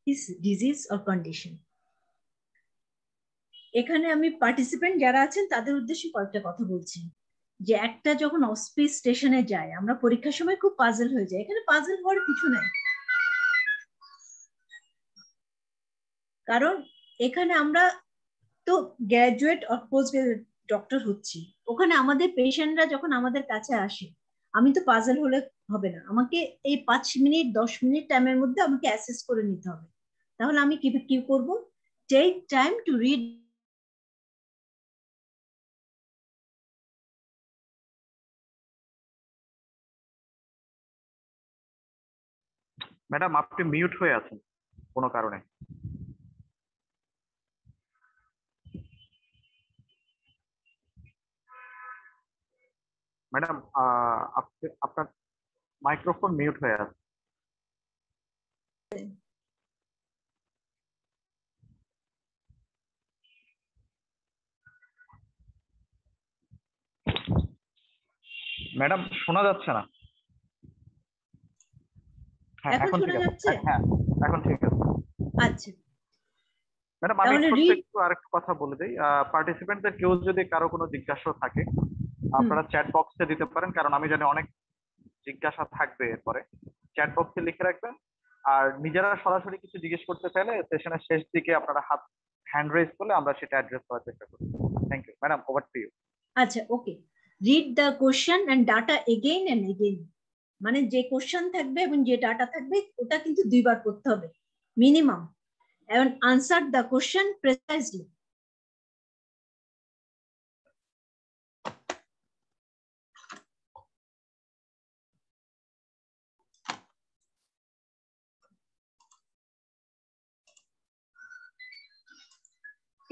his disease or condition. এখানে আমি participant যারা আছেন তাদের উদ্দেশ্যে কয়েকটা কথা বলছি। যে একটা যখন অসপিস স্টেশনে যায়, আমরা পরীক্ষার সময় খুব পাজল হয়ে যায়। এখানে পাজল হওয়ার কিছু নাই, কারণ এখানে আমরা তো graduate or post graduate doctor হচ্ছি। ওখানে আমাদের পেশেন্টরা যখন আমাদের কাছে আসে, আমি তো পাজল হলে হবে না, আমাকে এই 5 মিনিট 10 মিনিট টাইমের মধ্যে আমাকে অ্যাসেস করে নিতে হবে। তাহলে আমি কি করব? Take time to read. Madam আপনি মিউট হয়ে আছেন কোনো কারণে। ম্যাডাম আপনার মাইক্রোফোন মিউট হয়ে আছে। ম্যাডাম শোনা যাচ্ছে না। হ্যাঁ এখন এখন ঠিক শোনা আছে। যাচ্ছে? হ্যাঁ এখন ঠিক আছে। আচ্ছা, ম্যাডাম আমি তাহলে ছোট্ট রিড। একটু আরেকটা কথা বলে দিই। পার্টিসিপেন্টদের কেউ যদি কারো কোনো জিজ্ঞাসা থাকে আপনারা চ্যাট বক্সে দিতে পারেন, কারণ আমি জানি অনেক জিজ্ঞাসা থাকবে এরপরে। চ্যাট বক্সে লিখে রাখবেন। আর নিজেরা সরাসরি কিছু জিজ্ঞেস করতে চাইলে সেশনের শেষ দিকে আপনারা হ্যান্ড রেজ করলে আমরা সেটা অ্যাড্রেস করার চেষ্টা করব। Thank you madam, over to you. আচ্ছা, okay. Read the question and data again and again. মানে যে কোশ্চেন থাকবে এবং যে ডাটা থাকবে ওটা কিন্তু 2 বার করতে হবে minimum, and answer the question precisely.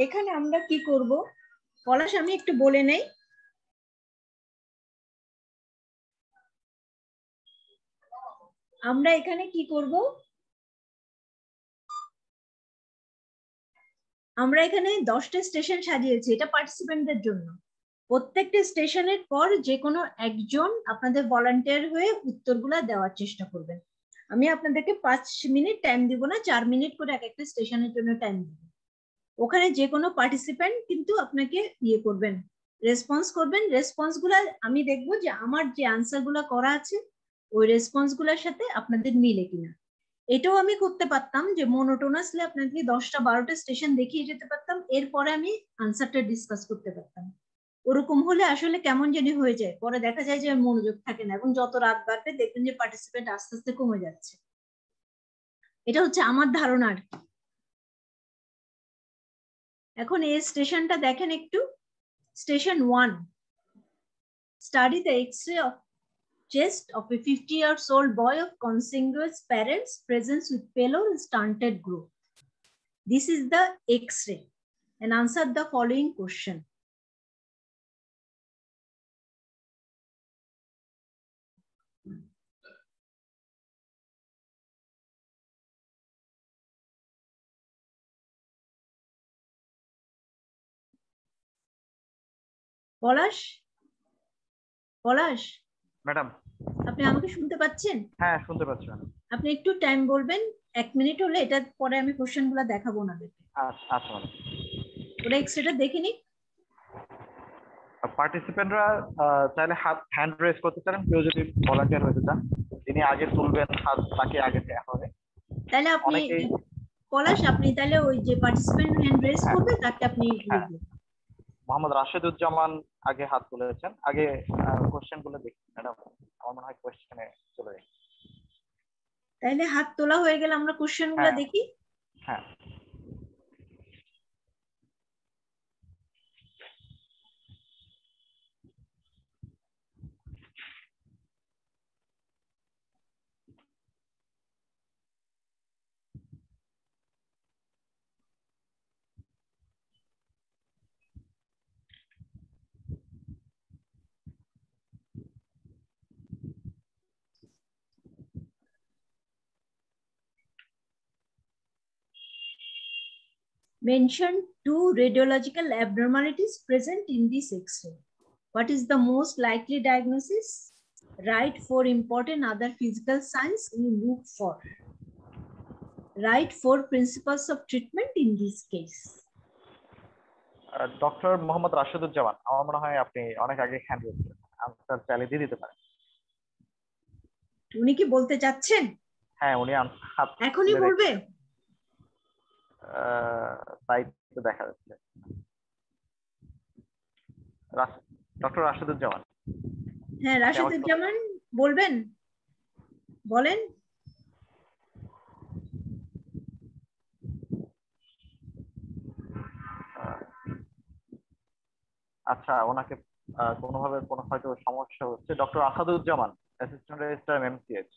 এখানে আমরা কি করব পলাশ, আমি একটু বলে নেই। আমরা এখানে কি করব, আমরা এখানে 10টা স্টেশন সাজিয়েছি, এটা পার্টিসিপেন্টদের জন্য। প্রত্যেকটা স্টেশনের পর যে কোনো একজন আপনাদের ভলান্টিয়ার হয়ে উত্তরগুলো দেওয়ার চেষ্টা করবেন। আমি আপনাদেরকে 5 মিনিট টাইম দিব না, 4 মিনিট করে এক একটা স্টেশনের জন্য টাইম দিব। ওখানে যে কোনো পার্টিসিপেন্ট কিন্তু আপনাকে করবেন, রেসপন্স করবেন। রেসপন্স গুলা আমি দেখবো যে আমার যে আনসার গুলা করা আছে ওই রেসপন্স গুলার সাথে আপনাদের মিলে কিনা। এটাও আমি করতে পারতাম যে মোনোটোনাসলি আপনাকে 10টা 12টা স্টেশন দেখিয়ে যেতে পারতাম, এরপরে আমি আনসারটা ডিসকাস করতে পারতাম। ওরকম হলে আসলে কেমন জানি হয়ে যায়, পরে দেখা যায় যে মনোযোগ থাকে না, এবং যত রাত বাড়বে দেখবেন যে পার্টিসিপেন্ট আস্তে আস্তে কমে যাচ্ছে। এটা হচ্ছে আমার ধারণা আর কি। এখন এই স্টেশনটা দেখেন একটু। Station 1. Study the X-ray of chest of a 50-year-old boy of consanguineous parents present with pallor and stunted growth. This is the X-ray. And answer the following question. Palash, Palash madam আপনি আমাকে শুনতে পাচ্ছেন? হ্যাঁ শুনতে পাচ্ছি। আপনি একটু time বলবেন, 1 মিনিট হলে, এটার পরে আমি কোশ্চেন গুলো দেখাবো ওনাদেরকে। আচ্ছা আচ্ছা ম্যাডাম। ওরা এক্সরেটা দেখে নিক। পার্টিসিপেন্টরা চাইলে হ্যান্ড রেজ করতে চান, কেউ যদি ভলান্টিয়ার হতে চান যিনি আগে তুলবেন হাত তাকে আগে দেওয়া হবে। তাহলে আপনি অনেকেই পলাশ, আপনি তাহলে ওই যে পার্টিসিপেন্ট হ্যান্ড রেজ করবে তাকে আপনি হ্যাঁ লিখবেন। মোহাম্মদ রাশেদুজ্জামান আগে হাত তুলেছেন। আগে কোশ্চেন গুলো দেখি ম্যাডাম, আমার মনে হয় কোশ্চেনে চলে যাই। তাহলে হাত তোলা হয়ে গেলে আমরা কোশ্চেন গুলো হ্যাঁ দেখি। হ্যাঁ। Mention 2 radiological abnormalities present in this X-ray. What is the most likely diagnosis? Write 4 important other physical signs you look for. write 4 principles of treatment in this case. Doctor Mohammad Rasheduzzaman, আমার মনে হয় আপনি অনেক আগে হ্যান্ড রেজ করেছেন, answer চাইলে দিয়ে দিতে পারেন। উনি কি বলতে চাচ্ছেন? হ্যাঁ, উনি এখনই বলবে? তাই তো দেখা যাচ্ছে। ডক্টর রাশেদুজ্জামান। হ্যাঁ, রাশেদুজ্জামান বলবেন, বলেন। আচ্ছা, ওনাকে কোনোভাবে কোনো হয়তো সমস্যা হচ্ছে। Doctor Asaduzzaman, assistant registrar MCH,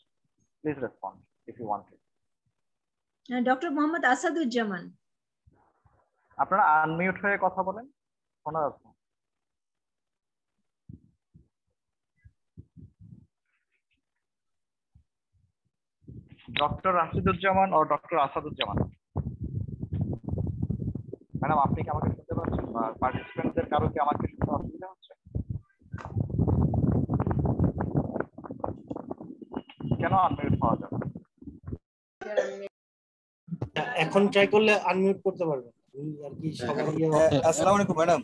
please respond if you want to. Doctor Mohammad Asaduzzaman, আপনারা আনমিউট হয়ে কথা বলেন, শোনা যাচ্ছে। ডক্টর রাশিদুজ্জামান ও ডক্টর আসাদুজ্জামান, ম্যাডাম আপনি কি আমাকে শুনতে পাচ্ছেন, বা পার্টিসিপেন্টদের কারো কি আমাকে শুনতে অসুবিধা হচ্ছে? কেন আনমিউট হওয়া যাবে? এখন ট্রাই করলে আনমিউট করতে পারবেন আর কি সবাই। আসসালামু আলাইকুম ম্যাডাম।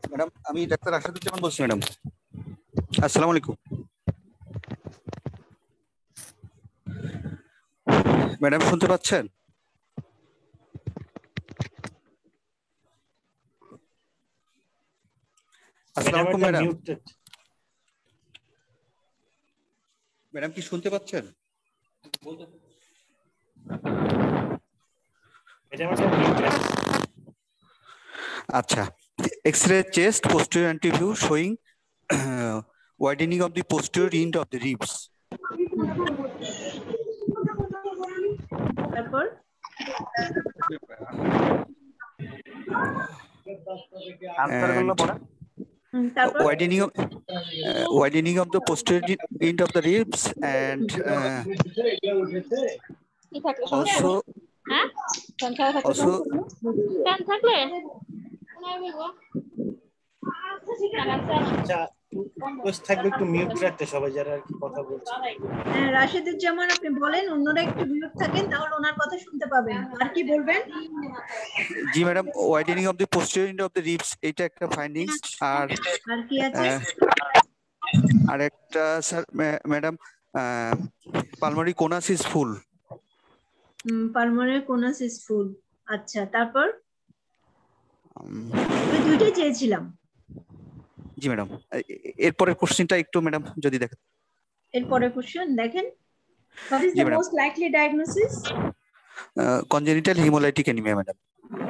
ম্যাডাম আমি ডাক্তার আসাদুজ্জামান বলছি ম্যাডাম। আসসালামু আলাইকুম ম্যাডাম, শুনতে পাচ্ছেন? আসসালামু আলাইকুম ম্যাডাম। ম্যাডাম কি শুনতে পাচ্ছেন? আচ্ছা, x-ray chest posterior anti-view showing widening of the posterior end of the ribs. তারপর আনসারগুলো পড়েন। তারপর widening of the posterior end of the ribs and also থাকবে একটু মিউট রাখতে সবাই যারা আর কি কথা বলছে। হ্যাঁ, রাশেদুজ্জামান আপনি বলেন, অন্যরা একটু মিউট থাকেন, তাহলে ওনার কথা শুনতে পাবেন। আর কি বলবেন? জি madam, widening of the posterior end of the ribs এটা একটা ফাইন্ডিংস। আর কি আছে? আর একটা sir madam pulmonary conus is full. Pulmonary conus is full. আচ্ছা, তারপর আমি দুইটাই চেয়েছিলাম। জি ম্যাডাম, এরপরের কোশ্চেনটা একটু ম্যাডাম যদি দেখেন। এরপরের কোশ্চেন দেখেন, what is G the madam, most likely diagnosis? congenital hemolytic anemia madam.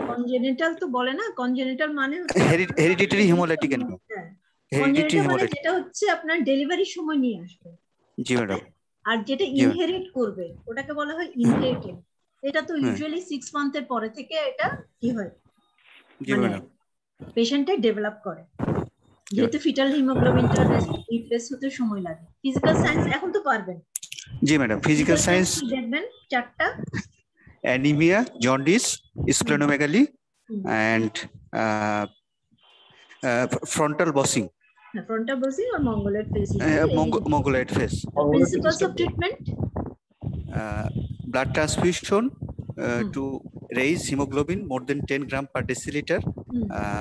Congenital তো বলে না, কনজেনিটাল মানে হচ্ছে হেরিডিটারি হেমোলাইটিক অ্যানিমিয়া। কনজেনিটাল মানে যেটা হচ্ছে আপনার ডেলিভারির সময় নিয়ে আসবে। জি ম্যাডাম। আর যেটা ইনহেরিট করবে ওটাকে বলা হয় ইনহেরিটেড। এটা তো ইউজুয়ালি 6 মান্থের পরে থেকে এটা কি হয়, জি ম্যাডাম, পেশেন্টে ডেভেলপ করে, যেহেতু ফিটাল হিমোগ্লোবিনটা রিপ্লেস হতে সময় লাগে। ফিজিক্যাল সায়েন্স এখন তো পারবেন? জি ম্যাডাম, ফিজিক্যাল সায়েন্স দেখবেন চারটা: anaemia, jaundice, splenomegaly and frontal bossing. Frontal bossing or mongoloid phase. Mongoloid phase. Principles of treatment: blood transfusion to raise hemoglobin more than 10 gram per deciliter.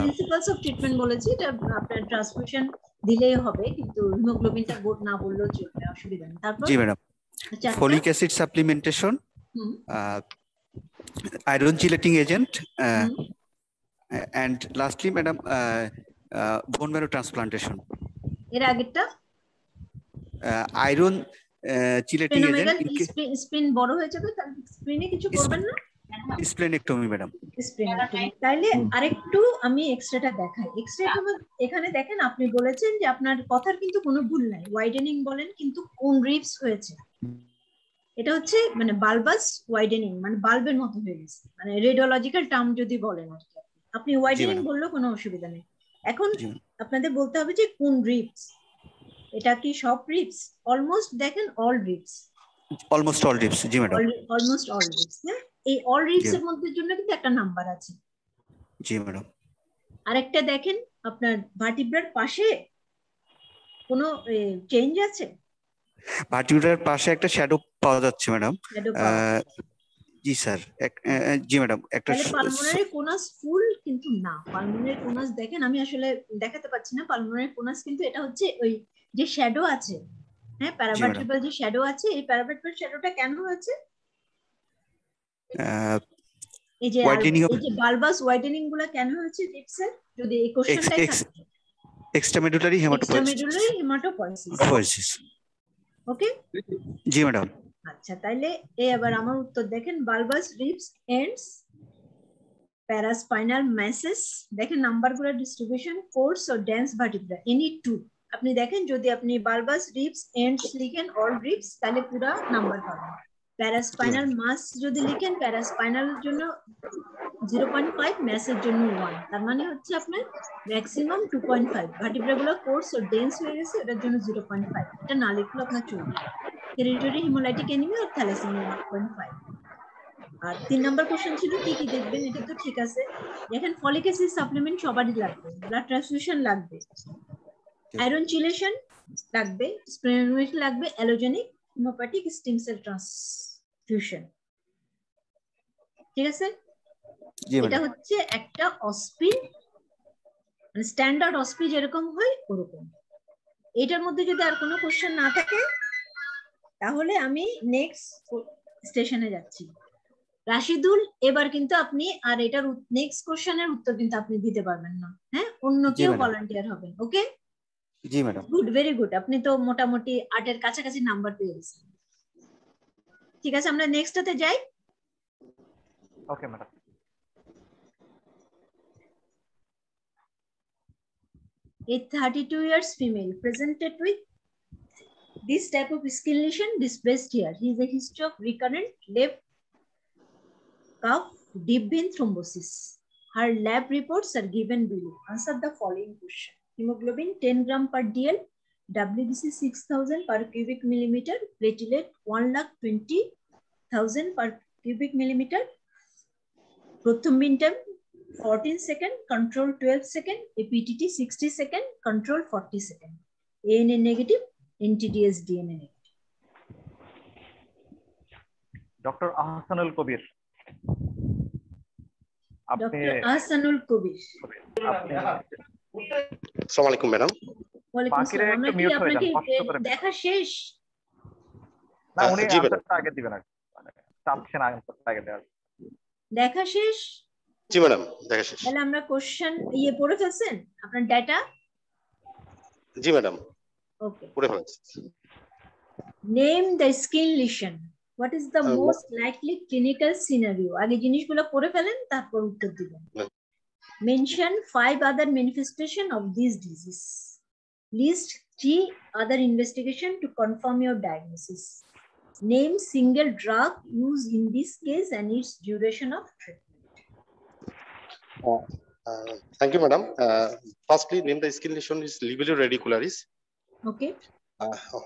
Principles of treatment বলেছি, এটা আপনার transfusion দিলেই হবে, কিন্তু হিমোগ্লোবিনটা না বললেও চলবে, অসুবিধা নেই। তারপর জি madam, folic acid supplementation, iron chelating agent, and lastly madam bone marrow transplantation. এর আগেরটা iron chelating agent, স্প্লিন বড় হয়ে যাবে, তার স্প্লিনে কিছু করবেন না, স্প্লেনেক্টমি ম্যাডাম। স্প্লিনেক্টমি। তাইলে আরেকটু আমি এক্সরেটা দেখাই। এক্সরেটা এখানে দেখেন, আপনি বলেছেন যে আপনার কথার কিন্তু কোনো ভুল নাই, ওয়াইডেনিং বলেন, কিন্তু কোন রিবস হয়েছে, এটা হচ্ছে মানে বালবাস ওয়াইডেনিং, মানে বাল্বের মতো হয়ে গেছে, মানে রেডিওলজিক্যাল টার্ম যদি বলেন আর কি। আপনি ওয়াইডেনিং বললেও কোনো অসুবিধা নেই। এখন আপনাদের বলতে হবে যে কোন রিবস, এটা কি সব রিবস? অলমোস্ট দেখেন all ribs, almost all ribs. জি ম্যাডাম, অলমোস্ট অল রিবস। হ্যাঁ, এই অল রিবস এর মধ্যে জন্য কিন্তু একটা নাম্বার আছে। জি ম্যাডাম। আরেকটা দেখেন, আপনার ভার্টিব্রার পাশে কোনো চেঞ্জ আছে? ভার্টিব্রার পাশে একটা শ্যাডো পাওয়া যাচ্ছে ম্যাডাম। শ্যাডো পাওয়া জি স্যার, জি ম্যাডাম একটা তাহলে পালমোনারি কোনাস ফুল কিন্তু না। পালমোনারি কোনাস দেখেন, আমি আসলে দেখাতে পাচ্ছি না। পালমোনারি কোনাস কিন্তু এটা হচ্ছে ওই যে শ্যাডো আছে, হ্যাঁ প্যারাভার্টিব্রাল যে শ্যাডো আছে, এই প্যারাভার্টিব্রাল শ্যাডোটা কেন হয়েছে? এই যে বালবাস হোয়াইটেনিং গুলো কেন হচ্ছে রিপসের, যদি এই কোশ্চেনটাই থাকে। এক্সট্রামেডুলারি হেমাটোপয়েসিস। ওকে জি ম্যাডাম। আচ্ছা তাহলে এই আবার আমার উত্তর দেখেন, বালবাস রিপস এন্ডস, প্যারাস্পাইনাল ম্যাসেস, দেখেন নাম্বারগুলো ডিস্ট্রিবিউশন, কোর্স ও ডেন্স ভার্টিব্রা এনি টু। আপনি দেখেন যদি আপনি বালবাস রিপস এন্ডস লিখেন অল রিপস তাহলে পুরো নাম্বার পাবেন। প্যারাস্পাইনাল মাস যদি লিখেন, প্যারাস্পাইনালের জন্য 0.5, ম্যাসের জন্য 1, তার মানে হচ্ছে আপনার ম্যাক্সিমাম 2.5। ভার্টিব্রা গুলো কোর্স ও ডেন্স হয়ে গেছে, এটার জন্য 0.5, এটা না লিখলে আপনার চলবে। হেরিডিটারি হিমোলাইটিক অ্যানিমিয়া আর থ্যালাসেমিয়া 1.5। আর 3 নম্বর কোশ্চেন ছিল কি কি দেখবেন, এটা তো ঠিক আছে। দেখেন ফলিক অ্যাসিড সাপ্লিমেন্ট সবারই লাগবে, ব্লাড ট্রান্সফিউশন লাগবে, আয়রন চিলেশন লাগবে, স্প্লেনোমেট্রি লাগবে, অ্যালোজেনিক হেমোপ্যাথিক স্টেম সেল ট্রান্সফিউশন। ঠিক আছে, এটা হচ্ছে একটা অসপি, মানে স্ট্যান্ডার্ড অসপি যেরকম হয় ওরকম। এটার মধ্যে যদি আর কোনো কোশ্চেন না থাকে তাহলে আমি নেক্সট স্টেশনে যাচ্ছি। রাশিদুল, এবার কিন্তু আপনি আর এটার নেক্সট কোশ্চেনের উত্তর কিন্তু আপনি দিতে পারবেন না, হ্যাঁ অন্য কেউ ভলান্টিয়ার হবেন। ওকে জি ম্যাডাম। গুড, ভেরি গুড, আপনি তো মোটামুটি 8 এর কাছাকাছি নাম্বার পেয়ে গেছেন। ঠিক আছে, আমরা নেক্সটটাতে যাই। Okay madam. A 32 years female presented with this type of skin lesion displayed here. He is a history of recurrent left cuff deep vein thrombosis. Her lab reports are given below. Answer the following question. Hemoglobin 10 gram per dl, WBC 6000 per cubic millimeter, platelet 1,20,000 per cubic millimeter, prothrombin time 14 second, control 12 second, APTT 60 second, control 40 second. ANA negative, NTDS DNA negative. Doctor Ahsanul Kabir. Doctor Ahsanul Kabir. আসসালামু আলাইকুম madam. ওয়ালাইকুম আসসালাম। আমরা কি আপনাকে দেখা শেষ? না, উনি আনসারটা আগে দিবেন, মানে চাচ্ছেন আনসারটা আগে দেওয়ার। দেখা শেষ? জি ম্যাডাম, দেখা শেষ। তাহলে আমরা কোশ্চেন পড়ে ফেলছেন আপনার ডাটা? জি ম্যাডাম, ওকে, পড়ে ফেলছি। Name the skin lesion, what is the most likely clinical scenario. আগে জিনিসগুলো পড়ে ফেলেন, তারপর উত্তর দিবেন। Mention 5 other manifestation of this disease, list 3 other investigation to confirm your diagnosis, name single drug use in this case and its duration of treatment. Thank you, madam. Firstly, name the skin lesion is Livedo radicularis. Okay.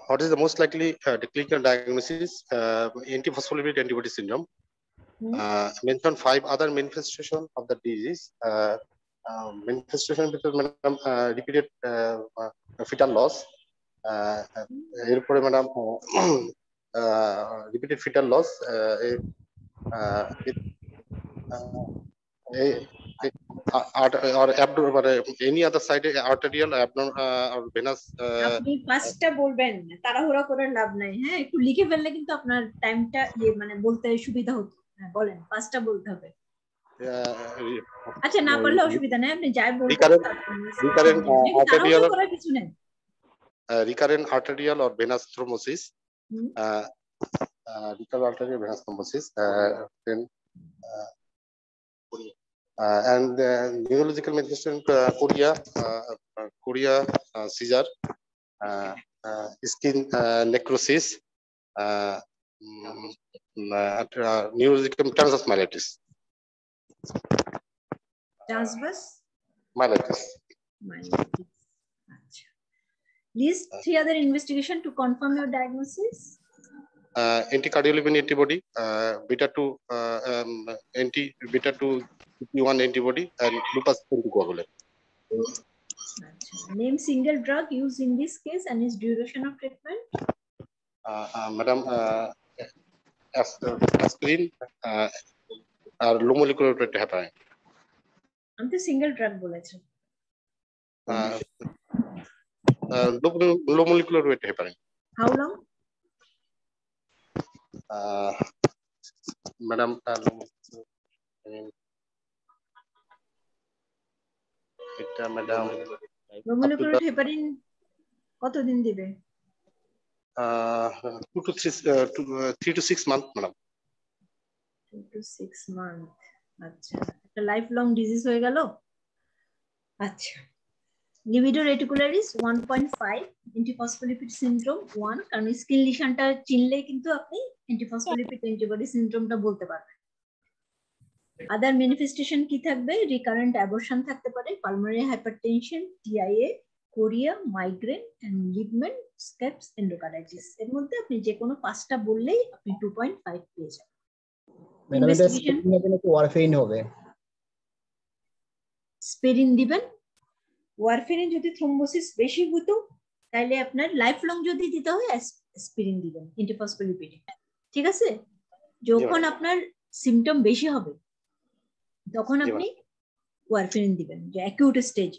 What is the most likely clinical diagnosis? Antiphospholipid antibody syndrome. Mention 5 other manifestation of the disease. Manifestation because madam repeated fetal loss. Erpore madam repeated fetal loss. Or abdomen, any other side, arterial, abdomen, or venous. আপনি পাঁচটা বলবেন, তাড়াহুড়া করে লাভ নাই, হ্যাঁ একটু লিখে ফেললে কিন্তু আপনার টাইমটা মানে বলতে সুবিধা হতো। হ্যাঁ বলেন, পাঁচটা বলতে হবে। আচ্ছা না পারলে অসুবিধা নেই, আপনি যাই বলবেন। রিকারেন্ট আর্টেরিয়াল, কিছু নেই। Recurrent arterial or venous thrombosis. Recurrent arterial venous thrombosis. Then and neurological manifestation, chorea, seizure, skin necrosis, neurological transverse myelitis. Transverse myelitis. List 3 other investigation to confirm your diagnosis. Anticardiolipin antibody, beta-2 beta-2 P1 antibody, and lupus anticoagulant. Name single drug used in this case and its duration of treatment. Madam, aspirin আর low molecular weight heparin. আমি তো single drug বলেছি। Low molecular weight heparin. How long? Madam এটা madam low molecular heparin কতদিন দিবে? 3 to 6 months, madam. 2 to 6 month। আচ্ছা, একটা life long disease হয়ে গেল। আচ্ছা, লিবিডো রেটিকুলারিস 1.5, অ্যান্টিফসফোলিপিড সিনড্রোম 1, কারণ স্কিন লিশনটা চিনলেই কিন্তু আপনি অ্যান্টিফসফোলিপিড অ্যান্টিবডি সিনড্রোমটা বলতে পারবেন। আদার ম্যানিফেস্টেশন কি থাকবে? রিকারেন্ট অ্যাবর্শন থাকতে পারে, pulmonary hypertension, TIA, chorea, migraine and লিভমেন্ট, স্কেপস, এন্ডোকার্ডাইটিস। এর মধ্যে আপনি যে কোনো পাঁচটা বললেই আপনি 2.5 পেয়ে যাবেন। ম্যাডাম এটা স্পেরিনের জন্য কি ওয়ারফেরিন হবে? স্পেরিন দিবেন। ওয়ারফেরিন যদি থ্রোম্বোসিস বেশি হতো তাহলে আপনার লাইফ লং যদি দিতে হয় অ্যাসপিরিন দিবেন, অ্যান্টিফসফোলিপিড। ঠিক আছে? যখন আপনার সিমটম বেশি হবে তখন আপনি ওয়ারফেরিন দিবেন, যে অ্যাকিউট স্টেজ।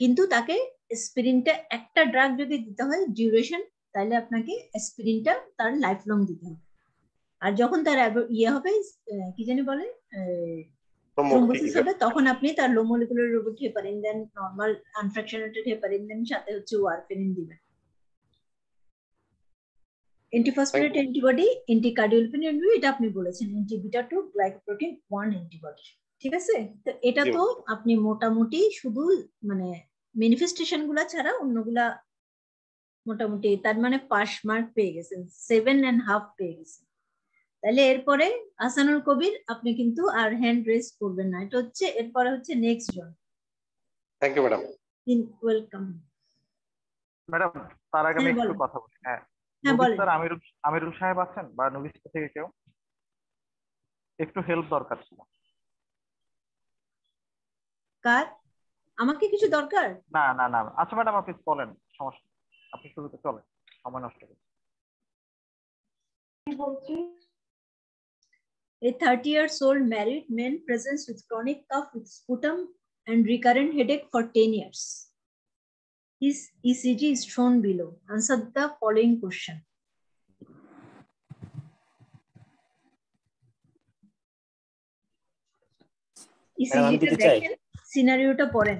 কিন্তু তাকে অ্যাসপিরিনটা একটা ড্রাগ যদি দিতে হয় ডিউরেশন, তাহলে আপনাকে অ্যাসপিরিনটা তার লাইফ লং দিতে হবে। আর যখন তার ইয়ে হবে, কি জানি বলে, থ্রোম্বোসিস হবে, তখন আপনি তার লো মলিকুলার রোবট হেপারিন দেন, নরমাল আনফ্র্যাকশনেটেড হেপারিন দেন, সাথে হচ্ছে ওয়ারফেরিন দিবেন। অ্যান্টিফসফোরেট অ্যান্টিবডি, অ্যান্টিকার্ডিওলিপিন অ্যান্টিবডি, এটা আপনি বলেছেন, অ্যান্টিবিটা 2 গ্লাইকোপ্রোটিন 1 অ্যান্টিবডি। ঠিক আছে? তো এটা তো আপনি মোটামুটি শুধু মানে ম্যানিফেস্টেশন গুলা ছাড়া অন্যগুলা মোটামুটি, তার মানে পাস মার্ক পেয়ে গেছেন, 7.5 পেয়ে গেছেন। তাহলে এরপরে আহসানুল কবির, আপনি কিন্তু আর হ্যান্ড রেজ করবেন না, এটা হচ্ছে এরপরে হচ্ছে নেক্সট জন। Thank you madam. Welcome madam, তার আগে আমি একটু কথা বলি। হ্যাঁ, স্যার আমিরুল সাহেব আছেন বা নবিস্তা থেকে কেউ? একটু হেল্প দরকার ছিল। কার? আমাকে কিছু দরকার? না না না, আচ্ছা ম্যাডাম আপনি বলেন, সমস্যা আপনি শুরুতে চলেন, সময় নষ্ট করুন। A 30-year-old married man presents with chronic cough with sputum and recurrent headache for 10 years. His ECG is shown below. Answer the following question. ECG-টা দেখেন, সিনারিওটা পড়েন।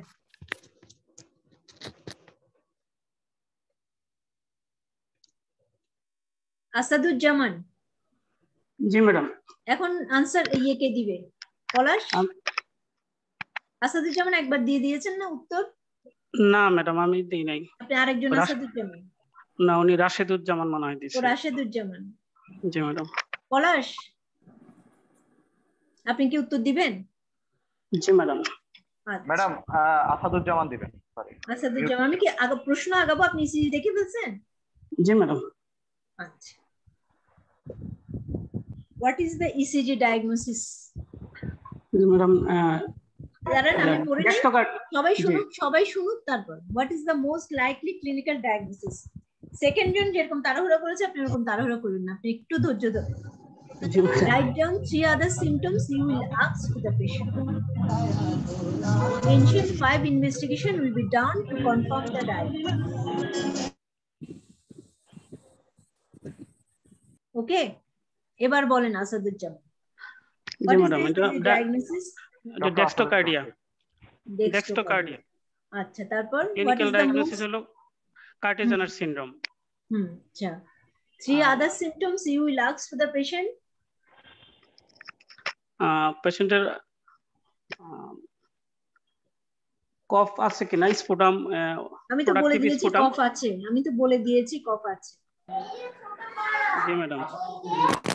আসাদুজ্জামান। জি ম্যাডাম। এখন আনসার কে দিবে? পলাশ? আসাদুজ্জামান একবার দিয়ে দিয়েছেন না উত্তর? না ম্যাডাম, আমি দেই নাই। আপনি আরেকজন আসাদুজ্জামান? না, উনি রাশেদুজ্জামান মনে হয় দিয়েছেন। ও রাশেদুজ্জামান। জি ম্যাডাম। পলাশ, আপনি কি উত্তর দিবেন? জি ম্যাডাম। ম্যাডাম আসাদুজ্জামান দিবেন। সরি আসাদুজ্জামান। আমি কি আগে প্রশ্ন আগাবো, আপনি ইসিজি দেখে ফেলছেন? জি ম্যাডাম। আচ্ছা, what is the ECG diagnosis? G madam, জানেন আমি পড়ে নাই, সবাই শুনুক তারপর। what is the most likely clinical diagnosis? Second জন যেরকম তাড়াহুড়া করেছে আপনি এরকম তাড়াহুড়া করবেন না, আপনি একটু ধৈর্য ধরুন। Write down 3 other symptoms you will ask to the patient. Mention 5 investigation will be done to confirm the diagnosis. ওকে, এবার বলেন আসাদুজ্জামান। জি ম্যাডাম, এটা ডায়াগনোসিস ডেক্সটোকার্ডিয়া। ডেক্সটোকার্ডিয়া। আচ্ছা, তারপর ক্লিনিক্যাল ডায়াগনোসিস হলো কার্টেজানার সিনড্রোম। আচ্ছা, 3 other symptoms you will ask to the patient. পেশেন্টের কফ আছে কিনা, স্পুটাম। আমি তো বলে দিয়েছি কফ আছে, আমি তো বলে দিয়েছি কফ আছে। জি ম্যাডাম।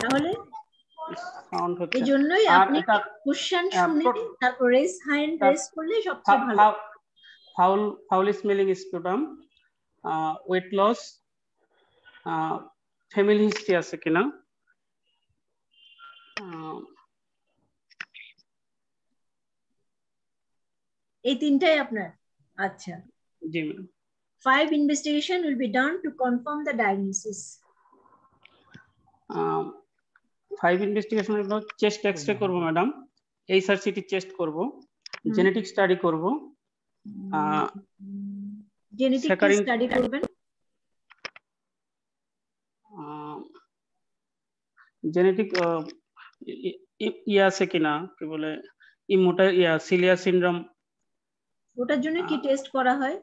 তাহলে সাউন্ড হচ্ছে, এই জন্যই আপনি কোশ্চেন শুনে তারপর রেজ হ্যান্ড রেজ করলে সবচেয়ে ভালো। Foul smelling sputum, weight loss, family history আছে কিনা, এই তিনটাই আপনার। আচ্ছা জি madam. 5 investigation will be done to confirm the diagnosis. 5 investigation হলো চেস্ট এক্সরে করব ম্যাডাম, এইচআরসিটি চেস্ট করব, জেনেটিক স্টাডি করব, জেনেটিক স্টাডি করবেন, জেনেটিক আছে কিনা কি বলে ইমোটা সিলিয়া সিনড্রোম, ওটার জন্য কি টেস্ট করা হয়?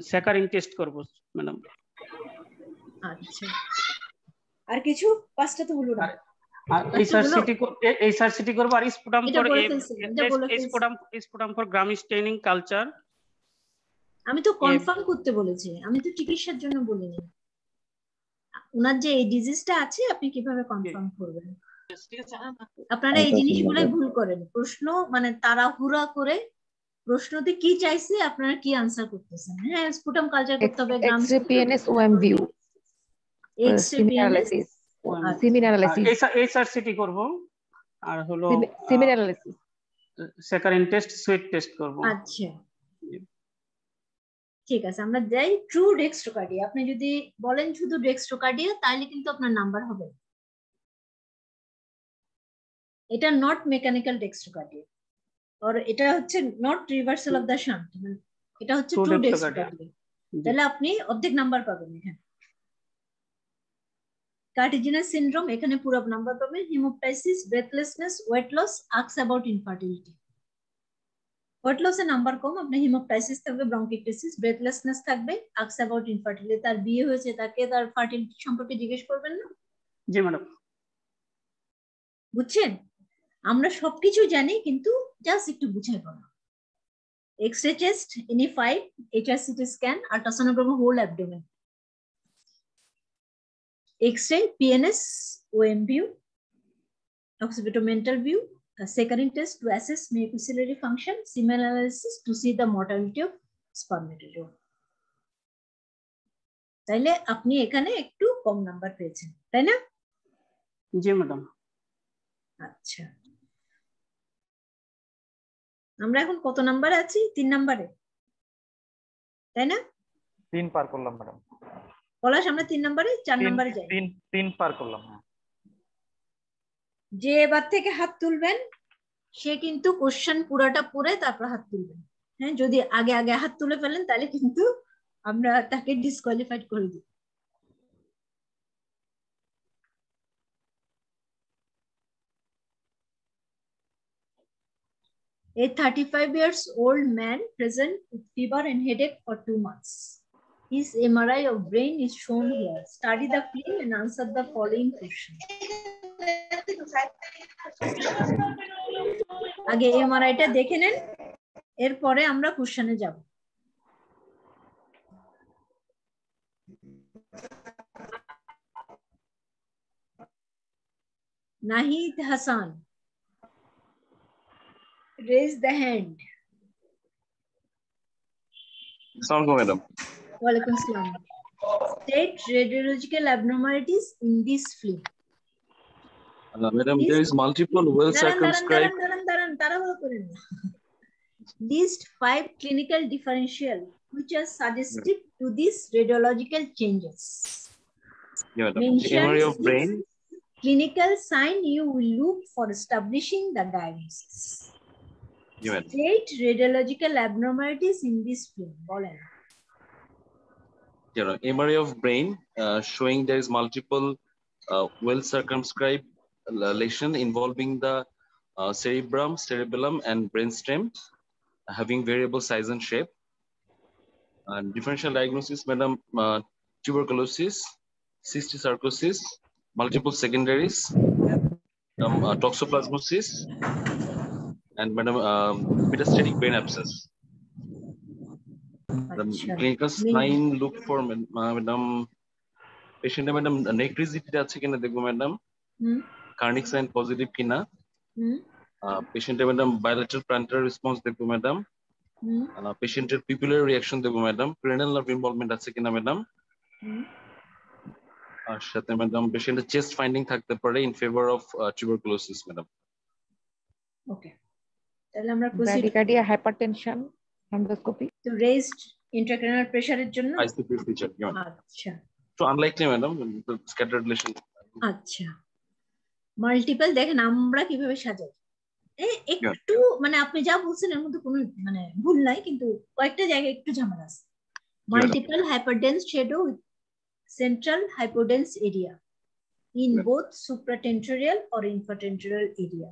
স্যাকারিং টেস্ট করব ম্যাডাম। আচ্ছা, আর কিছু? পাঁচটা তো হলো না। আর এইচআরসিটি করব, আর sputum for gram staining culture. আমি তো কনফার্ম করতে বলেছি, আমি তো চিকিৎসার জন্য বলিনি। ওনার যে এই ডিজিজটা আছে আপনি কিভাবে কনফার্ম করবেন? আপনারা এই জিনিসগুলোই ভুল করেন। প্রশ্ন মানে তাড়াহুড়া করে প্রশ্নতে কি চাইছে আপনারা কি আনসার করতেছেন। হ্যাঁ, স্পুটাম কালচার করতে হবে, গ্রাম এক্সপিএনএস ওএমভিউ, এক্সপিএনএস এইচআরসিটি করব, আর হলো similar analysis, saccharin test, sweet test করব। আচ্ছা ঠিক আছে, আমরা যাই ট্রু ডেক্সট্রোকার্ডিয়া। আপনি যদি বলেন শুধু ডেক্সট্রোকার্ডিয়া তাহলে কিন্তু আপনার নাম্বার হবে। এটা নট মেকানিক্যাল ডেক্সট্রোকার্ডিয়া, আর এটা হচ্ছে not reversal of the shunt, এটা হচ্ছে ট্রু ডেক্সট্রোকার্ডিয়া। তাহলে আপনি অর্ধেক নাম্বার পাবেন এখানে। কার্টিজিনাস সিনড্রোম এখানে পুরো নাম্বার পাবেন। Haemoptysis, breathlessness, weight loss, asks about infertility. Weight লসে নাম্বার কম, আপনার হিমোপ্টাইসিস থাকবে, ব্রঙ্কিটিসিস, ব্রেথলেসনেস থাকবে, আস্কস অ্যাবাউট ইনফার্টিলিটি। তার বিয়ে হয়েছে, তাকে তার ফার্টিলিটি সম্পর্কে জিজ্ঞেস করবেন না? জি ম্যাডাম। বুঝছেন? আমরা সবকিছু জানি কিন্তু জাস্ট একটু বুঝাই বলা। X-ray chest, NE5, HRCT scan, ultrasonogram whole abdomen, X-ray, PNS, OM view, occipitomental view, a Saccharin test to assess mucociliary function, semen analysis to see the mortality of spermatozoa. তাইলে আপনি এখানে একটু কম নাম্বার পেয়েছেন, তাই না? জি ম্যাডাম। আচ্ছা, আমরা এখন কত নাম্বার আছি? 3 নাম্বারে, তাই না? 3 পার করলাম ম্যাডাম। পলাশ, আমরা 3 নাম্বারে 4 নাম্বারে যাই। 3 পার করলাম। যে এবার থেকে হাত তুলবেন সে কিন্তু কোশ্চেন পুরাটা পড়ে তারপর হাত তুলবেন। হ্যাঁ, যদি আগে আগে হাত তুলে ফেলেন তাহলে কিন্তু আমরা তাকে ডিসকোয়ালিফাইড করে দিই। A 35 years old man present with fever and headache for 2 months. His MRI of brain is shown here. Study the film and answer the following question. আগে এমআরআইটা দেখে নেন, এরপরে আমরা কোশ্চেনে যাব। Nahid Hasan, raise the hand. Assalamualaikum madam. Walaikum salam. State radiological abnormalities in this film. Madam, there is multiple well circumscribed. List 5 clinical differential which are suggestive to these radiological changes. Yeah, madam. MRI of brain. Clinical sign you will look for establishing the diagnosis. Yeah, madam. State radiological abnormalities in this film. Bolen. Yeah, MRI of brain showing there is multiple well circumscribed lesion involving the cerebrum, cerebellum, and brainstem, having variable size and shape. And differential diagnosis, madam, tuberculosis, cystosarcosis, multiple secondaries, toxoplasmosis, and madam, metastatic brain abscess. Clinical sign look for madam patient madam neck rigidity আছে কিনা দেখবো madam, cardiac sign positive কিনা, patient madam bilateral plantar response দেখবো madam, patient pupillary reaction দেখবো madam, cranial nerve involvement আছে কিনা madam, আর সাথে madam patient chest finding থাকতে পারে in favor of tuberculosis madam. Okay, তাহলে আমরা proceed. bradycardia, hypertension, endoscopy. So raised ইন্ট্রাক্রেনাল প্রেসারের জন্য ICP feature. Yeah. আচ্ছা So unlikely, madam, the scattered lesion. আচ্ছা মাল্টিপল দেখেন আমরা কিভাবে সাজাই একটু মানে আপনি যা বলছেন এর মধ্যে কোনো মানে ভুল নাই, কিন্তু কয়েকটা জায়গায় একটু ঝামেলা আছে। Multiple hyperdense shadow with central hypodense area in both supratentorial or infratentorial area.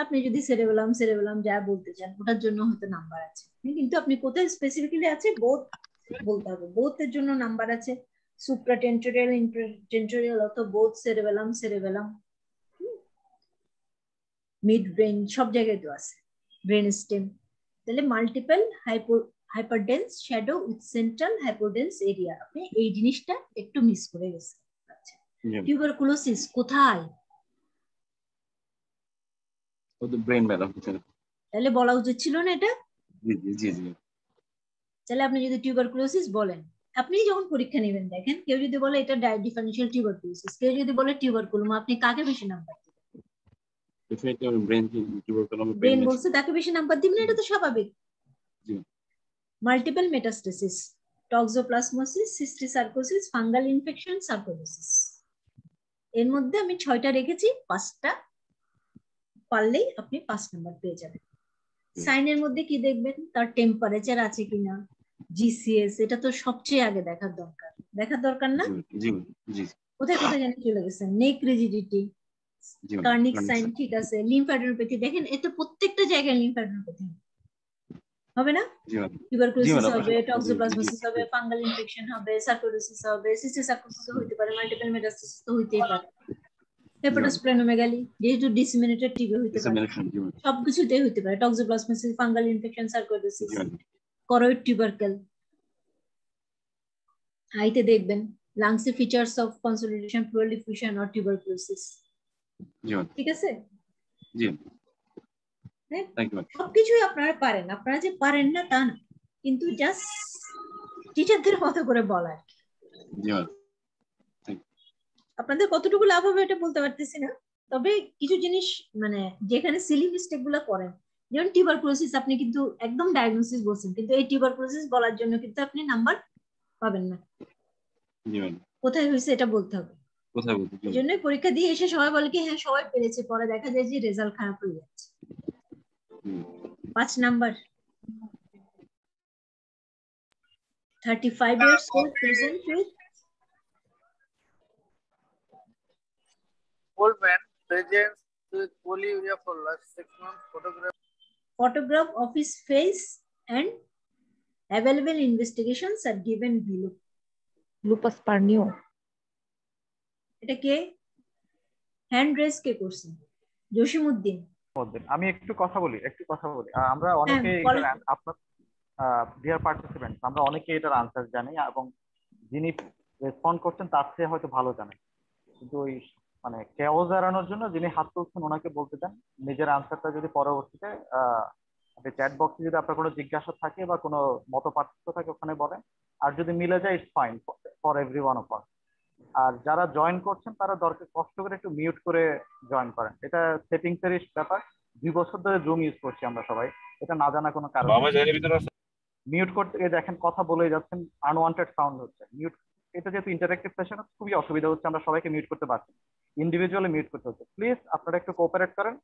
আপনি যদি সেরেবেলাম যা বলতে চান ওটার জন্য হয়তো নাম্বার আছে, কিন্তু আপনি কোথায় স্পেসিফিক্যালি আছে বোথ বলতে হবে। বোথ এর জন্য নাম্বার আছে, সুপ্রাটেন্টোরিয়াল ইনফ্রাটেন্টোরিয়াল অথবা বোথ সেরেবেলাম মিড ব্রেন সব জায়গায় তো আছে, ব্রেন স্টেম। তাহলে multiple hyperdense shadow with central hypodense area, আপনি এই জিনিসটা একটু মিস করে গেছেন। আচ্ছা টিউবারকুলোসিস কোথায়? The brain, madam. তাহলে বলা উচিত ছিল না এটা? জি। তাহলে আপনি যদি টিউবারকুলোসিস বলেন, আপনি যখন পরীক্ষা নেবেন দেখেন কেউ যদি বলে এটা ডিফারেনশিয়াল টিউবারকুলোসিস, কেউ যদি বলে টিউবারকুলোমা, আপনি কাকে বেশি নাম্বার দিবেন? Definitely brain tuberculoma. ব্রেন বলছে তাকে বেশি নাম্বার দিবেন, এটা তো স্বাভাবিক। জি। Multiple metastasis, toxoplasmosis, cysticercosis, fungal infection, sarcoidosis, এর মধ্যে আমি 6টা রেখেছি, 5টা পারলেই আপনি 5 নাম্বার পেয়ে যাবেন। সাইনের মধ্যে কি দেখবেন? তার টেম্পারেচার আছে কিনা, জিসিএস, এটা তো সবচেয়ে আগে দেখার দরকার না? জি। কোথায় জানি চলে গেছেন। নেক রিজিডিটি, কার্নিক সাইন, ঠিক আছে। লিম্ফ্যাডেনোপ্যাথি দেখেন, এতে প্রত্যেকটা জায়গায় লিম্ফ্যাডেনোপ্যাথি হবে না? টিউবারকুলোসিস হবে, টক্সোপ্লাজমোসিস হবে, ফাঙ্গাল ইনফেকশন হবে, সার্কোলোসিস হবে, সিস্টিসার্কোসিস হতে পারে, মাল্টিপল মেটাস্টেসিস তো হইতেই পারে, হেপাটোস্প্লেনোমেগালি যেহেতু ডিসেমিনেটেড টিবি হইতে পারে, সবকিছুতেই হইতে পারে, toxoplasmosis, fungal infection, sarcoidosis, choroid tubercle. আইতে দেখবেন লাংসে features of consolidation, pleural diffusion or tuberculosis, ঠিক আছে? জি। Thank you. সবকিছুই আপনারা পারেন, আপনারা যে পারেন না তা না, কিন্তু জাস্ট টিচারদের মতো করে বলার। আপনাদের কতটুকু লাভ হবে এটা বলতে পারতেছি না, তবে কিছু জিনিস মানে যেখানে সিলি মিস্টেক গুলো করেন, যেমন টিউবারকুলোসিস আপনি কিন্তু একদম ডায়াগনোসিস বলছেন, কিন্তু এই টিউবারকুলোসিস বলার জন্য কিন্তু আপনি নাম্বার পাবেন না। কোথায় হয়েছে এটা বলতে হবে। এই জন্য পরীক্ষা দিয়ে এসে সবাই বলে কি হ্যাঁ সবাই পেরেছে, পরে দেখা যায় যে রেজাল্ট খারাপ হয়ে যাচ্ছে। 5 number 35 years old, present with old man, present with polyuria for last 6 months, photograph of his face and available investigations are given below. Lupus pernio. এটা কে হ্যান্ড রেজ কে করছেন? জসিমউদ্দিন। আমি একটু কথা বলি আমরা অনেকে আপনার ডিয়ার পার্টিসিপেন্টস, আমরা অনেকে এটার আনসার জানি এবং যিনি রেসপন্ড করছেন তার চেয়ে হয়তো ভালো জানেন, কিন্তু ওই মানে কেওস এড়ানোর জন্য যিনি হাত তুলছেন ওনাকে বলতে দেন নিজের আনসারটা যদি পরবর্তীতে আপনি চ্যাট বক্সে যদি আপনার কোনো জিজ্ঞাসা থাকে বা কোনো মত পার্থক্য থাকে ওখানে বলেন, আর যদি মিলে যায় it's fine for everyone of us. আর যারা জয়েন করছেন তারা দরকার কষ্ট করে একটু মিউট করে জয়েন করেন, এটা সেটিংস এর ব্যাপার। 2 বছর ধরে জুম ইউজ করছি আমরা সবাই, এটা না জানা কোনো কারণ। মিউট করতে গিয়ে দেখেন কথা বলে যাচ্ছেন, আনওয়ান্টেড সাউন্ড হচ্ছে। মিউট, এটা যেহেতু ইন্টারঅ্যাক্টিভ সেশন খুবই অসুবিধা হচ্ছে, আমরা সবাইকে মিউট করতে পারছি, ইন্ডিভিজুয়ালি মিউট করতে হচ্ছে। প্লিজ আপনারা একটু কোঅপারেট করেন।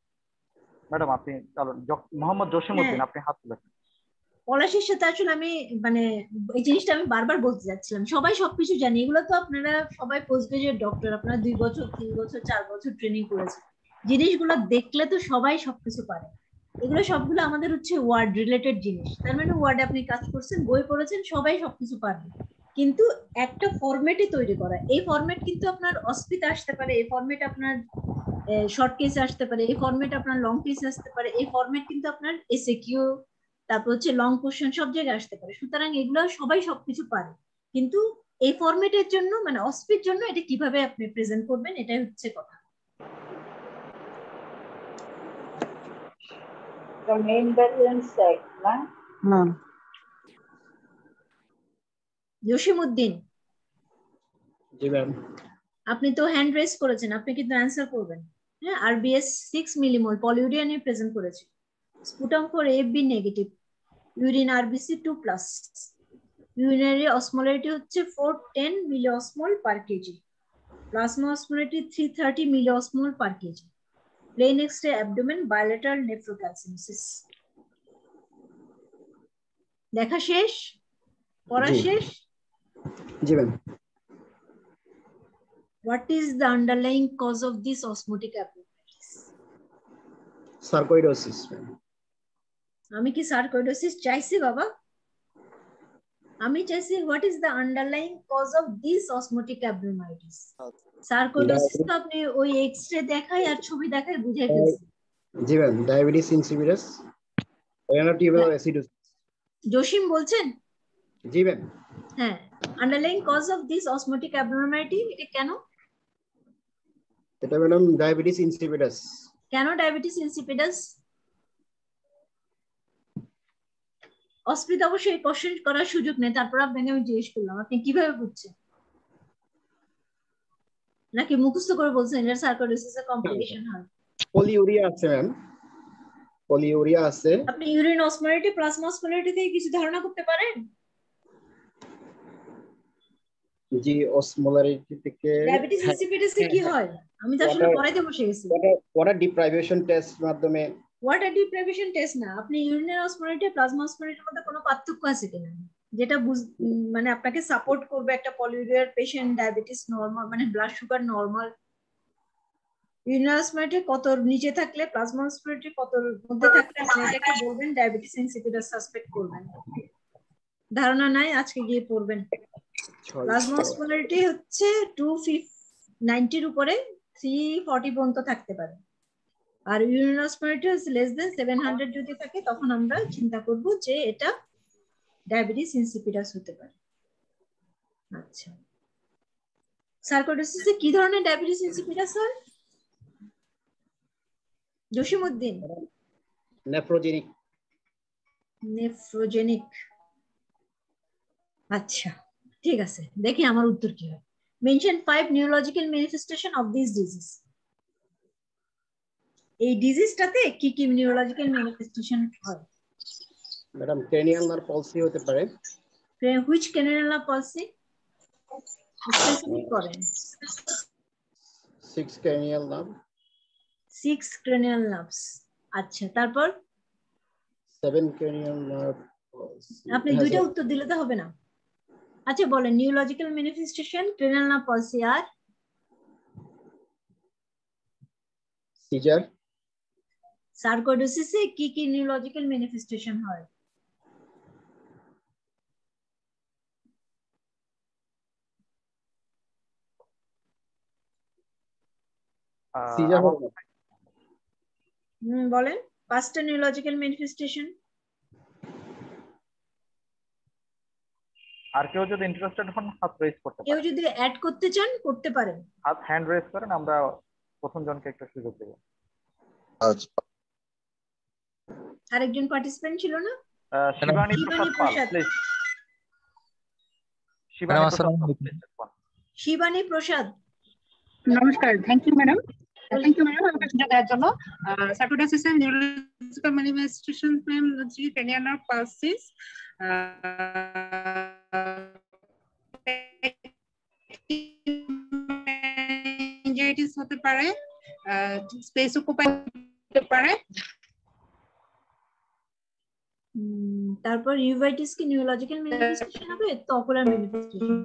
ম্যাডাম আপনি চলুন, মোহাম্মদ জসিমউদ্দিন আপনি হাত তুলেছেন। পলাশের সাথে আসলে আমি মানে এই জিনিসটা আমি বারবার বলতে যাচ্ছিলাম, সবাই সবকিছু জানি, এগুলো তো আপনারা সবাই পোস্ট গ্রাজুয়েট ডক্টর, আপনারা 2 বছর 3 বছর 4 বছর ট্রেনিং করেছেন, জিনিসগুলো দেখলে তো সবাই সবকিছু পারে। এগুলো সবগুলো আমাদের হচ্ছে ওয়ার্ড রিলেটেড জিনিস, তার মানে ওয়ার্ডে আপনি কাজ করছেন, বই পড়েছেন, সবাই সবকিছু পারবে, কিন্তু একটা ফরম্যাটই তৈরি করা। এই ফরম্যাট কিন্তু আপনার অস্পিতে আসতে পারে, এই ফরম্যাট আপনার শর্ট কেসে আসতে পারে, এই ফরম্যাট আপনার লং কেসে আসতে পারে, এই ফরম্যাট কিন্তু আপনার এসএকিউ তারপর হচ্ছে লং কোশ্চেন সব জায়গায় আসতে পারে। সুতরাং এগুলো সবাই সবকিছু পারে, কিন্তু এই ফরম্যাটের জন্য মানে অস্পির জন্য এটা কিভাবে আপনি প্রেজেন্ট করবেন এটাই হচ্ছে কথা। The main balance side, না? জসিমউদ্দিন, জি ম্যাম। আপনি তো হ্যান্ড রেজ করেছেন, আপনি কিন্তু অ্যানসার করবেন। হ্যাঁ, আরবিএস 6 মিলিমোল পলিউরিয়া নিয়ে প্রেজেন্ট করেছে, sputum for FB negative, urine RBC 2+, urinary osmolarity হচ্ছে 410 milliosmole per kg, plasma osmolarity 330 milliosmole per kg. Plain X-ray abdomen bilateral nephrocalcinosis. দেখা শেষ, পড়া শেষ। জি ma'am. What is the underlying cause of this osmotic abnormalities? Sarcoidosis. আমি কি sarcoidosis চাইছি বাবা? আমি চাইছি what is the underlying cause of this osmotic abnormalities? Sarcoidosis তো আপনি ওই এক্স-রে দেখাই আর ছবি দেখাই বুঝাই ফেলছেন। জি ma'am, diabetes insipidus, renal tubular acidosis. Jasim বলছেন? জি ম্যাম। হ্যাঁ, underlying cause of this osmotic abnormality এটা কেন? এটা ম্যাডাম ডায়াবেটিস ইনসিপিডাস। কেন ডায়াবেটিস ইনসিপিডাস? অস্মিতা অবশ্যই কোশ্চেন করার সুযোগ নেই, তারপর আপনাকে আমি জিজ্ঞেস করলাম আপনি কিভাবে বুঝছেন, নাকি মুখস্থ করে বলছেন এটা সার্কোইডোসিসের কমপ্লিকেশন হয়? পলিউরিয়া আছে ম্যাম, পলিউরিয়া আছে। আপনি ইউরিন অসমোলারিটি প্লাজমা অসমোলারিটি থেকে কিছু ধারণা করতে পারেন? জি, অসমোলারিটি থেকে ডায়াবেটিস ইনসিপিডাসে কি হয়? আমি তো আসলে পড়াইতে বসে গেছি। ওয়াটার ডিপ্রাইভেশন টেস্ট মাধ্যমে। ওয়াটার ডিপ্রাইভেশন টেস্ট না, আপনি ইউরিনারি অসমোলারিটি প্লাজমা অসমোলারিটির মধ্যে কোনো পার্থক্য আছে কিনা যেটা মানে আপনাকে সাপোর্ট করবে একটা পলিউরিয়ার পেশেন্ট ডায়াবেটিস নরমাল মানে blood sugar normal. Urinary osmolarity কত নিচে থাকলে প্লাজমা অসমোলারিটি কত মধ্যে থাকলে আপনি এটাকে বলবেন ডায়াবেটিস ইনসিপিডাস সাসপেক্ট করবেন। ধারণা নাই, আজকে গিয়ে পড়বেন। প্লাজমা অসমোলারিটি হচ্ছে 290 উপরে 340 পর্যন্ত থাকতে পারে, আর ইউরিনারি অসমোলারিটি লেস দেন 700 যদি থাকে তখন আমরা চিন্তা করব যে এটা ডায়াবেটিস ইনসিপিডাস হতে পারে। আচ্ছা, সার্কোইডোসিসে কি ধরনের ডায়াবেটিস ইনসিপিডাস হয়? জসিমউদ্দিন? নেফ্রোজেনিক। নেফ্রোজেনিক, আচ্ছা ঠিক আছে, দেখি আমার উত্তর কি হয়। Mention 5 neurological manifestation of this disease. এই ডিজিজটাতে কি কি নিউরোলজিক্যাল ম্যানিফেস্টেশন হয়? ম্যাডাম ক্রেনিয়াল নার্ভ পলসি হতে পারে। Which cranial nerve পলসি? স্পেসিফিক করেন। 6 ক্রেনিয়াল নার্ভ। 6 cranial nerves. আচ্ছা, তারপর 7 ক্রেনিয়াল নার্ভ। আপনি দুইটা উত্তর দিলে তো হবে না। আচ্ছা বলেন, neurological manifestation, cranial nerve palsy আর সিজার। সার্কোইডোসিসে কি কি নিউরোলজিক্যাল ম্যানিফেস্টেশন হয়? সিজার। বলেন 5টা নিউরোলজিক্যাল ম্যানিফেস্টেশন। আর কেউ যদি ইন্টারেস্টেড হন হাত রেজ করতে পারেন। কেউ যদি অ্যাড করতে চান করতে পারেন, হাত হ্যান্ড রেজ করেন, আমরা প্রথম জনকে একটা সুযোগ দেব। আচ্ছা, আরেকজন পার্টিসিপেন্ট ছিল না? শিবানী প্রসাদ, প্লিজ। শিবানী প্রসাদ। নমস্কার, thank you madam. Thank you madam আমাকে সুযোগ দেওয়ার জন্য। সার্কোইডোসিসের নিউরোলজিক্যাল ম্যানিফেস্টেশন হচ্ছে ক্রেনিয়াল নার্ভ পালসিস, মেনিনজাইটিস হতে পারে, স্পেস অকুপাই হতে পারে। তারপর ইউভাইটিস কি নিউরোলজিক্যাল ম্যানিফেস্টেশন হবে? তো অকুলার ম্যানিফেস্টেশন।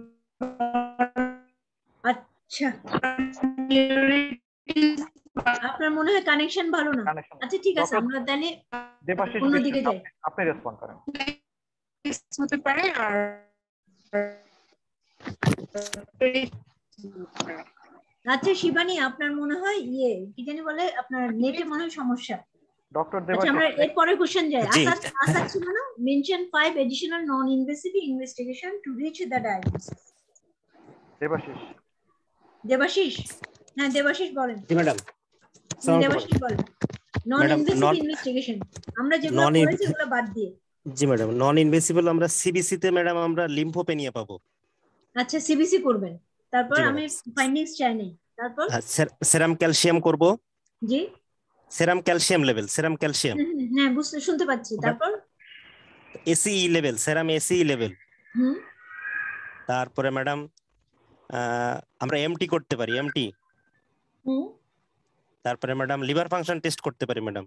আচ্ছা, আপনার মনে হয় কানেকশন ভালো না? আচ্ছা ঠিক আছে, আমরা তাহলে দেবাশিস অন্যদিকে যাই। আপনি রেসপন্ড করেন। হতে পারে আর আচ্ছা শিবানী, আপনার মনে হয় কি জানি বলে, আপনার নেটে মনে হয় সমস্যা। ডক্টর আচ্ছা, দেবাশিস, আমরা এর পরের কোশ্চেন যাই। আসাদ ছিল না? Mention 5 additional non invasive investigation to reach the diagnosis. Debashis, হ্যাঁ দেবাশিস বলেন। জি ম্যাডাম। দেবাশিস বলেন। নন ইনভেসিভ ইনভেস্টিগেশন আমরা যেগুলো করেছি সেগুলো বাদ দিয়ে। জি ম্যাডাম, নন ইনভেসিবল আমরা সিবিসি তে ম্যাডাম আমরা লিম্ফোপেনিয়া পাবো। আচ্ছা, সিবিসি করবেন। তারপর আমি ফাইন্ডিংস চাই নাই। তারপর সেরাম ক্যালসিয়াম করব। জি, সেরাম ক্যালসিয়াম লেভেল, সেরাম ক্যালসিয়াম। হ্যাঁ বুঝতে শুনতে পাচ্ছি। তারপর এসিই লেভেল, সেরাম এসিই লেভেল। তারপরে ম্যাডাম আমরা এমটি করতে পারি, এমটি। তারপরে ম্যাডাম লিভার ফাংশন টেস্ট করতে পারি ম্যাডাম।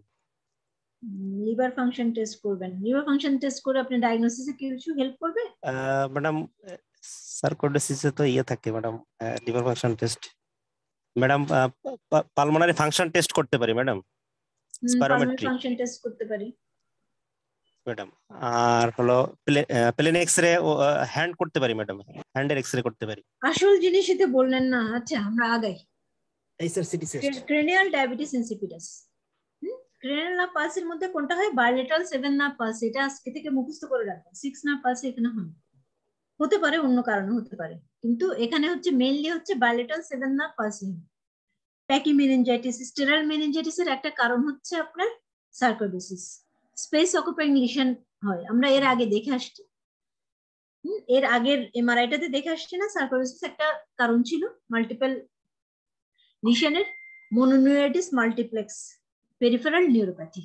লিভার ফাংশন টেস্ট করবেন, লিভার ফাংশন টেস্ট করে আপনি ডায়াগনোসিসে কিছু হেল্প করবে? ম্যাডাম সার্কোডোসিসে তো ইয়ে থাকে madam, liver function test. Madam pulmonary function test করতে পারি ম্যাডাম, স্পাইরোমেট্রি ফাংশন টেস্ট করতে পারি ম্যাডাম। আর হলো প্লেন এক্সরে হ্যান্ড করতে পারি ম্যাডাম, হ্যান্ডের এক্সরে করতে পারি। আসল জিনিসই তো বললেন না। আচ্ছা আমরা আগাই। এই sir CT test, cranial diabetes insipidus. Cranial nerve পালসের মধ্যে কোনটা হয়? Bilateral 7 nerve palsy. এটা আজকে থেকে মুখস্থ করে রাখবেন। 6 নার্ভ পালস এখানে হয়, হতে পারে অন্য কারণে হতে পারে, কিন্তু এখানে হচ্ছে মেইনলি হচ্ছে বাইলেটারাল 7 নার্ভ পালসিং। প্যাকি মেনিনজাইটিস, স্টেরাল মেনিনজাইটিসের একটা কারণ হচ্ছে আপনার সার্কোডোসিস। স্পেস অকুপাইং লিশন হয়, আমরা এর আগে দেখে আসছি। এর আগের এমআরআইটাতে দেখে আসছি না, সার্কোডোসিস একটা কারণ ছিল মাল্টিপল লিশনের। Mononeuritis multiplex, peripheral neuropathy.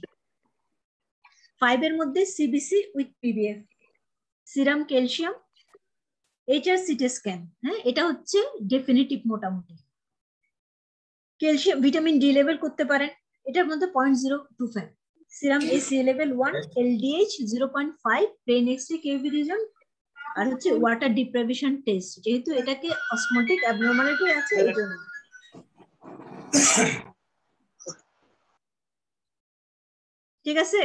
5 এর মধ্যে CBC with PBF, serum calcium, HR CT scan. হ্যাঁ, এটা হচ্ছে ডেফিনিটিভ মোটামুটি। ক্যালসিয়াম ভিটামিন ডি লেভেল করতে পারেন, এটার মধ্যে 0.025, serum AC level 1, LDH 0.5, brain X-ray কেভি রিজন, আর হচ্ছে ওয়াটার ডিপ্রাইভেশন টেস্ট, যেহেতু এটাকে অসমোটিক অ্যাবনরমালিটি আছে এই জন্য। ঠিক আছে,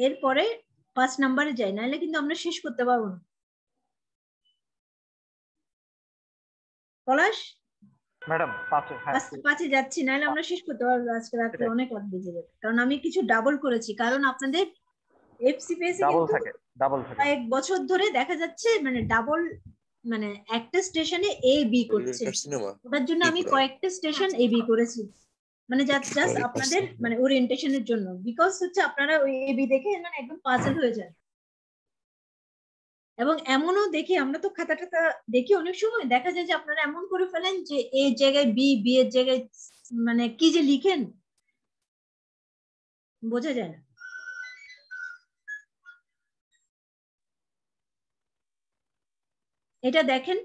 এরপরে 5 নম্বরে যাই, নাহলে কিন্তু আমরা শেষ করতে পারবো না। পলাশ ম্যাডাম 5 যাচ্ছি, নাহলে আমরা শেষ করতে পারবো আজকে রাতে, অনেক রাত বেজে যাবে। কারণ আমি কিছু ডাবল করেছি, কারণ আপনাদের এফসিপিএস ডাবল থাকে। এক বছর ধরে দেখা যাচ্ছে মানে ডাবল, মানে একটা স্টেশনে এ বি করছে, ওটার জন্য আমি কয়েকটা স্টেশন এ বি করেছি, মানে জাস্ট আপনাদের মানে ওরিয়েন্টেশনের জন্য। বিকজ হচ্ছে আপনারা ওই এ বি দেখে মানে একদম পাজল হয়ে যায়। এবং এমনও দেখি, আমরা তো খাতা টাতা দেখি, অনেক সময় দেখা যায় যে আপনারা এমন করে ফেলেন যে এ জায়গায় বি, বি এর জায়গায় মানে কি যে লিখেন বোঝা যায় না। এটা দেখেন,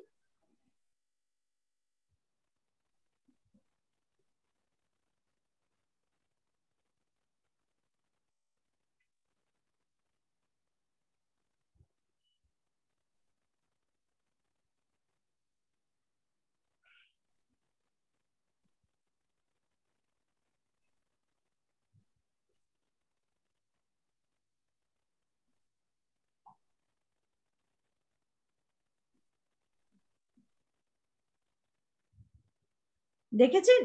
দেখেছেন?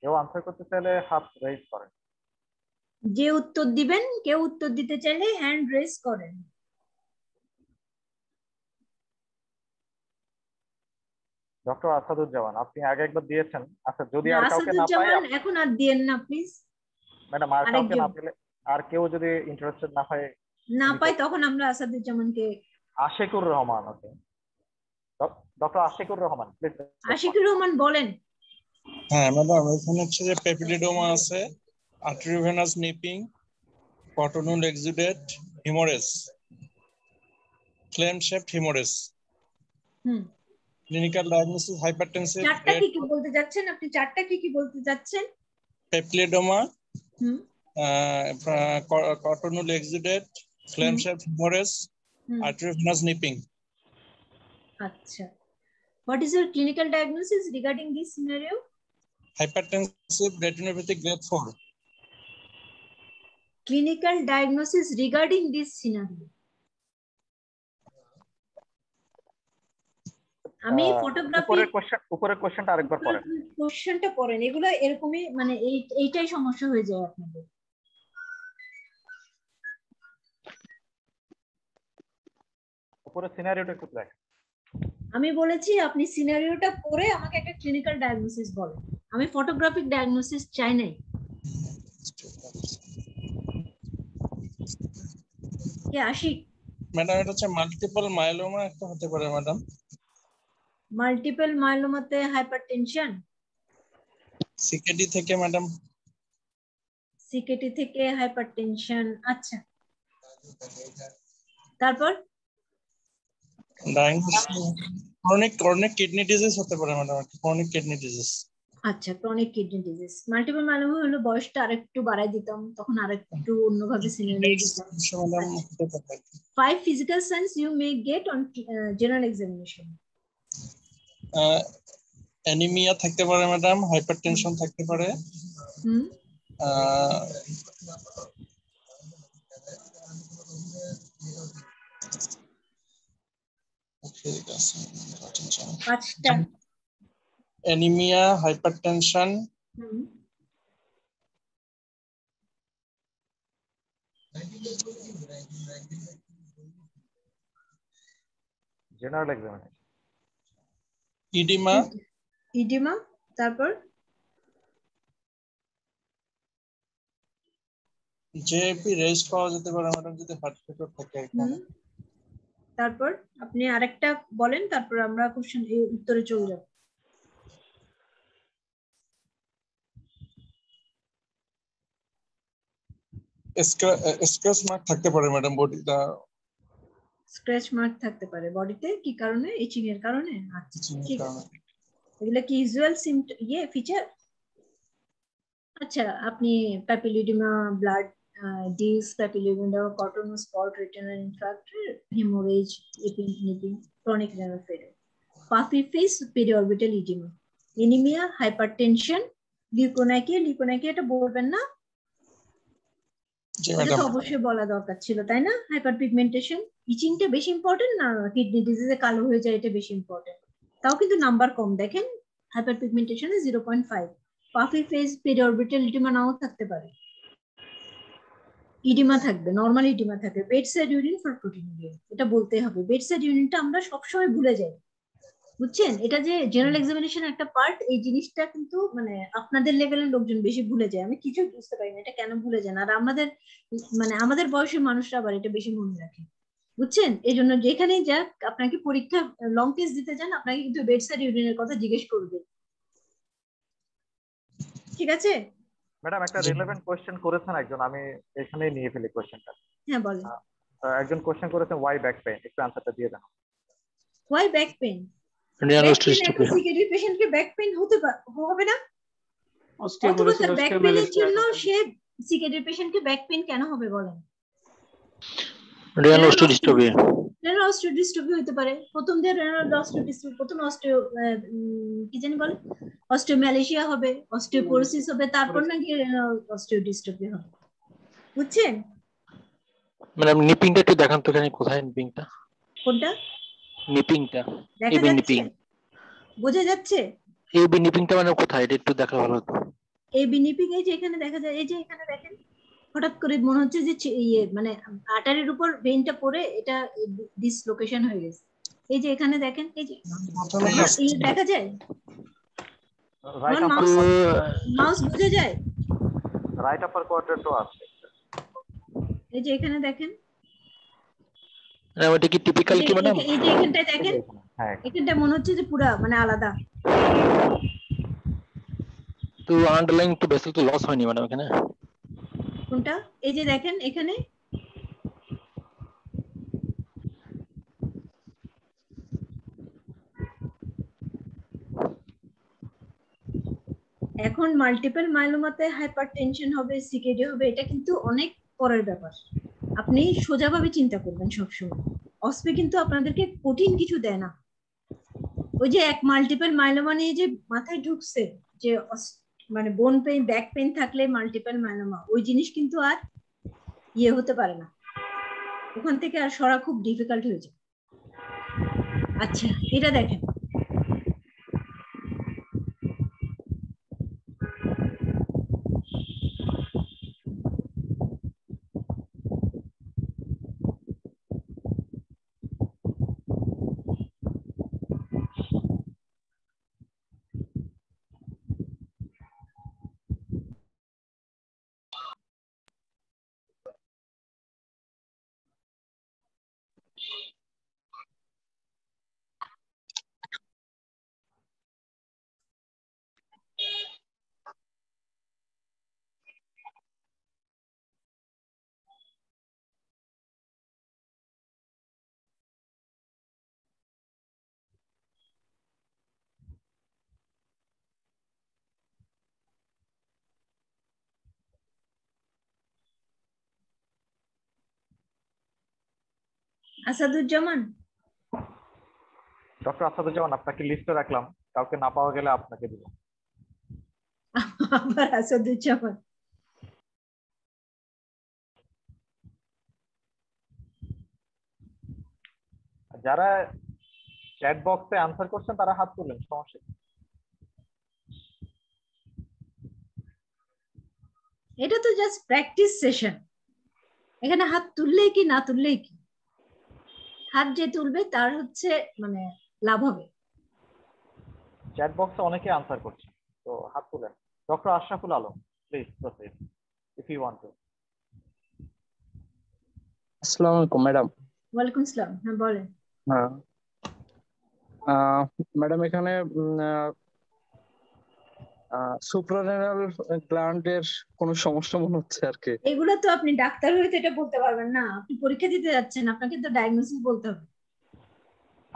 কেউ আনসার করতে চাইলে হাত রেজ করেন। যে উত্তর দিবেন, কেউ উত্তর দিতে চাইলে হ্যান্ড রেজ করেন। ডক্টর আসাদুজ্জামান, আপনি আগে একবার দিয়েছেন। আচ্ছা, যদি আর কাউকে না পাই এখন আর দিয়েন না প্লিজ ম্যাডাম, আর কাউকে না পেলে, আর কেউ যদি ইন্টারেস্টেড না পায় তখন আমরা আসাদুজ্জামানকে। আশিকুর রহমান আছে, ডক্টর আশিকুর রহমান প্লিজ। আশিকুর রহমান বলেন। হ্যাঁ ম্যাডাম, এখানে হচ্ছে যে পেপিলিডোমা আছে, arteriovenous nipping, cotton wool exudate, haemorrhage, flame shaped haemorrhage. Clinical diagnosis hypertensive. চারটা কি বলতে যাচ্ছেন আপনি? চারটা কি বলতে যাচ্ছেন? Papilloedema, cotton wool exudate, flame shaped haemorrhage, arteriovenous nipping. আচ্ছা, what is your clinical diagnosis regarding this scenario? Hypertensive retinopathy grade 4. Clinical diagnosis regarding this scenario. আমি ফটোগ্রাফি উপরের কোশ্চেনটা আরেকবার পড়েন। কোশ্চেনটা পড়েন, এগুলো এরকমই মানে এইটাই সমস্যা হয়ে যায় আপনাদের। উপরের সিনারিওটা একটু দেখেন। আমি বলেছি আপনি সিনারিওটা পড়ে আমাকে একটা ক্লিনিক্যাল ডায়াগনোসিস বলেন। আমি ফটোগ্রাফিক ডায়াগনোসিস চাই নাই। কে আশিক? ম্যাডাম এটা হচ্ছে মাল্টিপল মাইলোমা একটা হতে পারে ম্যাডাম। মাল্টিপল মাইলোমাতে হাইপারটেনশন সিকেডি থেকে ম্যাডাম। সিকেটি থেকে হাইপারটেনশন, আচ্ছা তারপর ক্রনিক কিডনি ডিজিজ হতে পারে ম্যাডাম, ক্রনিক কিডনি ডিজিজ। আচ্ছা chronic kidney disease. Multiple myeloma হলো বয়সটা আরেকটু বাড়াই দিতাম, তখন আরেকটু অন্যভাবে সিনারিও দিতাম। 5 physical signs you may get on general examination. Anaemia থাকতে পারে ম্যাডাম, হাইপারটেনশন থাকতে পারে, anaemia, hypertension, general examination, oedema, তারপর জেপি রেস্ট পাওয়া যেতে পারে ম্যাডাম যদি হার্ট ফেলিওর থাকে। তারপর আপনি আরেকটা বলেন, তারপর আমরা কোশ্চেন উত্তরে চলে যাব। স্ক্র্যাচ মার্ক থাকতে পারে ম্যাডাম বডিটা। স্ক্র্যাচ মার্ক থাকতে পারে বডিতে, কি কারণে? ইচিং এর কারণে। আচ্ছা ঠিক আছে, এগুলা কি ইউজুয়াল ফিচার? আচ্ছা আপনি প্যাপিলিডিমা, ব্লাড ডিস, papilloedema, cotton spot, retinal infarct, haemorrhage, nipping, chronic renal failure, puffy face, periorbital oedema, anaemia, hypertension, leukonychia এটা বলবেন না? এটা তো অবশ্যই বলা দরকার ছিল, তাই না? হাইপার পিগমেন্টেশন, ইচিংটা বেশি ইম্পর্টেন্ট না কিডনি ডিজিজে কালো হয়ে যায় এটা বেশি ইম্পর্টেন্ট? তাও কিন্তু নাম্বার কম, দেখেন হাইপার পিগমেন্টেশনে 0.5। পাফি ফেস, পেরিঅরবিটাল ইডিমা নাও থাকতে পারে, ইডিমা থাকবে, নরমাল ইডিমা থাকবে। বেডসাইড ইউরিন ফর প্রোটিনুরিয়া, এটা বলতে হবে। বেডসাইড ইউরিনটা আমরা সবসময় ভুলে যাই, বুঝছেন? এটা যে জেনারেল এক্সামিনেশন একটা পার্ট, এই জিনিসটা কিন্তু মানে আপনাদের লেভেলের লোকজন বেশি ভুলে যায়, আমি কিছু বুঝতে পারি না এটা কেন ভুলে যান। আর আমাদের বয়সের মানুষরা আবার এটা বেশি মনে রাখে, বুঝছেন? এই জন্য যেখানেই যাক আপনাকে পরীক্ষা লং টেস্ট দিতে যান, আপনাকে কিন্তু বেডসাইড ইউরিনের কথা জিজ্ঞেস করবে, ঠিক আছে? ম্যাডাম একটা রিলেভেন্ট কোশ্চেন করেছেন একজন, আমি এখানে নিয়ে ফেলি কোশ্চেনটা। হ্যাঁ বলেন। একজন কোশ্চেন করেছেন ওয়াই ব্যাক পেইন, একটু আনসারটা দিয়ে দেন। Why back pain? সিকেডি পেশেন্টকে ব্যাক পেইন হবে না? অথবা তার ব্যাক পেইনের জন্য সে সিকেডি পেশেন্টকে ব্যাক পেইন কেন হবে বলেন? রেনাল অস্টিওডিস্ট্রফি হতে পারে, প্রথম দিয়ে রেনাল অস্টিওডিস্ট্রফি, প্রথম কি জানি বলে অস্টিওম্যালেশিয়া হবে, অস্টিওপোরোসিস হবে, তারপর নাকি রেনাল অস্টিওডিস্ট্রফি হবে, বুঝছেন? ম্যাডাম নিপিংটা একটু দেখান তো, এখানে কোথায় নিপিংটা? কোনটা নিপিংটা? দেখা যাচ্ছে, বোঝা যাচ্ছে? এবি নিপিংটা মানে কোথায়, এটা একটু দেখা ভালো হতো। এবি নিপিং এই যে এখানে দেখা যায়, এই যে এখানে দেখেন হঠাৎ করে মনে হচ্ছে যে মানে আর্টারির উপর ভেইনটা পড়ে এটা ডিসলোকেশন হয়ে গেছে। এই যে এখানে দেখেন, এই যে দেখা যায়, মাউস বোঝা যায়, রাইট আপার কোয়াড্রেন্ট তো আছে, এই যে এখানে দেখেন। ওটা কি টিপিক্যাল কি ম্যাডাম? এই যে এখানটায় দেখেন, এখানটা মনে হচ্ছে যে পুরো মানে আলাদা। তো আন্ডারলাইন তো ভেসেল তো লস হয়নি ম্যাডাম এখানে? কোনটা? এই যে দেখেন এখানে, এখন মাল্টিপল মাইলোমাতে হাইপারটেনশন হবে, সিকেডি হবে, এটা কিন্তু অনেক পরের ব্যাপার। আপনি সোজাভাবে চিন্তা করবেন সবসময়। অস্পে কিন্তু আপনাদেরকে কঠিন কিছু দেয় না। ওই যে এক মাল্টিপল মাইলোমা নিয়ে যে মাথায় ঢুকছে যে মানে বোন পেইন, ব্যাক পেইন থাকলে মাল্টিপল মাইলোমা, ওই জিনিস কিন্তু আর হতে পারে না, ওখান থেকে আর সরা খুব ডিফিকাল্ট হয়ে যায়। আচ্ছা এটা দেখেন, আসাদুজ্জামান। ডক্টর আসাদুজ্জামান, আপনাকে লিস্টে রাখলাম, কাউকে না পাওয়া গেলে আপনাকে দিব। আবার আসাদুজ্জামান। যারা চ্যাট বক্সে আনসার করছেন তারা হাত তুললেন, সমস্যা কি? এটা তো জাস্ট প্র্যাকটিস সেশন, এখানে হাত তুললেই কি না তুললেই কি, হাত যে তুলবে তার হচ্ছে মানে লাভ হবে। চ্যাট বক্সে অনেকে আনসার করছে, তো হাত তুলেন। Doctor Ashraful Alam, please proceed if you want to. আসসালামু আলাইকুম ম্যাডাম। ওয়ালাইকুম আসসালাম, হ্যাঁ বলেন। হ্যাঁ ম্যাডাম, এখানে সুপ্রারেনাল গ্ল্যান্ডের কোনো সমস্যা মনে হচ্ছে আর কি। এগুলো তো আপনি ডাক্তার হয়ে তো এটা বলতে পারবেন না, আপনি পরীক্ষা দিতে যাচ্ছেন, আপনাকে তো ডায়াগনোসিস বলতে হবে।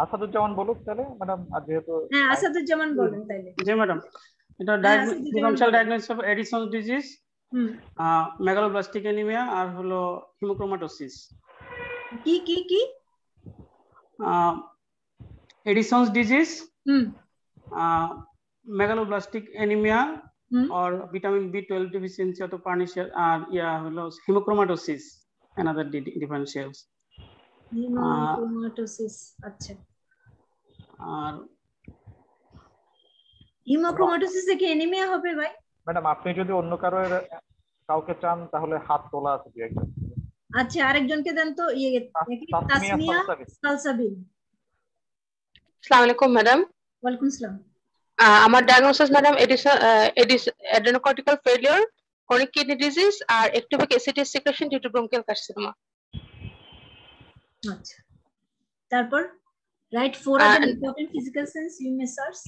আসাদুজ্জামান বলুন তাহলে ম্যাডাম, আর যেহেতু হ্যাঁ আসাদুজ্জামান বলেন তাইলে। জি ম্যাডাম, এটা differential diagnosis of Addison's disease, megaloblastic anaemia আর হলো হিমোক্রোমাটোসিস। কি কি কি? Addison's disease, megaloblastic anemia or vitamin B12 deficiency or pernicious holo hemochromatosis, another differentials. Hemochromatosis, আচ্ছা। আর হিমোক্রোমাটোসিস থেকে অ্যানিমিয়া হবে ভাই? ম্যাডাম আপনি যদি অন্য কাউকে চান তাহলে হাত তোলা আছে দুই একজন। আচ্ছা আরেকজনকে দেন তো, তাসমিয়া সালসাবিল। আসসালামু আলাইকুম ম্যাডাম। ওয়ালাইকুম আসসালাম। আমার diagnosis madam adrenocortical failure, chronic kidney disease R ectopic ACTH secretion due to bronchial carcinoma. আচ্ছা, তারপর write 4 other important physical signs you may search.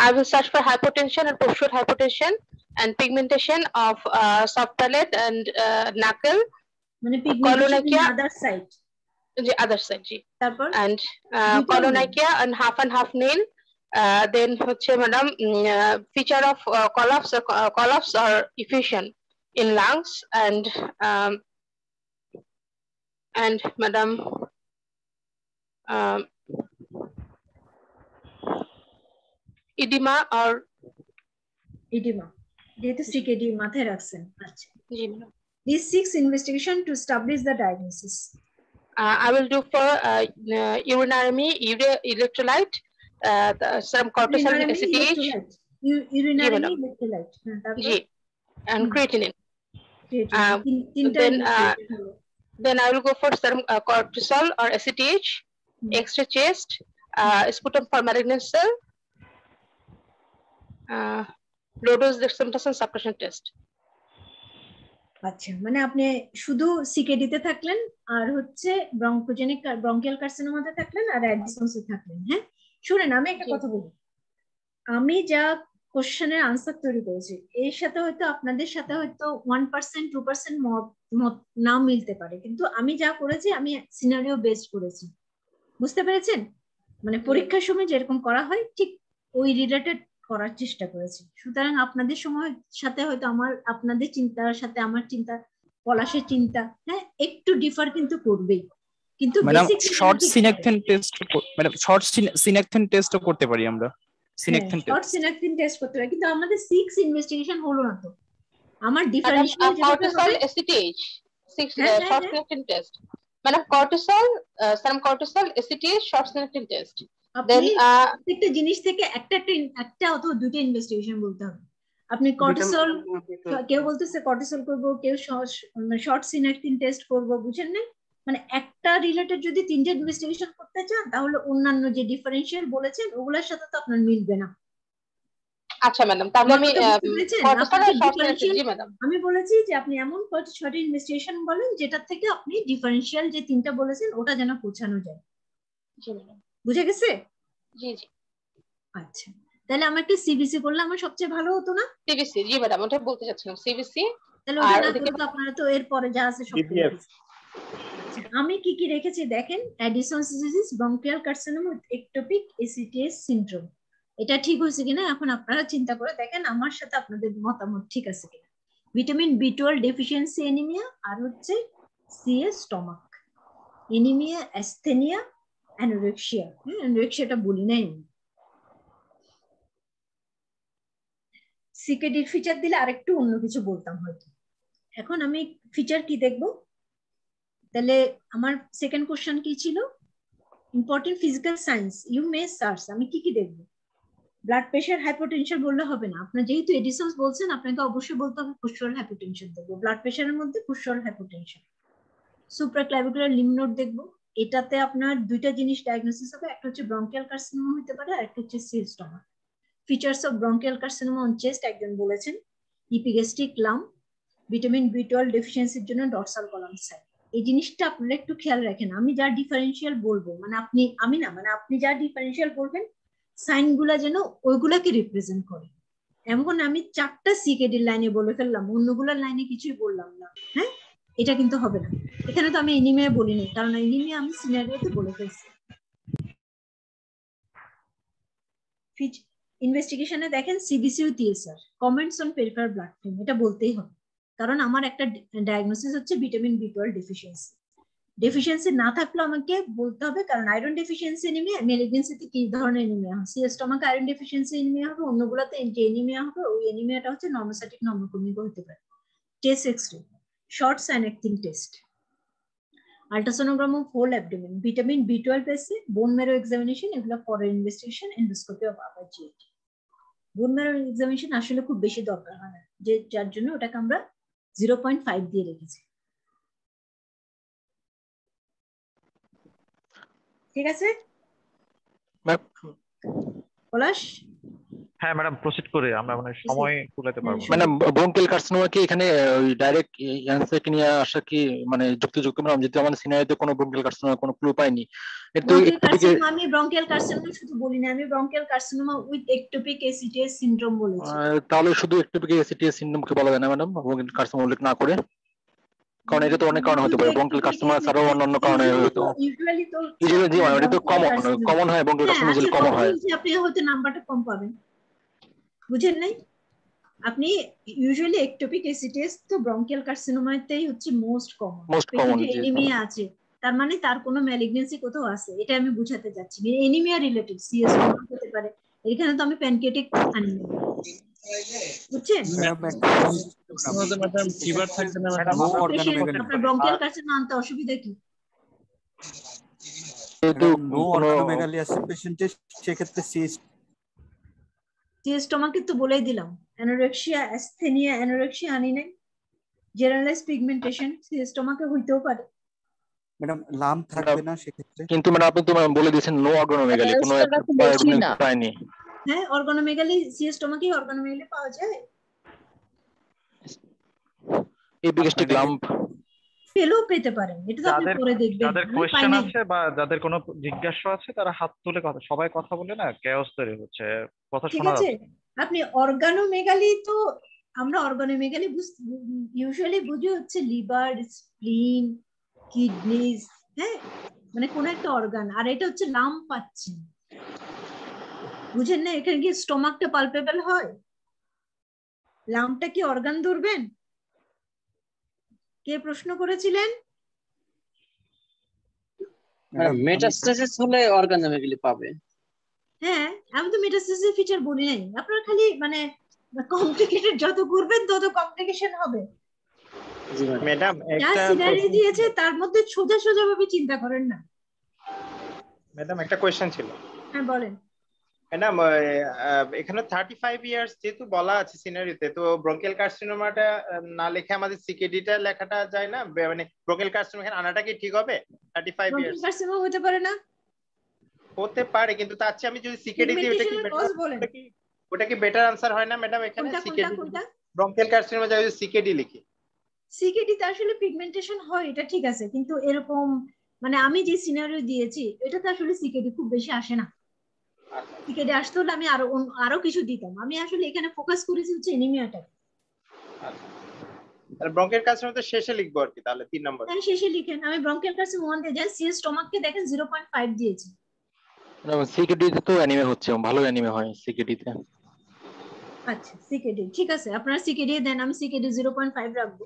I will search for hypotension and postural hypotension and pigmentation of soft palate and knuckle, মানে pigmentation on other side. G other side জি। তারপর and colonakia and half nail. Then হচ্ছে madam feature of collapse or effusion in lungs and madam edema or edema, যেহেতু CKD মাথায় রাখছেন। আচ্ছা জি madam. These 6 investigation to establish the diagnosis. I will do for urinary electrolyte, some cortisol ACTH, urinary electrolyte, G, and creatinine. Then I will go for some cortisol or ACTH, extra chest, sputum for malignant cell, low dose dexamethasone suppression test. আচ্ছা, মানে আপনি শুধু CKD তে থাকলেন আর হচ্ছে bronchial কার্সিনোমাতে থাকলেন আর অ্যাডিসনসে থাকলেন। হ্যাঁ শুনেন, আমি একটা কথা বলি, আমি যা কোশ্চেনের আনসার তৈরি করেছি এর সাথে হয়তো আপনাদের সাথে হয়তো 1% 2% মত না মিলতে পারে, কিন্তু আমি যা করেছি আমি সিনারিও বেসড করেছি, বুঝতে পেরেছেন? মানে পরীক্ষার সময় যেরকম করা হয় ঠিক ওই রিলেটেড করার চেষ্টা করেছি। সুতরাং আপনাদের সময় সাথে হয়তো আপনাদের চিন্তার সাথে আমার চিন্তা, পলাশের চিন্তা হ্যাঁ একটু ডিফার কিন্তু করবেই, কিন্তু madam short synacthen test, madam short synacthen টেস্টও করতে পারি আমরা। Synacthen test, short synacthen test করতে পারি, কিন্তু আমাদের 6 ইনভেস্টিগেশন হলো না তো। আমার differential cortisol ACTH 6 short signal test, মানে cortisol some cortisol ACTH short signal test. Then একটা জিনিস থেকে একটা অথবা দুটো ইনভেস্টিগেশন বলতে হবে। আপনি কর্টিসল, কেউ বলতেছে কর্টিসল করব, কেউ শর্ট সিনেকটিন টেস্ট করব, বুঝেন না? মানে একটা রিলেটেড যদি তিনটে ইনভেস্টিগেশন করতে চান তাহলে অন্যান্য যে ডিফারেনশিয়াল বলেছেন ওগুলোর সাথে তো আপনার মিলবে না। আচ্ছা ম্যাডাম, তাহলে আমি কর্টিসল আর শর্ট সিনেকটিন, জি ম্যাডাম আমি বলেছি যে আপনি এমন ছয়টা ইনভেস্টিগেশন বলেন যেটা থেকে আপনি ডিফারেনশিয়াল যে তিনটা বলেছেন ওটা যেন পৌঁছানো যায়। জি ম্যাডাম, বুঝে গেছে? জি জি। আচ্ছা, তাহলে আমার একটা সিবিসি করলে আমার সবচেয়ে ভালো হতো না? সিবিসি, জি ম্যাডাম, ওটা বলতে চাচ্ছিলাম সিবিসি। তাহলে ওটা না করতে আপনারা তো এরপরে যা আছে সব বিপিএফ। আচ্ছা, আমি কি কি রেখেছি দেখেন, Addison's disease, bronchial carcinoma, ectopic ACTH syndrome, এটা ঠিক হয়েছে কিনা এখন আপনারা চিন্তা করে দেখেন আমার সাথে আপনাদের মতামত ঠিক আছে কিনা। ভিটামিন B12 ডেফিসিয়েন্সি অ্যানিমিয়া আর হচ্ছে CA stomach, anaemia, asthenia, anorexia. অ্যানোরেক্সিয়াটা বলি নাই। সিকেডির ফিচার দিলে আরেকটু অন্য কিছু বলতাম হয়তো। এখন আমি ফিচার কি দেখবো? তাহলে আমার সেকেন্ড কোশ্চেন কি ছিল? Important physical science you may search. আমি কি কি দেখবো? ব্লাড প্রেশার, হাইপারটেনশন বললে হবে না। আপনার যেহেতু এডিসনস বলছেন, আপনাকে অবশ্যই বলতে হবে পোস্টারাল হাইপারটেনশন দেখবো। ব্লাড প্রেশারের মধ্যে পোস্টারাল হাইপারটেনশন। সুপ্রাক্লাভিকুলার লিম্ফ নোড দেখবো। এটাতে আপনার দুইটা জিনিস ডায়াগনোসিস হবে, একটা হচ্ছে ব্রঙ্কিয়াল কার্সিনোমা হতে পারে, আর একটা হচ্ছে সিস্টোমা। Features of bronchial carcinoma on chest একজন বলেছেন, ইপিগ্যাস্ট্রিক লাম্প, ভিটামিন বি12 ডেফিসিয়েন্সির জন্য ডরসাল কলাম সাইট। এই জিনিসটা আপনারা একটু খেয়াল রাখেন। আমি যা ডিফারেন্সিয়াল বলবো, মানে আপনি যা ডিফারেন্সিয়াল বলবেন, সাইন গুলা যেন ওইগুলাকে রিপ্রেজেন্ট করে। এমন আমি 4টা সিকেডি লাইনে বলে ফেললাম, অন্যগুলোর লাইনে কিছুই বললাম না। হ্যাঁ, এটা কিন্তু হবে না। এখানে তো আমি এনিমিয়া বলিনি, কারণ এনিমিয়া আমি সিনারিওতে বলে ফেলছি। ইনভেস্টিগেশনে দেখেন CBC with ESR, comments on peripheral blood film, এটা বলতেই হবে, কারণ আমার একটা ডায়াগনোসিস হচ্ছে ভিটামিন বি12 ডেফিসিয়েন্সি না থাকলেও আমাকে বলতে হবে, কারণ আয়রন ডেফিসিয়েন্সি এনিমিয়া, ম্যালিগনেন্সিতে কি ধরনের এনিমিয়া হয়? সিস্টোমাকে আয়রন ডেফিসিয়েন্সি এনিমিয়া হবে, অন্যগুলোতে যে এনিমিয়া হবে ওই এনিমিয়াটা হচ্ছে নর্মোসাইটিক নর্মোক্রমিক হতে পারে। Test X-ray, short synacthen test, ultrasonogram of whole abdomen, vitamin বি12 এসে, বোন ম্যারো এক্সামিনেশন, এগুলো পরের investigation, endoscopy of upper GIT. Bone marrow examination আসলে খুব বেশি দরকার হয় না, যে যার জন্য ওটাকে আমরা 0.5 দিয়ে রেখেছি। ঠিক আছে পলাশ? হ্যাঁ ম্যাডাম, প্রসিড করে আমরা মানে সময় কুলাতে পারবো। ম্যাডাম ব্রঙ্কিয়াল কার্সিনোমা কি এখানে ডাইরেক্ট অ্যানসার কি নিয়ে আসা কি মানে যুক্তিযুক্ত? ম্যাডাম যেহেতু আমাদের সিনারিতে কোনো ব্রঙ্কিয়াল কার্সিনোমা কোনো ক্লু পাইনি, কিন্তু আমি ব্রঙ্কিয়াল কার্সিনোমা শুধু বলি না, আমি bronchial carcinoma with ectopic ACTH syndrome বলেছি। তাহলে শুধু একটোপিক এসিটিএস সিনড্রোমকে বলা যায় না ম্যাডাম, ব্রঙ্কিয়াল কার্সিনোমা উল্লেখ না করে? কারণ এটা তো অনেক কারণে হতে পারে, ব্রঙ্কিয়াল কার্সিনোমা ছাড়াও অন্যান্য কারণে হতো। ইউজুয়ালি এটা তো কমন হয়, ব্রঙ্কিয়াল কার্সিনোমা ইউজুয়ালি কমন হয়। আপনি হয়তো নাম্বারটা কম পাবেন, বুঝেন নাই? আপনি ইউজুয়ালি একটোপিক এসিটিএস তো ব্রঙ্কিয়াল কার্সিনোমাতেই হচ্ছে মোস্ট কমন। এনিমিয়া আছে, তার মানে তার কোনো ম্যালিগনেন্সি কোথাও আছে, এটা আমি বুঝাতে যাচ্ছি। এনিমিয়া রিলেটেড সিএসটোমা হতে পারে, এখানে তো আমি প্যানক্রিয়াটিক আনি না, বুঝছেন? আপনার ব্রঙ্কিয়াল কার্সিনোমা আনতে অসুবিধা কি? নো অর্গানোমেগালি আছে পেশেন্টের, সেক্ষেত্রে সিস্টোমাকে তো বলেই দিলাম, অ্যানোরেক্সিয়া, অ্যাস্থেনিয়া, অ্যানোরেক্সিয়া আনি নাই। জেনারেলাইজড পিগমেন্টেশন সিস্টোমাকে হইতেও পারে ম্যাডাম, লাম্প থাকবে না সেক্ষেত্রে। কিন্তু ম্যাডাম আপনি তো বলে দিয়েছেন নো অর্গানোমেগালি, কোনো একটা পাইনি। হ্যাঁ, অর্গানোমেগালি সিস্টোমাকে অর্গানোমেগালি পাওয়া যায়। এপিগ্যাস্ট্রিক লাম্প পেলেও পেতে পারেন, এটা তো আপনি পরে দেখবেন। যাদের কোশ্চেন আছে বা যাদের কোনো জিজ্ঞাসা আছে তারা হাত তুলে কথা, সবাই কথা বলে না কেওস তৈরি হচ্ছে, কথা শোনা যাচ্ছে। আপনি অর্গানোমেগালি তো আমরা অর্গানোমেগালি ইউজুয়ালি বুঝি হচ্ছে লিভার, স্প্লিন, কিডনিজ, হ্যাঁ মানে কোন একটা অর্গান, আর এটা হচ্ছে লাম্প পাচ্ছেন, বুঝেন না? এখানে কি স্টোমাকটা পালপেবল হয়? লাম্পটা কি অর্গান ধরবেন? কে প্রশ্ন করেছিলেন? মেটাস্টাসিস হলে অর্গানোমেগালি পাবে। হ্যাঁ, আমি তো মেটাস্টাসিস ফিচার বলি নাই। আপনারা খালি মানে কমপ্লিকেটেড যত করবেন তত কমপ্লিকেশন হবে। জি ম্যাডাম, একটা সিনারি দিয়েছে তার মধ্যে সোজা সোজা ভাবে চিন্তা করেন না। ম্যাডাম একটা কোশ্চেন ছিল। হ্যাঁ বলেন। ম্যাডাম এখানে 35 ইয়ার্স যেহেতু বলা আছে সিনারিতে, তো ব্রঙ্কিয়াল কার্সিনোমাটা না লিখে আমাদের সিকেডিটা লেখাটা যায় না? মানে ব্রঙ্কিয়াল কার্সিনোমা এখানে আনাটা কি ঠিক হবে? 35 ইয়ার্স ব্রঙ্কিয়াল কার্সিনোমা হতে পারে না? হতে পারে, কিন্তু তার চেয়ে আমি যদি সিকেডি দিই ওটা কি বেটার আনসার হয় না ম্যাডাম? এখানে সিকেডি ব্রঙ্কিয়াল কার্সিনোমা যদি সিকেডি লিখি, সিকেডি তে আসলে পিগমেন্টেশন হয়, এটা ঠিক আছে, কিন্তু এরকম মানে আমি যে সিনারিও দিয়েছি এটাতে আসলে সিকেডি খুব বেশি আসে না। সিকেডি আসতে হলে আমি আরো কিছু দিতাম। আমি আসলে এখানে ফোকাস করেছি হচ্ছে এনিমিয়াটা। তাহলে ব্রঙ্কিয়াল কার্সিনোমা তো শেষে লিখবো আর কি, তাহলে 3 নম্বর। হ্যাঁ শেষে লিখেন। আমি ব্রঙ্কিয়াল কার্সিনোমা 1 দিয়ে যাই, সিএস স্টমাককে দেখেন 0.5 দিয়েছি। না সিকেডি তে তো অ্যানিমে হচ্ছে, ভালো অ্যানিমে হয় সিকেডি তে। আচ্ছা সিকেডি ঠিক আছে, আপনারা সিকেডি দেন, আমি সিকেডি 0.5 রাখবো।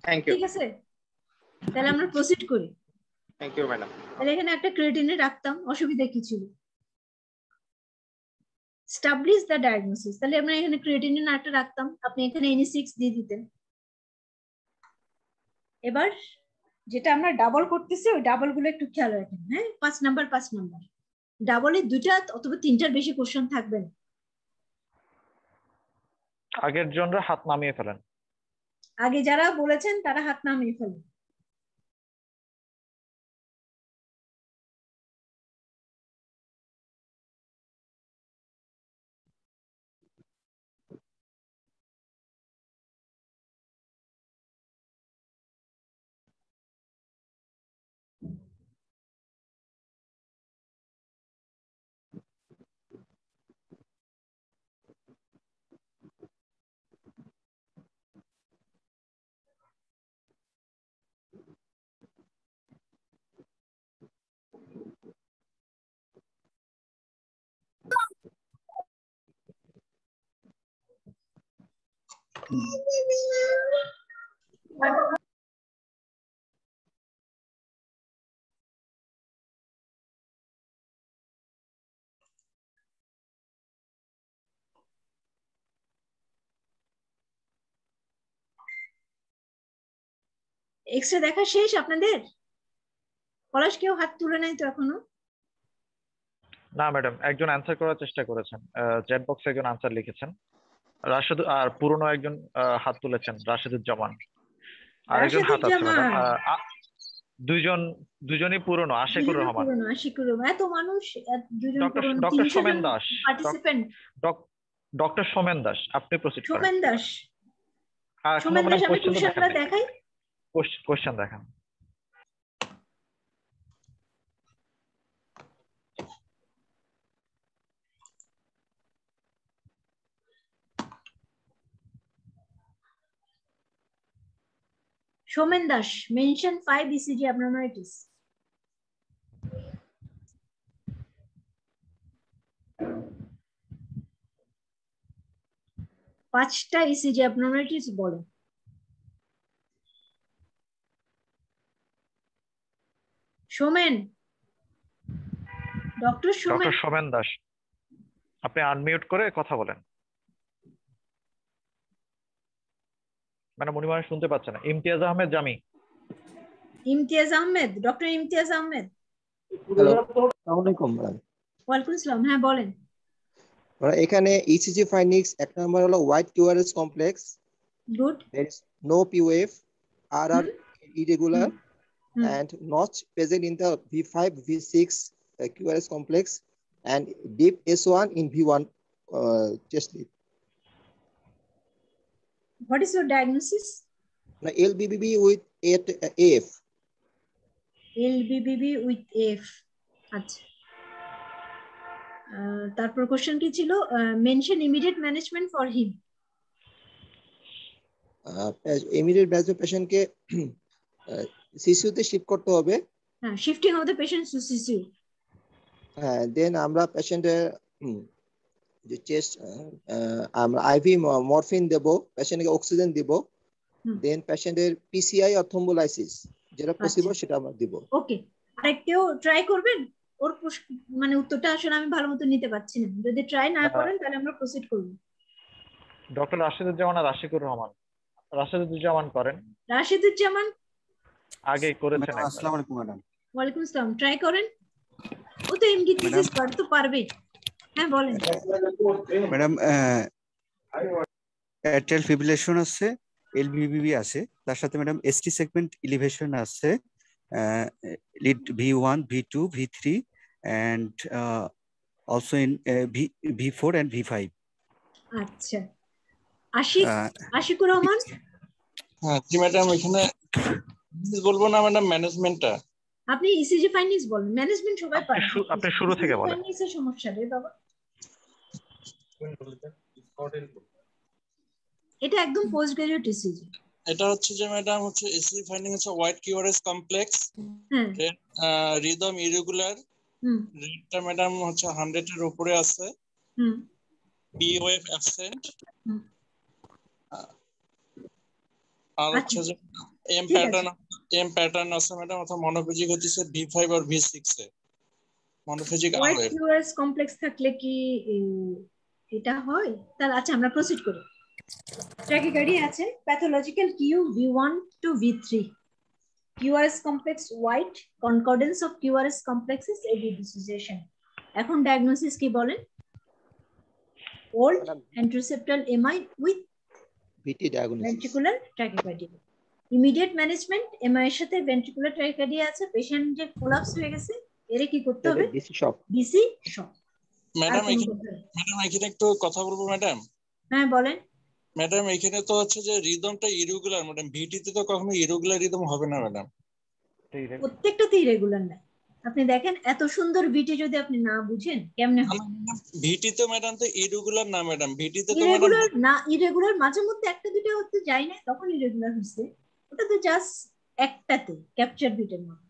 Thank you. ঠিক আছে, তাহলে আমরা প্রসিড করি। Thank you madam. তাহলে এখানে একটা ক্রিয়েটিনে রাখতাম, অসুবিধা কি ছিল? স্টাবলিশ দ্য ডায়াগনোসিস, তাহলে আমরা এখানে ক্রিয়েটিনিন একটা রাখতাম, আপনি এখানে NE6 দিয়ে দিতেন। এবার যেটা আমরা ডাবল করতেছি ওই ডাবল গুলো একটু খেয়াল রাখেন। হ্যাঁ, 5 নাম্বার ডাবলে 2টা অথবা 3টার বেশি কোশ্চেন থাকবে না। আগের জনরা হাত নামিয়ে ফেলেন। আগে যারা বলেছেন তারা হাত নামিয়ে ফেলেন। এক্সরে দেখা শেষ আপনাদের? পলাশ, কেউ হাত তুলে নাই তো এখনো? না ম্যাডাম, একজন অ্যানসার করার চেষ্টা করেছেন, চ্যাট বক্সে একজন আনসার লিখেছেন। রাশেদ আর পুরনো একজন হাত তুলেছেন, রাশেদুজ্জামান। আরেকজন হাত আছে ম্যাডাম। দুজনই পুরনো, আশিকুর রহমান। এত মানুষ, দুজন পুরনো। Doctor Somen Das, participant doctor Somen Das, আপনি প্রসিড করেন। সোমেন দাস, আমি কোশ্চেনটা দেখাই। কোশ্চেন দেখান। Shomen Dash, mention 5 ECG abnormalities. পাঁচটা ECG abnormalities বলো। সোমেন, ডক্টর সোমেন দাস, আপনি আনমিউট করে কথা বলেন। মানে মনে হয় শুনতে পাচ্ছে না। ইমতিয়াজ আহমেদ জামি। ইমতিয়াজ আহমেদ, ডক্টর ইমতিয়াজ আহমেদ। হ্যালো, আসসালামু আলাইকুম ম্যাডাম। ওয়ালাইকুম আসসালাম, হ্যাঁ বলেন। এখানে ইসিজি ফাইন্ডিংস এক নাম্বার হলো white QRS complex, good, there is no POF, RR irregular and not present in the V5 V6 QRS complex and deep S1 in V1 chest lead. What is your diagnosis? LBBB with AF. LBBB with AF. আচ্ছা, তারপর question কি ছিল? Mention immediate management for him. Immediate management পেশেন্টকে CCU তে shift করতে হবে। হ্যাঁ, shifting of the patient to CCU. হ্যাঁ, দেন আমরা পেশেন্টের যে চেস্ট আমরা আইভি মরফিন দেব, পেশেন্টকে অক্সিজেন দিব, দেন পেশেন্টের পিসিআই অর থ্রম্বোলাইসিস যেটা পসিবল সেটা আমরা দিব। ওকে, আরেকটাও ট্রাই করবেন? ওর মানে উত্তরটা আসলে আমি ভালো মতো নিতে পারছি না, যদি ট্রাই না করেন তাহলে আমরা প্রসিড করব। ডক্টর রাশেদুজ্জামান আর আশিকুর রহমান। রাশেদুজ্জামান করেন। রাশেদুজ্জামান আগে করেছেন। আসসালামু আলাইকুম ম্যাডাম। ওয়ালাইকুম আসসালাম, ট্রাই করেন। ও তো এমডি থিসিস করতে পারবে। হ্যাঁ বলেন ম্যাডাম। অ্যাট্রিয়াল ফিব্রিলেশন আছে, এলবিবিবি আছে, তার সাথে ম্যাডাম এসটি সেগমেন্ট এলিভেশন আছে, lead V1, V2, V3 and also in V4 and V5. আচ্ছা, আশিকুর রহমান। হ্যাঁ জি ম্যাডাম, এখানে বলবো না ম্যাডাম ম্যানেজমেন্টটা। আপনি ইসিজি ফাইন্ডিংস বলেন, ম্যানেজমেন্ট সবাই পারে। আপনি শুরু থেকে বলেন। ফাইন্ডিংস এর সমস্যা রে বাবা, এটা একদম পোস্ট গ্রাজুয়েট ইসিজি। এটা হচ্ছে যে ম্যাডাম হচ্ছে এসিজি ফাইন্ডিং হচ্ছে white QRS complex, rhythm irregular, রেটটা ম্যাডাম হচ্ছে 100 এর উপরে আছে, পিওএফ অ্যাবসেন্ট, আর হচ্ছে যে এম প্যাটার্ন আছে ম্যাডাম, অথবা মনোফেজিক হচ্ছে B5 আর V6 এ মনোফেজিক হোয়াইট আনওয়েট। কিউআরএস কমপ্লেক্স থাকলে কি এটা হয়? তাহলে আচ্ছা আমরা প্রসিড করি। ট্র্যাকিকার্ডি আছে pathological Q V1 to V3, QRS complex white, concordance of QRS complexes, AD dissociation. এখন ডায়াগনোসিস কি বলেন? Old ventricular MI with VT diagnosis. ventricular tachycardia. Immediate management MI এর সাথে ventricular tachycardia আছে, পেশেন্ট যে collapse হয়ে গেছে, এর কি করতে হবে? DC shock. DC shock. Madam এখানে একটু কথা বলবো ম্যাডাম। হ্যাঁ বলেন। ম্যাডাম এখানে তো হচ্ছে যে রিদমটা ইরেগুলার ম্যাডাম, ভিটিতে তো কখনো ইরেগুলার রিদম হবে না ম্যাডাম। প্রত্যেকটাতে ইরেগুলার না। আপনি দেখেন এত সুন্দর ভিটি যদি আপনি না বুঝেন কেমনে হবে? ভিটিতে ম্যাডাম তো ইরেগুলার না ম্যাডাম, ভিটিতে তো ইরেগুলার না, ইরেগুলার মাঝে মধ্যে একটা দুটো হতে যায় না, তখন ইরেগুলার হচ্ছে। ওটা তো জাস্ট একটাতে ক্যাপচার বিটের মতো।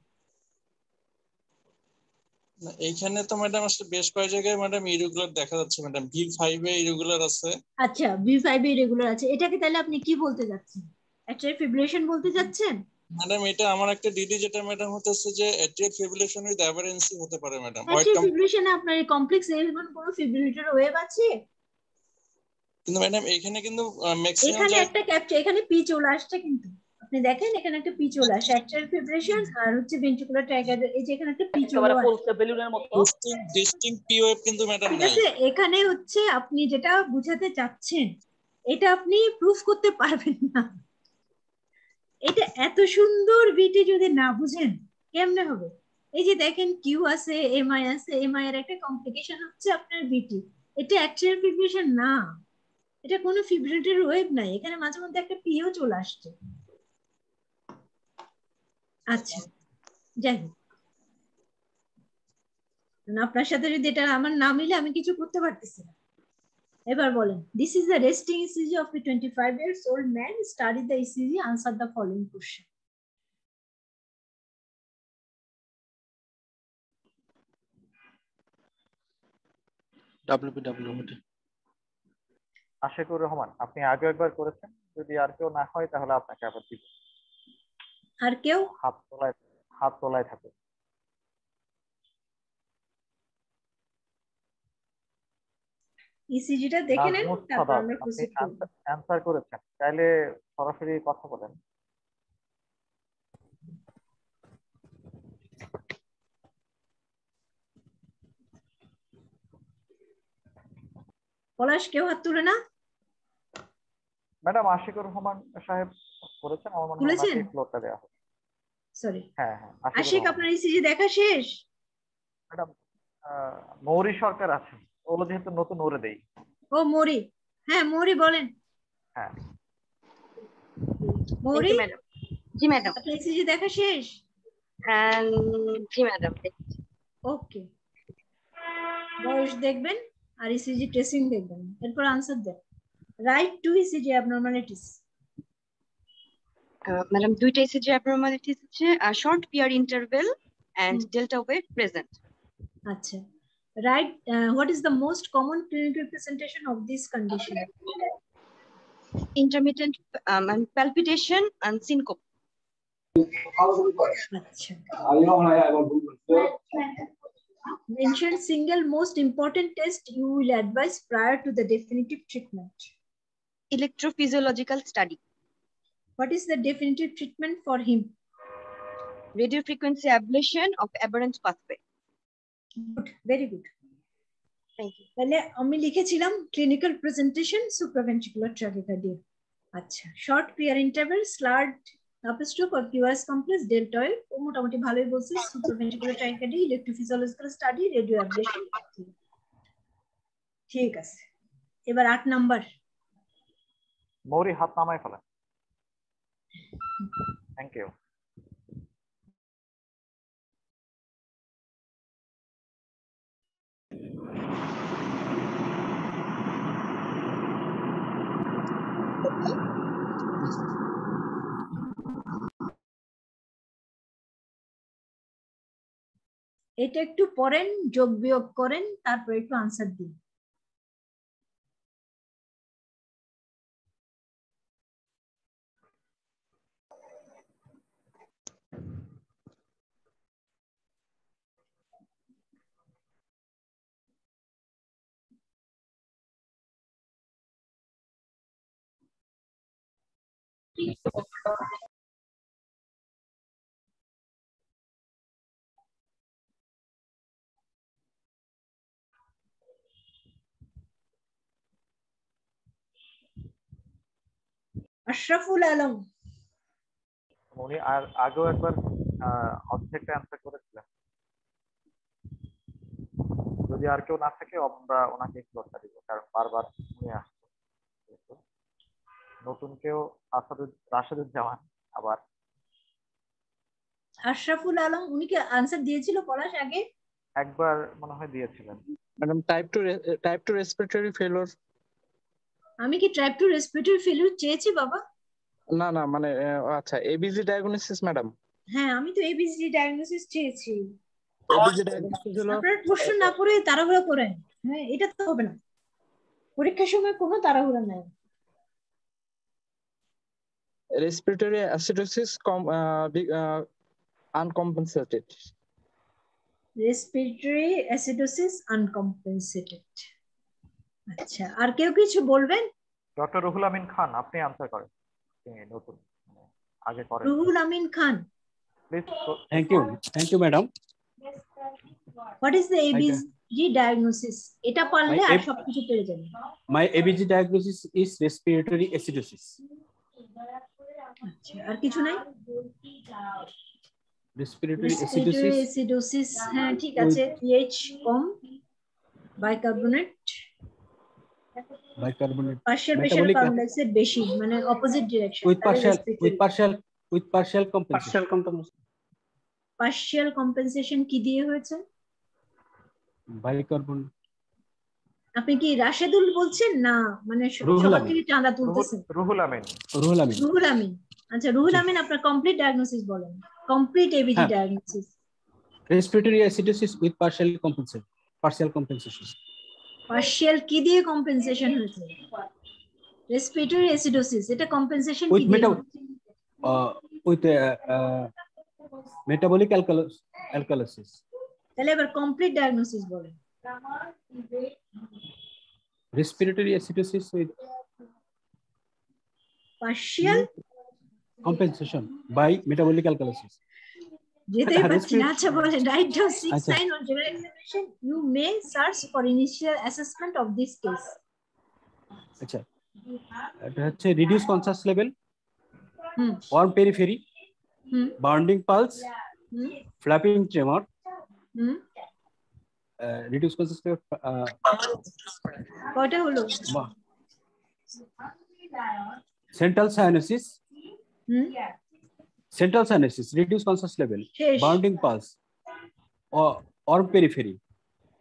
এইখানে তো ম্যাডাম আসলে বেশ কয়েক জায়গায় ম্যাডাম ইরেগুলার দেখা যাচ্ছে ম্যাডাম, V5 এ ইরেগুলার আছে। আচ্ছা V5 এ ইরেগুলার আছে, এটাকে তাহলে আপনি কি বলতে যাচ্ছেন? অ্যাট্রিয়াল ফিব্রিলেশন বলতে যাচ্ছেন? ম্যাডাম এটা আমার একটা ডিডি যেটা ম্যাডাম হচ্ছে যে অ্যাট্রিয়াল ফিব্রিলেশন উইথ অ্যাভারেন্সি হতে পারে ম্যাডাম। অ্যাট্রিয়াল ফিব্রিলেশনে আপনার এই কমপ্লেক্স L1 কোনো ফিব্রিলেটর ওয়েভ আছে? কিন্তু ম্যাডাম এখানে কিন্তু ম্যাক্সিমাম এখানে একটা ক্যাপচার, এখানে পি চলে আসছে, কিন্তু আপনি দেখেন এখানে একটা পি চলে আসে, অ্যাট্রিয়াল ফিব্রিলেশন আর হচ্ছে ভেন্ট্রিকুলার ট্যাকিকার্ডিয়া, এই যে এখানে একটা পি চলে আসে, ফুলসে বেলুনের মতো ডিস্টিংক্ট পি ওয়েভ কিন্তু ম্যাডাম নাই। ঠিক আছে, এখানে হচ্ছে আপনি যেটা বুঝাতে চাচ্ছেন এটা আপনি প্রুফ করতে পারবেন না। এটা এত সুন্দর ভিটি যদি না বুঝেন কেমনে হবে? এই যে দেখেন কিউ আছে, এমআই আছে, এমআই এর একটা কমপ্লিকেশন হচ্ছে আপনার ভিটি, এটা অ্যাট্রিয়াল ফিব্রিলেশন না, এটা কোনো ফিব্রিলেটর ওয়েভ নাই, এখানে মাঝে মধ্যে একটা পিও চলে আসছে। আচ্ছা যাই হোক, আপনার সাথে যদি এটা আমার না মিলে আমি কিছু করতে পারতেছি না। এবার বলেন, this is the resting ECG of A 25 years old man, study the ECG, answer the following question. Ashikur Rahman, আপনি আগে একবার করেছেন, যদি আর কেউ না হয় তাহলে আপনাকে আবার দিব। আর কেউ? হাত তোলায় থাকে। ইসিজিটা দেখে নেন, তারপর আমরা প্রসিড করব। অ্যানসার করেছেন, তাহলে সরাসরি কথা বলেন। পলাশ কেউ হাত তুলে না? ম্যাডাম আশিকুর রহমান সাহেব করেছেন, আমার মনে হয় ওনাকে ফ্লোরটা দেওয়া হবে। সরি, হ্যাঁ আশিক আপনার ইসিজি দেখা শেষ? ম্যাডাম মৌরি সরকার আছে, ওগুলো যেহেতু নতুন ওরে দেই। ও মৌরি, হ্যাঁ মৌরি বলেন। হ্যাঁ মৌরি ম্যাডাম। জি ম্যাডাম। আপনার ইসিজি দেখা শেষ? জি ম্যাডাম। ওকে, বয়স দেখবেন আর ইসিজি ট্রেসিং দেখবেন, এরপর আনসার দেন। Write two ECG abnormalities. Madam দুইটা ইসিজি অ্যাবনরমালিটিস হচ্ছে short PR interval and delta wave present. আচ্ছা, right what is the most common clinical presentation of this condition? Intermittent palpitation and syncope. আচ্ছা, mention single most important test you will advise prior to the definitive treatment. Electrophysiological study. What is the definitive treatment for him? Radio frequency ablation of aberrant pathway. Good, very good. Thank you. তাহলে আমি লিখেছিলাম clinical presentation supraventricular tachycardia. আচ্ছা, short PR interval, slurred upstroke or QRS complex, deltoid, ও মোটামুটি ভালোই বলছি, supraventricular tachycardia, electrophysiological study, radio ablation. ঠিক আছে, এবার 8 নাম্বার। মৌরি হাত নামায় ফেলেন। Thank you. এটা একটু পড়েন, যোগ বিয়োগ করেন, তারপর একটু আনসার দিন। আশরাফুল আলম উনি আর আগেও একবার অর্ধেকটা অ্যান্সার করেছিলেন। যদি আর কেউ না থাকে আমরা ওনাকে স্লটটা দিব, কারণ বারবার উনি আসছে। নতুন কেউ রাশেদুজ্জামান আবার আশরাফুল আলম, উনি কি আনসার দিয়েছিল পলাশ আগে? একবার মনে হয় দিয়েছিলেন। Madam type two respiratory failure. আমি কি টাইপ টু রেসপিরেটরি ফেলিওর চেয়েছি বাবা? না না, মানে আচ্ছা, এবিসি ডায়াগনোসিস ম্যাডাম। হ্যাঁ, আমি তো এবিসি ডায়াগনোসিস চেয়েছি। এবিসি ডায়াগনোসিস হলো আপনারা প্রশ্ন না পড়ে তাড়াহুড়ো করেন। হ্যাঁ, এটা তো হবে না। পরীক্ষার সময় কোনো তাড়াহুড়ো নাই। Respiratory acidosis uncompensated. Respiratory acidosis uncompensated. আচ্ছা, আর কেউ কিছু বলবেন? ডক্টর রুহুল আমিন খান, আপনি আনসার করেন। নতুন আগে করেন। Ruhul Amin Khan, please. Thank you madam. What is the ABG diagnosis? এটা পারলে আর সবকিছু পেয়ে যাবেন। My ABG diagnosis is respiratory acidosis. আচ্ছা, আর কিছু নাই? রেসপিরেটরি অ্যাসিডোসিস, হ্যাঁ ঠিক আছে। পিএইচ কম, bicarbonate, partial pressure carbon dioxide বেশি, মানে opposite direction. With partial compensation কি দিয়ে হয়েছে? বাইকার্বন। আপনি কি রাশেদুল বলছেন না, মানে সবার থেকে চাঁদা তুলতেছেন? রুহুল আমিন। আচ্ছা, রুহুল আমিন, আপনার কমপ্লিট ডায়াগনোসিস বলেন। Complete ABG diagnosis. Respiratory acidosis with partial compensation. Partial কি দিয়ে কম্পেনসেশন হয়েছে? রেসপিরেটরি অ্যাসিডোসিস, এটা কম্পেনসেশন কি দিয়ে? With metabolic alkalosis. তাহলে এবার কমপ্লিট ডায়াগনোসিস বলেন। Respiratory acidosis with partial compensation by metabolic alkalosis. যেটাই পাচ্ছি না। আচ্ছা বলেন, write down 6 lines on general examination. You may search for initial assessment of this case. আচ্ছা, এটা হচ্ছে reduce conscious level, warm periphery, bounding pulse, flapping tremor, reduce conscious level. কয়টা হলো? Central cyanosis, reduce conscious level, bounding pulse, or periphery,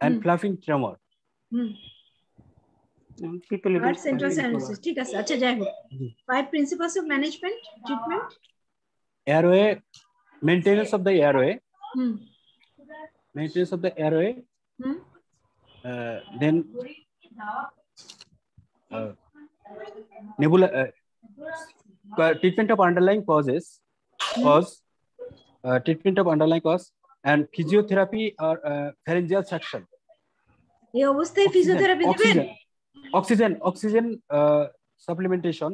and flapping tremor. Central cyanosis, ঠিক আছে। আচ্ছা, যাই হোক, 5 principles of management treatment. Airway, maintenance of the airway, maintenance of the airway, then nebula, treatment of underlying cause, treatment of underlying cause, and physiotherapy or pharyngeal suction. এই অবস্থায় physiotherapy দিবেন? Oxygen supplementation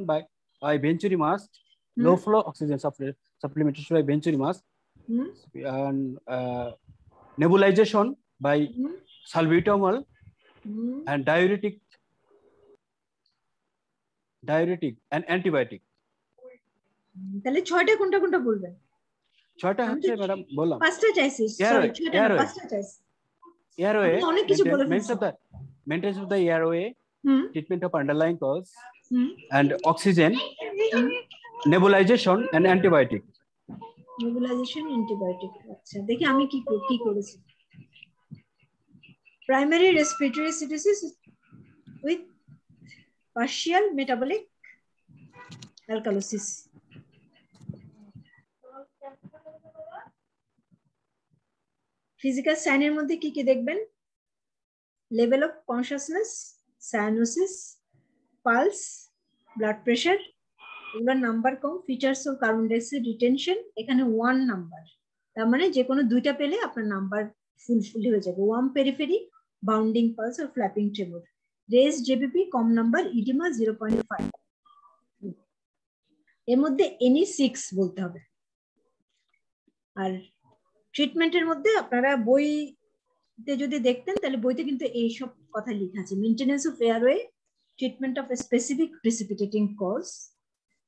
by venturi mask, low flow oxygen supplementation by venturi mask, and nebulization by salbutamol, and diuretic and antibiotic. তাহলে 6টা কোনটা কোনটা বলবেন? 6টা হচ্ছে ম্যাডাম বললাম। 5টা চাইছি, সরি 6টা না, 5টা চাইছি। Airway, অনেক কিছু বলে ফেলছি। maintenance of the airway, treatment of underlying cause, and oxygen, nebulization and antibiotic. Nebulization, antibiotic. আচ্ছা, দেখি আমি কি করেছি। Primary respiratory acidosis with partial metabolic alkalosis. Physical sign এর মধ্যে কি দেখবেন? Level of consciousness, cyanosis, pulse, blood pressure, এগুলোর নাম্বার কম। Features of carbon dioxide retention, এখানে 1 নাম্বার, তার মানে যে কোনো 2টা পেলে আপনার নাম্বার ফুলফিল হয়ে যাবে। ওয়ার্ম পেরিফেরি, বাউন্ডিং পালস আর ফ্ল্যাপিং ট্রেমর। রেজ জেপিপি কম নাম্বার, ইডিমা 0.5। এর মধ্যে এনি 6 বলতে হবে। আর ট্রিটমেন্টের মধ্যে আপনারা বইতে যদি দেখতেন তাহলে বইতে কিন্তু এই সব কথা লেখা আছে। Maintenance of airway, treatment of a specific precipitating cause,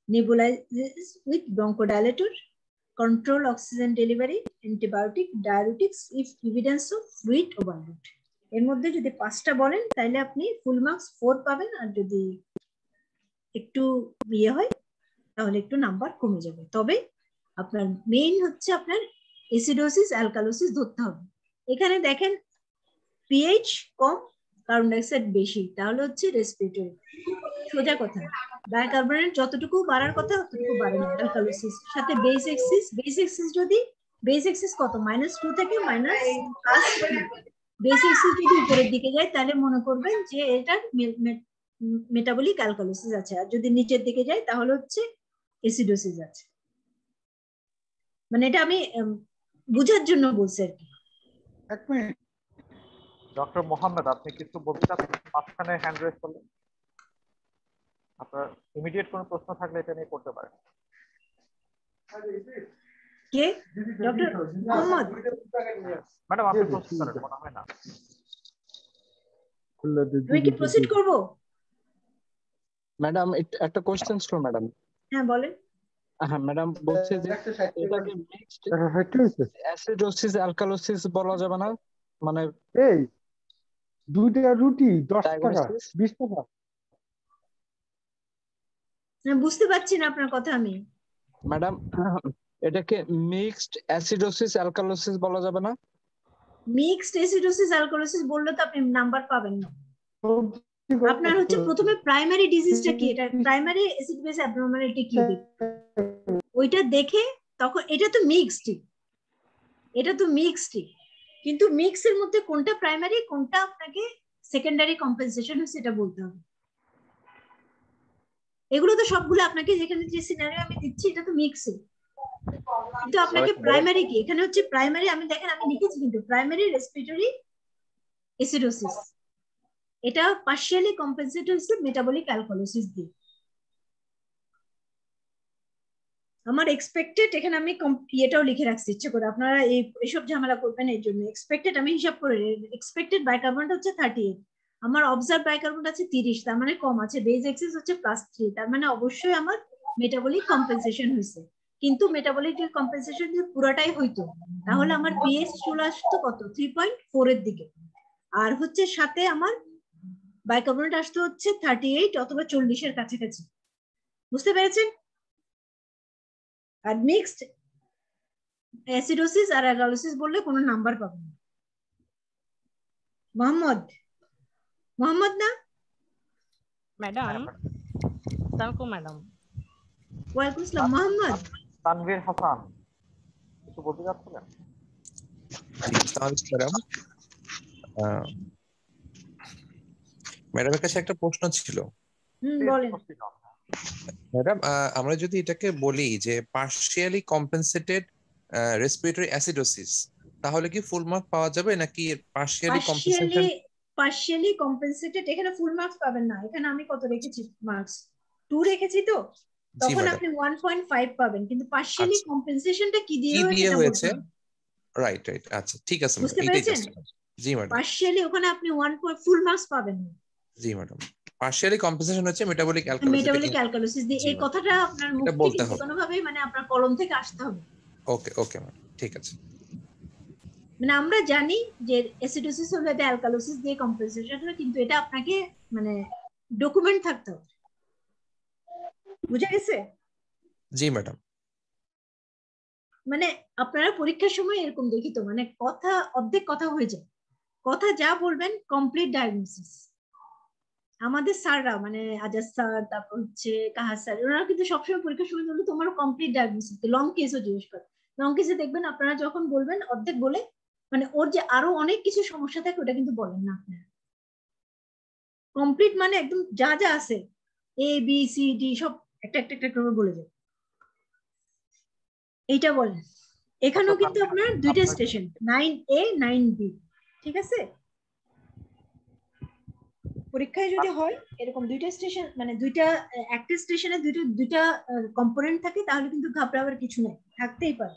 nebulisis with bronchodilator, control oxygen delivery, antibiotic, diuretics if evidence of fluid overload। এর মধ্যে যদি 5টা বলেন তাহলে আপনি ফুল মার্কস 4 পাবেন, আর যদি একটু ইয়ে হয় তাহলে একটু নাম্বার কমে যাবে। তবে আপনার মেইন হচ্ছে আপনার অ্যাসিডোসিস অ্যালকালোসিস ধরতে হবে। এখানে দেখেন পিএইচ কম, কার্বন ডাইঅক্সাইড বেশি, তাহলে হচ্ছে রেসপিরেটরি। সোজা কথা, বাইকার্বনেট যতটুকু বাড়ার কথা ততটুকু বাড়ে না অ্যালকালোসিস। সাথে বেস এক্সিস যদি বেস এক্সিস কত -2 থেকে -+, বেস এক্সিস যদি উপরের দিকে যায় তাহলে মনে করবেন যে এটা মেটাবলিক অ্যালকালোসিস আছে, আর যদি নিচের দিকে যায় তাহলে হচ্ছে অ্যাসিডোসিস আছে। মানে এটা আমি বুঝার জন্য বলছি আর কি। এক মিনিট, ডক্টর মোহাম্মদ আপনি কিছু বলতে চাচ্ছেন? মাঝখানে হ্যান্ড রেজ করলেন। আপনার ইমিডিয়েট কোনো প্রশ্ন থাকলে এটা নিয়ে করতে পারেন। কে? ডক্টর মোহাম্মদ? ম্যাডাম আপনি প্রশ্ন করেন, মনে হয় না। আমি কি প্রসিড করব? ম্যাডাম একটা কোশ্চেন ছিল ম্যাডাম। হ্যাঁ বলেন। হ্যাঁ ম্যাডাম বলছে যে এটাকে মিক্সড অ্যাসিডোসিস অ্যালকালোসিস বলা যাবে না, মানে এই দুইটা রুটি 10 টাকা 20 টাকা। বুঝতে পারছি না আপনার কথা আমি। ম্যাডাম এটাকে মিক্সড অ্যাসিডোসিস অ্যালকালোসিস বলা যাবে না? মিক্সড অ্যাসিডোসিস অ্যালকালোসিস বললে তো আপনি নাম্বার পাবেন না। আপনার হচ্ছে প্রথমে প্রাইমারি ডিজিজটা কি, এটা প্রাইমারি অ্যাসিড বেস অ্যাবনরমালিটি কি ওইটা দেখে তখন এটা তো মিক্সড, কিন্তু মিক্সের মধ্যে কোনটা প্রাইমারি কোনটা আপনাকে সেকেন্ডারি কম্পেনসেশন সেটা বলতে হবে। এগুলো তো সবগুলো আপনাকে যেখানে যে সিনারিও আমি দিচ্ছি এটা তো মিক্সিং, কিন্তু আপনাকে প্রাইমারি কি এখানে হচ্ছে প্রাইমারি, আমি দেখেন আমি লিখেছি কিন্তু প্রাইমারি রেসপিরেটরি অ্যাসিডোসিস, এটা পার্শিয়ালি কম্পেনসেটেড হচ্ছে মেটাবলিক অ্যালকালোসিস দিয়ে। আমার এক্সপেক্টেড এখানে আমি এটাও লিখে রাখছি ইচ্ছে করে, আপনারা এইসব ঝামেলা করবেন এর জন্য। এক্সপেক্টেড আমি হিসাব করে, এক্সপেক্টেড বাইকার্বনেট হচ্ছে 38, আমার অবজার্ভ বাইকার্বনেট আছে 30, তার মানে কম আছে। বেস এক্সিস হচ্ছে +3, তার মানে অবশ্যই আমার মেটাবলিক কম্পেনসেশন হয়েছে। কিন্তু মেটাবলিক কম্পেনসেশন যদি পুরোটাই হইতো তাহলে আমার পিএইচ চলে আসতো কত 3.4 এর দিকে, আর হচ্ছে সাথে আমার বাইকার্বনেট আসতো হচ্ছে 38 অথবা 40 এর কাছাকাছি। বুঝতে পেরেছেন? আর মিক্সড অ্যাসিডোসিস আর অ্যালকালোসিস বললে কোনো নাম্বার পাবেন না। মোহাম্মদ না ম্যাডাম? আসসালামু ম্যাডাম। ওয়ালাইকুম আসসালাম। মোহাম্মদ তানভীর হাসান কিছু বলতে যাচ্ছিলেন? ম্যাডামের কাছে একটা প্রশ্ন ছিল। বলেন। ম্যাডাম আমরা যদি এটাকে বলি যে পার্শিয়ালি কম্পেনসেটেড রেসপিরেটরি অ্যাসিডোসিস, তাহলে কি ফুল মার্ক পাওয়া যাবে নাকি পার্শিয়ালি কম্পেনসেটেড এখানে ফুল মার্কস পাবেন না। এখানে আমি কত রেখেছি মার্কস 2 রেখেছি, তো তখন আপনি 1.5 পাবেন, কিন্তু পার্শিয়ালি কম্পেনসেশনটা কি দিয়ে হয়েছে? রাইট আচ্ছা ঠিক আছে বুঝতে পেরেছেন? জি ম্যাডাম। পার্শিয়ালি ওখানে আপনি 1 ফুল মার্কস পাবেন না। জি ম্যাডাম। পার্শিয়ালি কম্পেনসেশন হচ্ছে মেটাবলিক অ্যালকালোসিস দিয়ে। এই কথাটা আপনার মুখ থেকে কোনোভাবেই মানে আপনার কলম থেকে আসতে হবে। ওকে ম্যাম, ঠিক আছে। মানে আমরা জানি যে অ্যাসিডোসিস হলে অ্যালকালোসিস দিয়ে কম্পেনসেশন হয়, কিন্তু এটা আপনাকে মানে ডকুমেন্ট থাকতে হবে। বুঝা গেছে? জি ম্যাডাম। মানে আপনারা পরীক্ষার সময় এরকম দেখি তো, মানে কথা অর্ধেক কথা হয়ে যায়, কথা যা বলবেন কমপ্লিট ডায়াগনোসিস। আমাদের স্যাররা মানে আজাদ স্যার, তারপর হচ্ছে কাহার স্যার, ওনারা কিন্তু সবসময় পরীক্ষার সময় বলবে তোমার কমপ্লিট ডায়াগনোসিস। লং কেসও জিজ্ঞেস করে, লং কেসে দেখবেন আপনারা যখন বলবেন অর্ধেক বলে মানে ওর যে আরো অনেক কিছু সমস্যা থাকে ওটা কিন্তু বলেন না আপনারা। কমপ্লিট মানে একদম যা যা আছে ABCD সব একটা করে বলে যায়, এইটা বলেন। এখানেও কিন্তু আপনার দুইটা স্টেশন 9A 9B, ঠিক আছে? পরীক্ষায় যদি হয় এরকম দুইটা স্টেশন মানে দুইটা একটা স্টেশনে দুইটা কম্পোনেন্ট থাকে তাহলে কিন্তু ঘাবড়াবার কিছু নেই, থাকতেই পারে।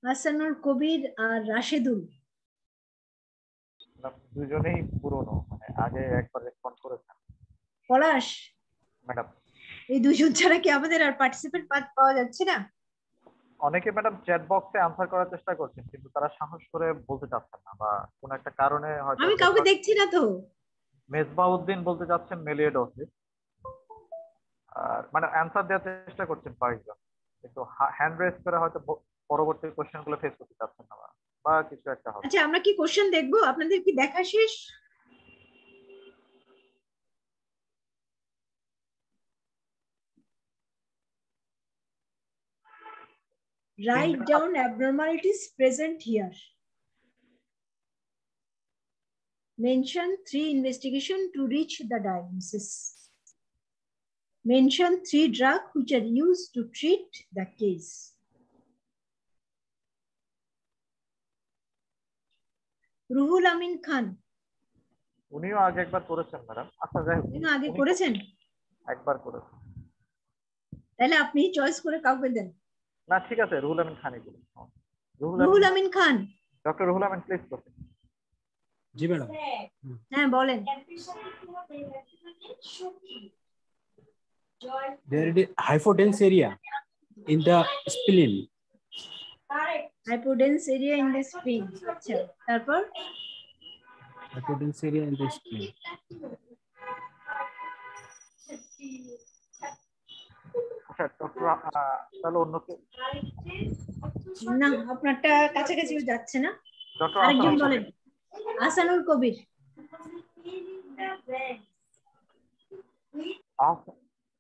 হাসানুল কবির আর রাশেদুল দুজনেই পুরনো, মানে আগে একবার রেসপন্ড করেছেন। পলাশ ম্যাডাম এই দুজন ছাড়া কি আমাদের আর পার্টিসিপেন্ট পাওয়া যাচ্ছে না? অনেকে ম্যাডাম চ্যাট বক্সে আনসার করার চেষ্টা করছেন কিন্তু তারা সাহস করে বলতে চাচ্ছেন না বা কোন একটা কারণে হয়তো। আমি কাউকে দেখছি না তো। মেজবাউদ্দিন বলতে চাচ্ছেন মেলিয়েড অফিস, আর মানে আনসার দেওয়ার চেষ্টা করছেন কয়েকজন, কিন্তু হ্যান্ড রেজ করে হয়তো পরবর্তী কোশ্চেনগুলো ফেস করতে চাচ্ছেন না বা কিছু একটা হবে। আচ্ছা আমরা কি কোশ্চেন দেখবো? আপনাদের কি দেখা শেষ? Write down abnormalities present here. Mention 3 investigations to reach the diagnosis. Mention 3 drugs which are used to treat the case. Ruhul Amin খান উনিও আগে একবার করেছেন ম্যাডাম। আচ্ছা যাই হোক, উনি আগে করেছেন, একবার করেছেন, তাহলে আপনি চয়েস করে কাউকে দেন। না ঠিক আছে, রুহুল আমিন খানই বলুন। Ruhul Amin Khan, doctor Ruhul Amin please proceed. জি ম্যাডাম। হ্যাঁ বলেন। There is hypodense area in the spleen. Hypodense area in the spleen. আচ্ছা তারপর Hypodense area in the spleen. আচ্ছা ডক্টর তাহলে অন্য কেউ? না আপনারটা কাছাকাছি যাচ্ছে না। ডক্টর আরেকজন বলেন। হাসানুল কবির।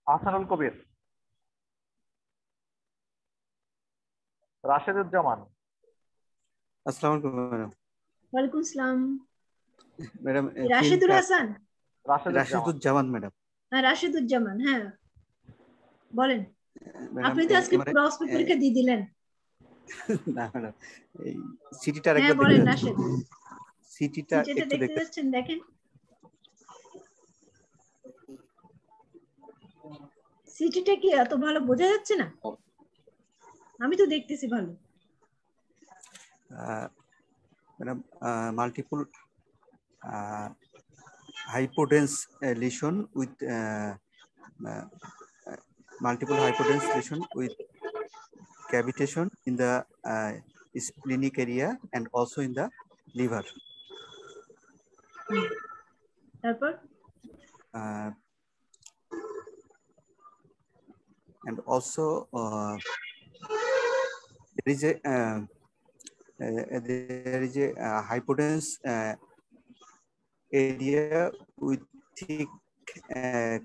হাসানুল কবির। রাশেদুজ্জামান। আসসালামু আলাইকুম ম্যাডাম। ওয়ালাইকুম আসসালাম ম্যাডাম। রাশেদুল হাসান। রাশেদুজ্জামান ম্যাডাম। হ্যাঁ রাশেদুজ্জামান, হ্যাঁ বলেন। আপনি তো আজকে পুরো অস্ত্র পরীক্ষা দিয়ে দিলেন। না ম্যাডাম, এই সিটিটা আরেকবার হ্যাঁ বলেন রাশেদ। সিটিটা একটু দেখতে যাচ্ছেন, দেখেন সিটিটা কি এত ভালো বোঝা যাচ্ছে না? আমি তো দেখতেছি ভালো madam. Multiple hypodense lesion with multiple hypodense lesion with cavitation in the splenic area and also in the liver. And also there is a hypodense area with thick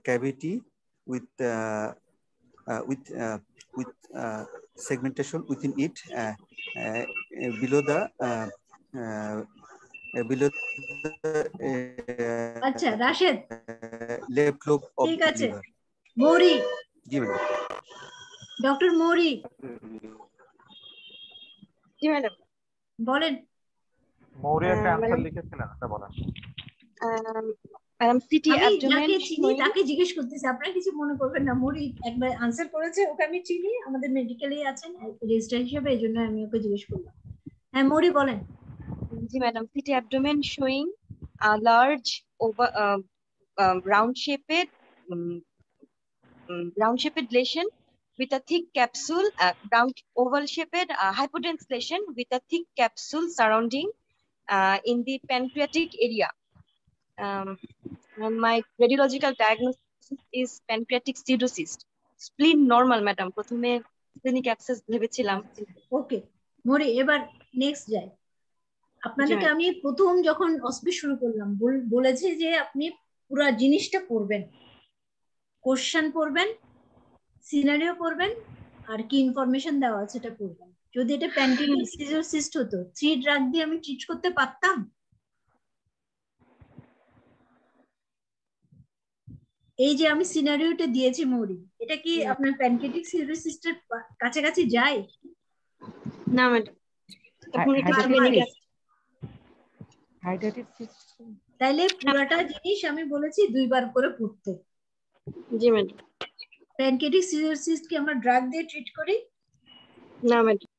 cavity with segmentation within it below the আচ্ছা Rashed left lobe of ঠিক আছে। liver. মৌরি। জি madam. Doctor মৌরি। জি madam বলেন। মৌরি একটা answer লিখেছিলেন, এটা বলেন। ম্যাডাম সিটি অ্যাবডোমেন যাকে চিনি তাকে জিজ্ঞেস করতেছি, আপনারা কিছু মনে করবেন না। মৌরি একবার আনসার করেছে, ওকে আমি চিনি, আমাদের মেডিকেলে আছেন রেজিস্ট্রার হিসেবে, এইজন্য আমি ওকে জিজ্ঞেস করলাম। হ্যাঁ মৌরি বলেন। জি madam CT abdomen showing a large over round shaped lesion with a thick capsule, round oval shaped hypodense lesion with a thick capsule surrounding in the pancreatic area. My radiological diagnosis is pancreatic pseudocyst. Spleen normal madam, প্রথমে splenic abscess ভেবেছিলাম। ওকে মৌরি, এবার next যাই। আপনাদেরকে আমি প্রথম যখন অসপি শুরু করলাম বলেছি যে আপনি পুরো জিনিসটা পড়বেন, কোশ্চেন পড়বেন, সিনারিও পড়বেন, আর কি ইনফরমেশন দেওয়া আছে সেটা পড়বেন। যদি এটা প্যানক্রিয়াটিক সিজার সিস্ট হতো 3 ড্রাগ দিয়ে আমি ট্রিট করতে পারতাম? এই যে আমি সিনারিওটা দিয়েছি মৌরি, এটা কি আপনার প্যানক্রিয়াটিক সিজার সিস্টের কাছাকাছি যায়? না ম্যাডাম। তাইলে পুরাটা জিনিস আমি বলেছি 2 বার করে পড়তে। জি ম্যাডাম। প্যানক্রিয়াটিক সিজার সিস্ট কি আমরা ড্রাগ দিয়ে ট্রিট করি? না ম্যাডাম।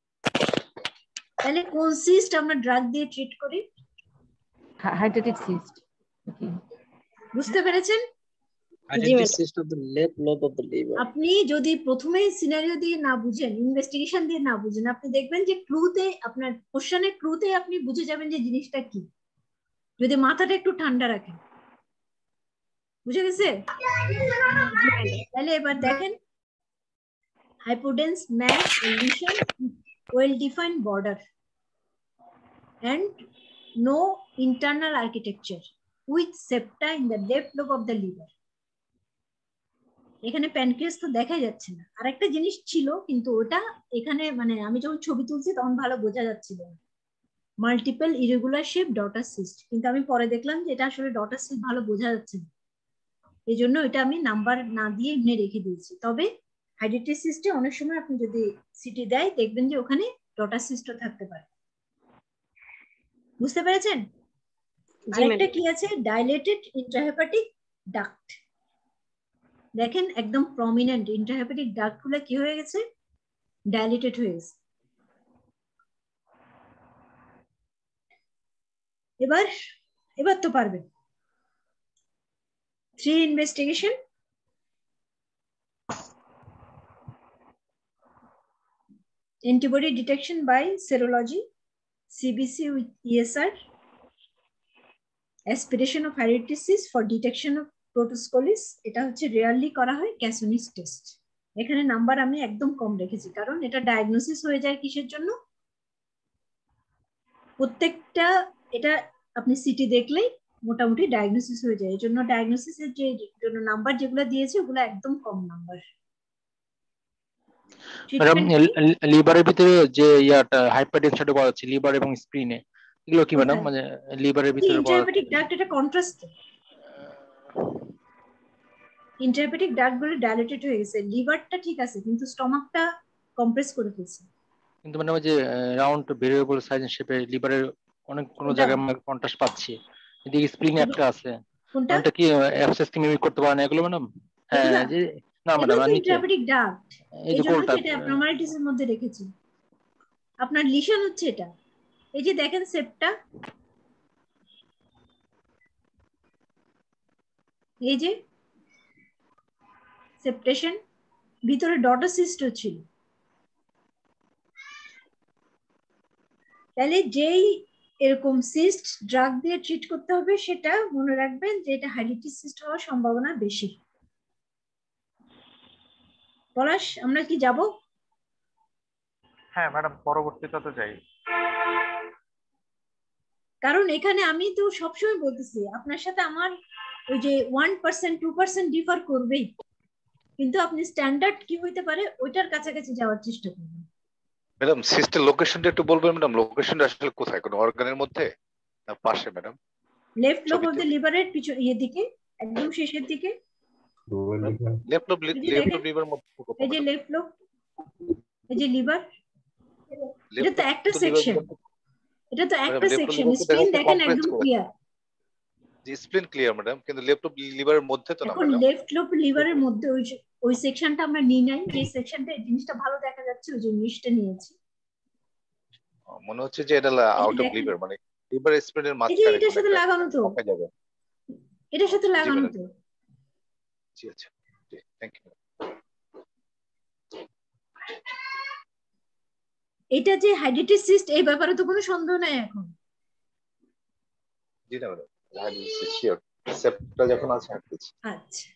তাহলে কোন সিস্ট আমরা ড্রাগ দিয়ে ট্রিট করি? হাইড্রেটিক সিস্ট। বুঝতে পেরেছেন? Hydrated cyst of the left lobe of the liver. আপনি যদি প্রথমে সিনারিও দিয়ে না বুঝেন, ইনভেস্টিগেশন দিয়ে না বুঝেন, আপনি দেখবেন যে ক্লুতে, আপনার কোশ্চেনের ক্লুতে আপনি বুঝে যাবেন যে জিনিসটা কি, যদি মাথাটা একটু ঠান্ডা রাখেন। বুঝে গেছে? তাহলে এবার দেখেন, hypodense mass lesion, well defined border and no internal architecture with septa in the left lobe of the liver. এখানে প্যানক্রিয়াস তো দেখা যাচ্ছে না, আরেকটা জিনিস ছিল কিন্তু ওটা এখানে মানে আমি যখন ছবি তুলছি তখন ভালো বোঝা যাচ্ছিল না, multiple irregular shape daughter cyst, কিন্তু আমি পরে দেখলাম যে এটা আসলে ডটার সিস্ট ভালো বোঝা যাচ্ছে না, এই জন্য এটা আমি নাম্বার না দিয়ে এমনি রেখে দিয়েছি। তবে হাইড্রেটিক সিস্টে অনেক সময় আপনি যদি সিটি দেয় দেখবেন যে ওখানে ডটার সিস্টও থাকতে পারে। বুঝতে পেরেছেন? আরেকটা কি আছে, ডাইলেটেড ইন্ট্রাহেপাটিক ডাক্ট। দেখেন একদম প্রমিনেন্ট ইন্ট্রাহেপাটিক ডাক্ট গুলো কি হয়ে গেছে, ডাইলেটেড হয়ে গেছে। এবার তো পারবেন। 3 investigation, antibody detection by serology, CBC with ESR, aspiration of hereditary cyst for detection of প্রোটোস্কোলিস, এটা হচ্ছে রেয়ারলি করা হয় ক্যাসোনিস টেস্ট। এখানে নাম্বার আমি একদম কম রেখেছি কারণ এটা ডায়াগনোসিস হয়ে যায় কিসের জন্য, প্রত্যেকটা এটা আপনি সিটি দেখলেই মোটামুটি ডায়াগনোসিস হয়ে যায়, এই জন্য ডায়াগনোসিসের যে জন্য নাম্বার যেগুলো দিয়েছে ওগুলো একদম কম নাম্বার। ম্যাডাম লিভারের ভিতরে যে ইয়াটা হাইপারটেনশনটা করা আছে লিভার এবং স্প্লিনে, এগুলো কি ম্যাডাম মানে লিভারের ভিতরে ইন্টারহেপাটিক ডাক্ট, এটা কন্ট্রাস্ট, ইন্টারহেপাটিক ডাক্ট গুলো ডাইলেটেড হয়ে গেছে, লিভারটা ঠিক আছে কিন্তু স্টমাকটা কম্প্রেস করে ফেলছে। কিন্তু মানে ওই যে রাউন্ড ভেরিয়েবল সাইজ শেপে লিভারের অনেক কোন জায়গায় আমরা কন্ট্রাস্ট পাচ্ছি, এদিকে স্প্লিন একটা আছে, কোনটা কি অ্যাবসেস কি মিমিক করতে পারে না এগুলো ম্যাডাম? হ্যাঁ যে না ম্যাডাম আমি ইন্টারহেপাটিক ডাক্ট এই জন্য এটা অ্যাবনর্মালিটিসের মধ্যে রেখেছি। আপনার লিশন হচ্ছে এটা, এই যে দেখেন সেপটা, এই যে সেপটেশন, ভিতরে ডটার সিস্ট ছিল। তাহলে যেই এরকম সিস্ট ড্রাগ দিয়ে ট্রিট করতে হবে সেটা মনে রাখবেন যে এটা হাইড্রেটিক সিস্ট হওয়ার সম্ভাবনা বেশি। পলাশ আমরা কি যাব? হ্যাঁ ম্যাডাম পরবর্তীতে যাই, কারণ এখানে আমি তো সবসময় বলতেছি আপনার সাথে আমার ওই যে 1% 2% ডিফার করবেই, কিন্তু আপনি স্ট্যান্ডার্ড কি হইতে পারে ওইটার কাছাকাছি যাওয়ার চেষ্টা করবেন। ম্যাডাম সিস্টের লোকেশনটা একটু বলবেন ম্যাডাম, লোকেশনটা আসলে কোথায়, কোন অর্গানের মধ্যে না পাশে madam? Left lobe of the লিভারের পিছনে দিকে একদম শেষের দিকে, লেফট লোব লিভার মধ্যে, এই যে লেফট লোব, এই যে লিভার, এটা তো একটা সেকশন, এটা তো একটা সেকশন, স্প্লিন দেখেন একদম ক্লিয়ার, জি স্প্লিন ক্লিয়ার ম্যাডাম, কিন্তু লেফট লোব লিভারের মধ্যে তো না এখন লেফট লোব লিভারের মধ্যে ওই সেকশনটা আমরা নিই নাই, যে সেকশনটা এই জিনিসটা ভালো দেখা যাচ্ছে ওই জিনিসটা নিয়েছি। মনে হচ্ছে যে এটা আউট অফ লিভার, মানে লিভার স্প্লিনের মাঝখানে এটার সাথে লাগানো তো, এটার সাথে লাগানো তো। জি আচ্ছা, জি থ্যাংক ইউ। এটা যে হাইড্রেটিক সিস্ট এই ব্যাপারে তো কোনো সন্দেহ নাই এখন। জি না ম্যাডাম, হাইড্রেটিক সিস্ট শিওর, সেপ্টা যখন আছে হাইড্রেটিক। আচ্ছা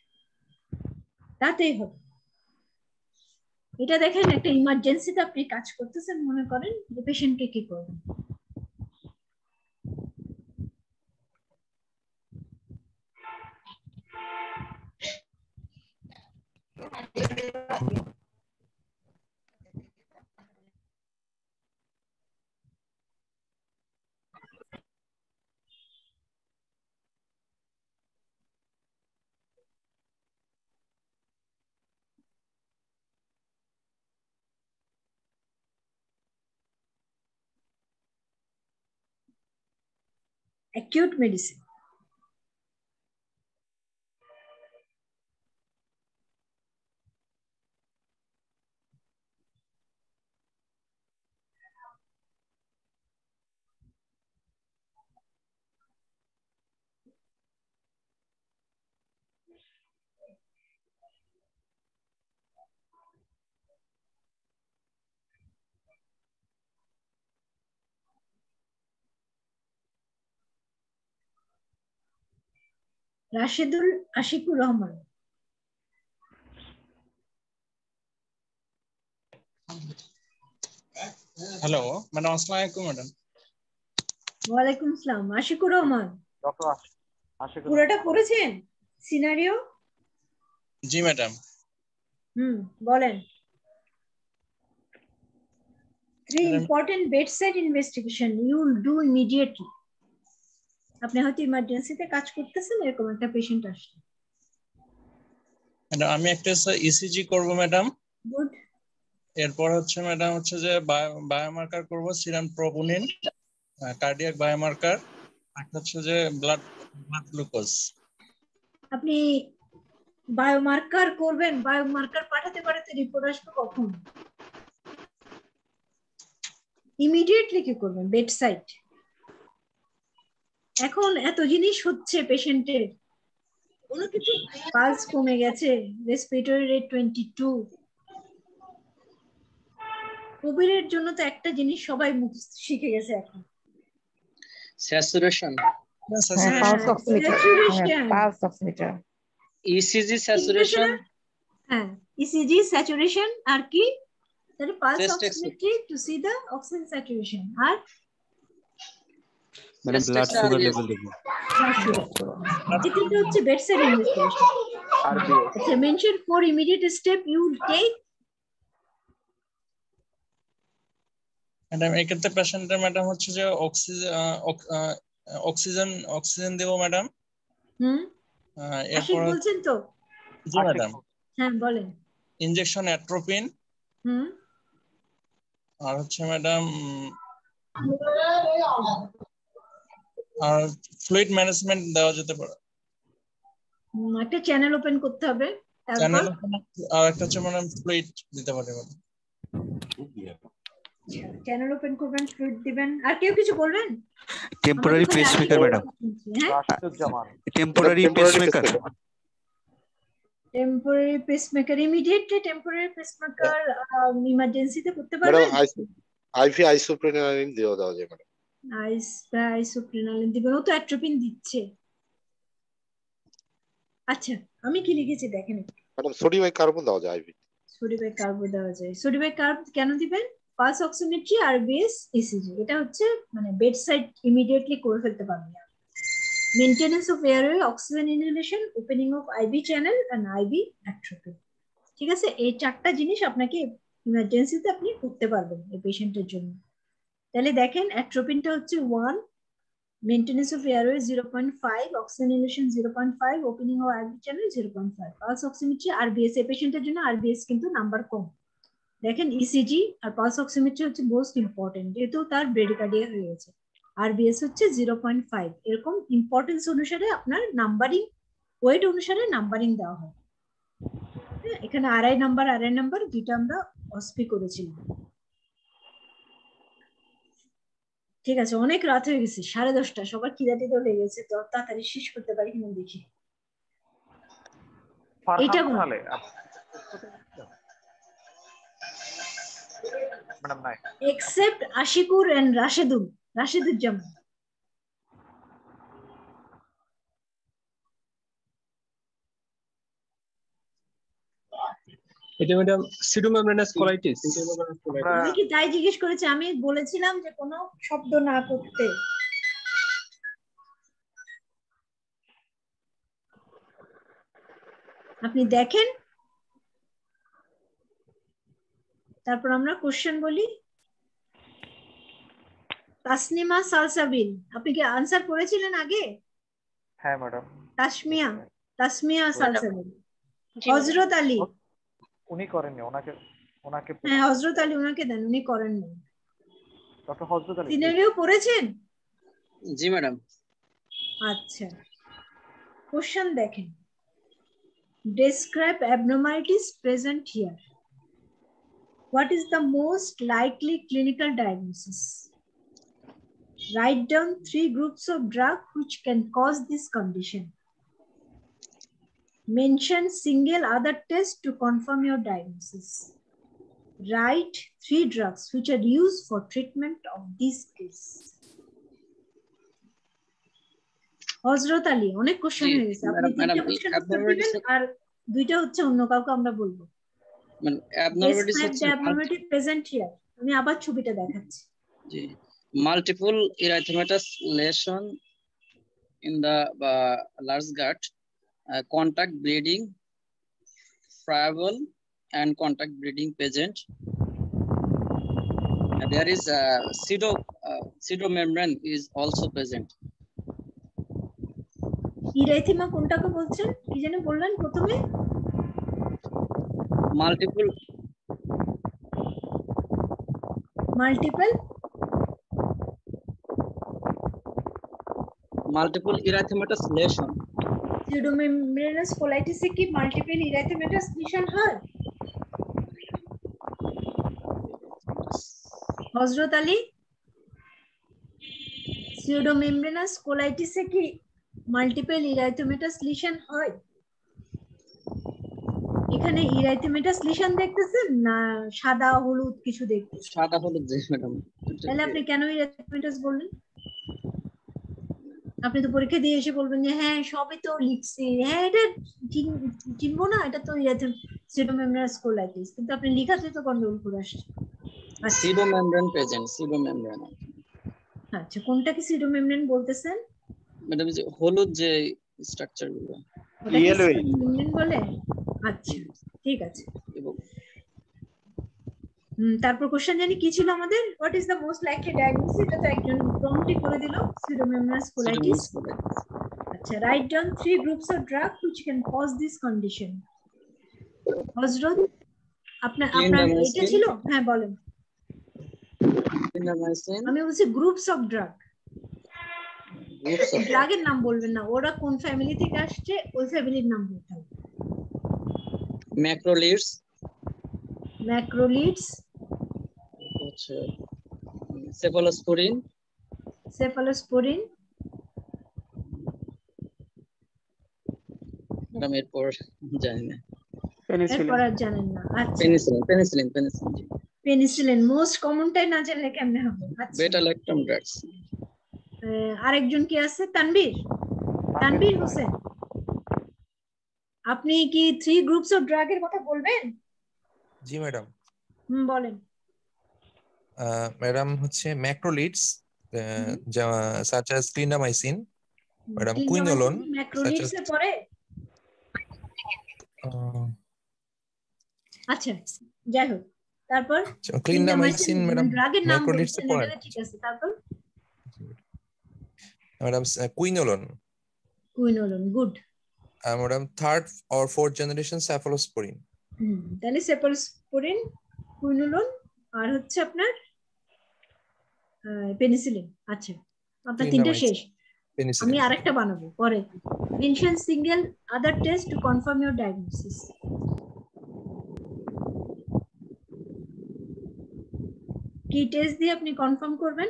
তাতেই হবে। এটা দেখেন একটা ইমার্জেন্সিতে আপনি কাজ করতেছেন, মনে করেন যে পেশেন্টকে কি করবেন। acute medicine. Rashedul Ashikur Rahman. Hello madam, আসসালামু আলাইকুম ম্যাডাম। ওয়ালাইকুম আসসালাম। আশিকুর রহমান, পুরোটা পড়েছেন সিনারিও? জি ম্যাডাম। বলেন। 3 important bedside investigation you will do immediately. আপনি হয়তো ইমার্জেন্সিতে কাজ করতেছেন, এরকম একটা পেশেন্ট আসছে। ম্যাডাম আমি একটা ইসিজি করব ম্যাডাম। গুড। এরপর হচ্ছে ম্যাডাম হচ্ছে যে বায়োমার্কার করব, সিরাম ট্রোপোনিন, কার্ডিয়াক বায়োমার্কার, আর হচ্ছে যে ব্লাড গ্লুকোজ। আপনি বায়োমার্কার করবেন, বায়োমার্কার পাঠাতে পাঠাতে রিপোর্ট আসবে কখন? ইমিডিয়েটলি কি করবেন? বেডসাইড। এখন এত জিনিস হচ্ছে পেশেন্টের, কোনো কিছু পালস কমে গেছে, রেসপিরেটরি রেট 22। কোভিডের জন্য তো একটা জিনিস সবাই শিখে গেছে এখন, saturation. Pulse oximeter, ECG saturation. হ্যাঁ, ইসিজি স্যাচুরেশন আর কি? তাহলে পালস অক্সিমেট্রি টু সি দা অক্সিজেন স্যাচুরেশন। আর মানে ব্লাড সুগার লেভেল দেখব। এটা হচ্ছে বেডসাইড ইনভেস্টিগেশন। আচ্ছা, mention 4 immediate step you will take. Madam এক্ষেত্রে পেশেন্টের ম্যাডাম হচ্ছে যে অক্সিজেন দেব ম্যাডাম। এরপর বলছেন তো? জি ম্যাডাম। হ্যাঁ বলেন। Injection atropine. আর হচ্ছে ম্যাডাম আর ফ্লুইড ম্যানেজমেন্ট দেওয়া যেতে পারে। একটা চ্যানেল ওপেন করতে হবে, চ্যানেল আর একটা হচ্ছে ম্যাডাম ফ্লুইড দিতে পারে ম্যাডাম। চ্যানেল ওপেন করবেন, ফ্লুইড দিবেন। আর কেউ কিছু বলবেন? Temporary pacemaker madam. Temporary pacemaker. Temporary pacemaker immediately temporary pacemaker ইমার্জেন্সিতে করতে পারবেন। ম্যাডাম আইভি আইসোপ্রেনালিন দেওয়া যায় ম্যাডাম। আইসোপ্রেনালিন দিবেন, ও তো অ্যাট্রোপিন দিচ্ছে। আচ্ছা আমি কি লিখেছি দেখেন। ম্যাডাম সোডিয়াম কার্বন দেওয়া যায় আইভি। সোডিয়াম কার্বন দেওয়া যায়। সোডিয়াম কার্বন কেন দিবেন? পালস অক্সিমেট্রি আর বেস ইসিজি, এটা হচ্ছে মানে বেডসাইড ইমিডিয়েটলি করে ফেলতে পারবেন। Maintenance of airway, oxygen inhalation, opening of IV channel and IV atropine. ঠিক আছে, এই 4টা জিনিস আপনাকে ইমার্জেন্সিতে আপনি করতে পারবেন এই পেশেন্টের জন্য। তাহলে দেখেন অ্যাট্রোপিনটা হচ্ছে 1, maintenance of airway 0.5, oxygen inhalation 0.5, opening of IV channel 0.5, pulse oximetry RBS. এই পেশেন্টের জন্য আরবিএস কিন্তু নাম্বার কম। দেখেন ইসিজি আর পালস অক্সিমেট্রি হচ্ছে মোস্ট ইম্পর্টেন্ট, যেহেতু তার ব্রেডিকার্ডিয়া হয়ে গেছে। আরবিএস হচ্ছে 0.5। এরকম ইম্পর্টেন্স অনুসারে আপনার নাম্বারিং, ওয়েট অনুসারে নাম্বারিং দেওয়া হয়। এখানে আড়াই নাম্বার দুইটা আমরা অসপি করেছিলাম। ঠিক আছে, অনেক রাত হয়ে গেছে, 10:30। সবার খিদাটি তো লেগে গেছে, তো তাড়াতাড়ি শেষ করতে পারি কিনা দেখি। এইটা ম্যাডাম নাই, এক্সেপ্ট আশিকুর এন্ড রাশেদুজ্জামান। এটা ম্যাডাম সিডোমেমব্রেনাস কোলাইটিস। আমি কি তাই জিজ্ঞেস করেছি? আমি বলেছিলাম যে কোনো শব্দ না করতে। আপনি দেখেন, তারপর আমরা কোশ্চেন বলি। তাসনিমা সালসাবিল, আপনি কি আনসার করেছিলেন আগে? হ্যাঁ ম্যাডাম। তাসমিয়া সালসাবিল। হযরত আলী উনি করেননি, ওনাকে হ্যাঁ হযরত আলী ওনাকে দেন, উনি করেননি। ডক্টর হযরত আলী সিনারিও পড়েছেন? জি ম্যাডাম। আচ্ছা, কোশ্চেন দেখেন, describe abnormalities present here. What is the most likely clinical diagnosis? Write down 3 groups of drug which can cause this condition. Mention single other test to confirm your diagnosis. Write 3 drugs which are used for treatment of this case. হযরত আলী, অনেক question হয়ে গেছে, আপনি 3টা question উত্তর দিবেন আর 2টা হচ্ছে অন্য কাউকে আমরা বলবো। মানে abnormalities হচ্ছে abnormality present here, আমি আবার ছবিটা দেখাচ্ছি। জি, multiple erythematous lesion in the large gut, contact bleeding, friable and contact bleeding present. There is a pseudomembrane is also present. Erythema কোনটাকে বলছেন, কি জানেন বললেন প্রথমে? multiple erythematous lesion. pseudomembranous colitis এ কি মাল্টিপল erythematous lesion হয়? হযরত আলী, pseudomembranous colitis এ কি multiple erythematous lesion হয়? এখানে erythematous lesion দেখতেছেন না সাদা হলুদ কিছু দেখতেছেন? সাদা হলুদ যে ম্যাডাম। তাহলে আপনি কেন erythematous বললেন? আপনি তো পরীক্ষা দিয়ে এসে বলবেন যে হ্যাঁ সবই তো লিখছি, হ্যাঁ এটা চিনবো না, এটা তো pseudomembranous colitis, কিন্তু আপনি লেখাতে তো গন্ডগোল করে আসছে। pseudomembrane present, pseudomembrane। আচ্ছা, কোনটা কি pseudomembrane বলতেছেন ম্যাডাম? যে হলুদ যে স্ট্রাকচার গুলো pseudomembrane বলে। আচ্ছা ঠিক আছে। তারপর কোশ্চেন জানি কি ছিল আমাদের, what is the most likely diagnosis? এটা তো একজন প্রম্পটলি করে দিল, pseudomembranous colitis। আচ্ছা, write down 3 groups of drug which can cause this condition. হযরত আপনার এটা ছিল? হ্যাঁ বলেন। আমি বলছি গ্রুপস অফ ড্রাগ, ড্রাগের নাম বলবেন না, ওরা কোন ফ্যামিলি থেকে আসছে ওই ফ্যামিলির নাম বলতে হবে। ম্যাক্রোলিডস হচ্ছে সেফালোস্পোরিন ম্যাডাম। এরপর জানি না, এরপর আর জানেন না। আচ্ছা, পেনিসিলিন মোস্ট কমনটাই না জানলে কেমনে হবে? আচ্ছা, বেটা ল্যাকটাম ড্রাগস। আরেকজন কি আছে? তানভীর হোসেন, আপনি কি 3 গ্রুপস অফ ড্রাগের কথা বলবেন? জি ম্যাডাম। বলেন। ম্যাডাম হচ্ছে macrolides such as clindamycin, madam quinolone macrolides এ পড়ে। আচ্ছা যাই হোক, তারপর ক্লিন্ডামাইসিন ম্যাডাম ড্রাগের নাম ম্যাক্রোলিডস এ পড়ে। ঠিক আছে, তারপর madam quinolone good. Madam 3rd or 4th generation cephalosporin। তাহলে সেফালোস্পোরিন, কুইনোলোন আর হচ্ছে আপনার পেনিসিলিন। আচ্ছা, আপনার 3টা শেষ। আমি আরেকটা বানাবো পরে। Mention single other test to confirm your diagnosis. কি টেস্ট দিয়ে আপনি কনফার্ম করবেন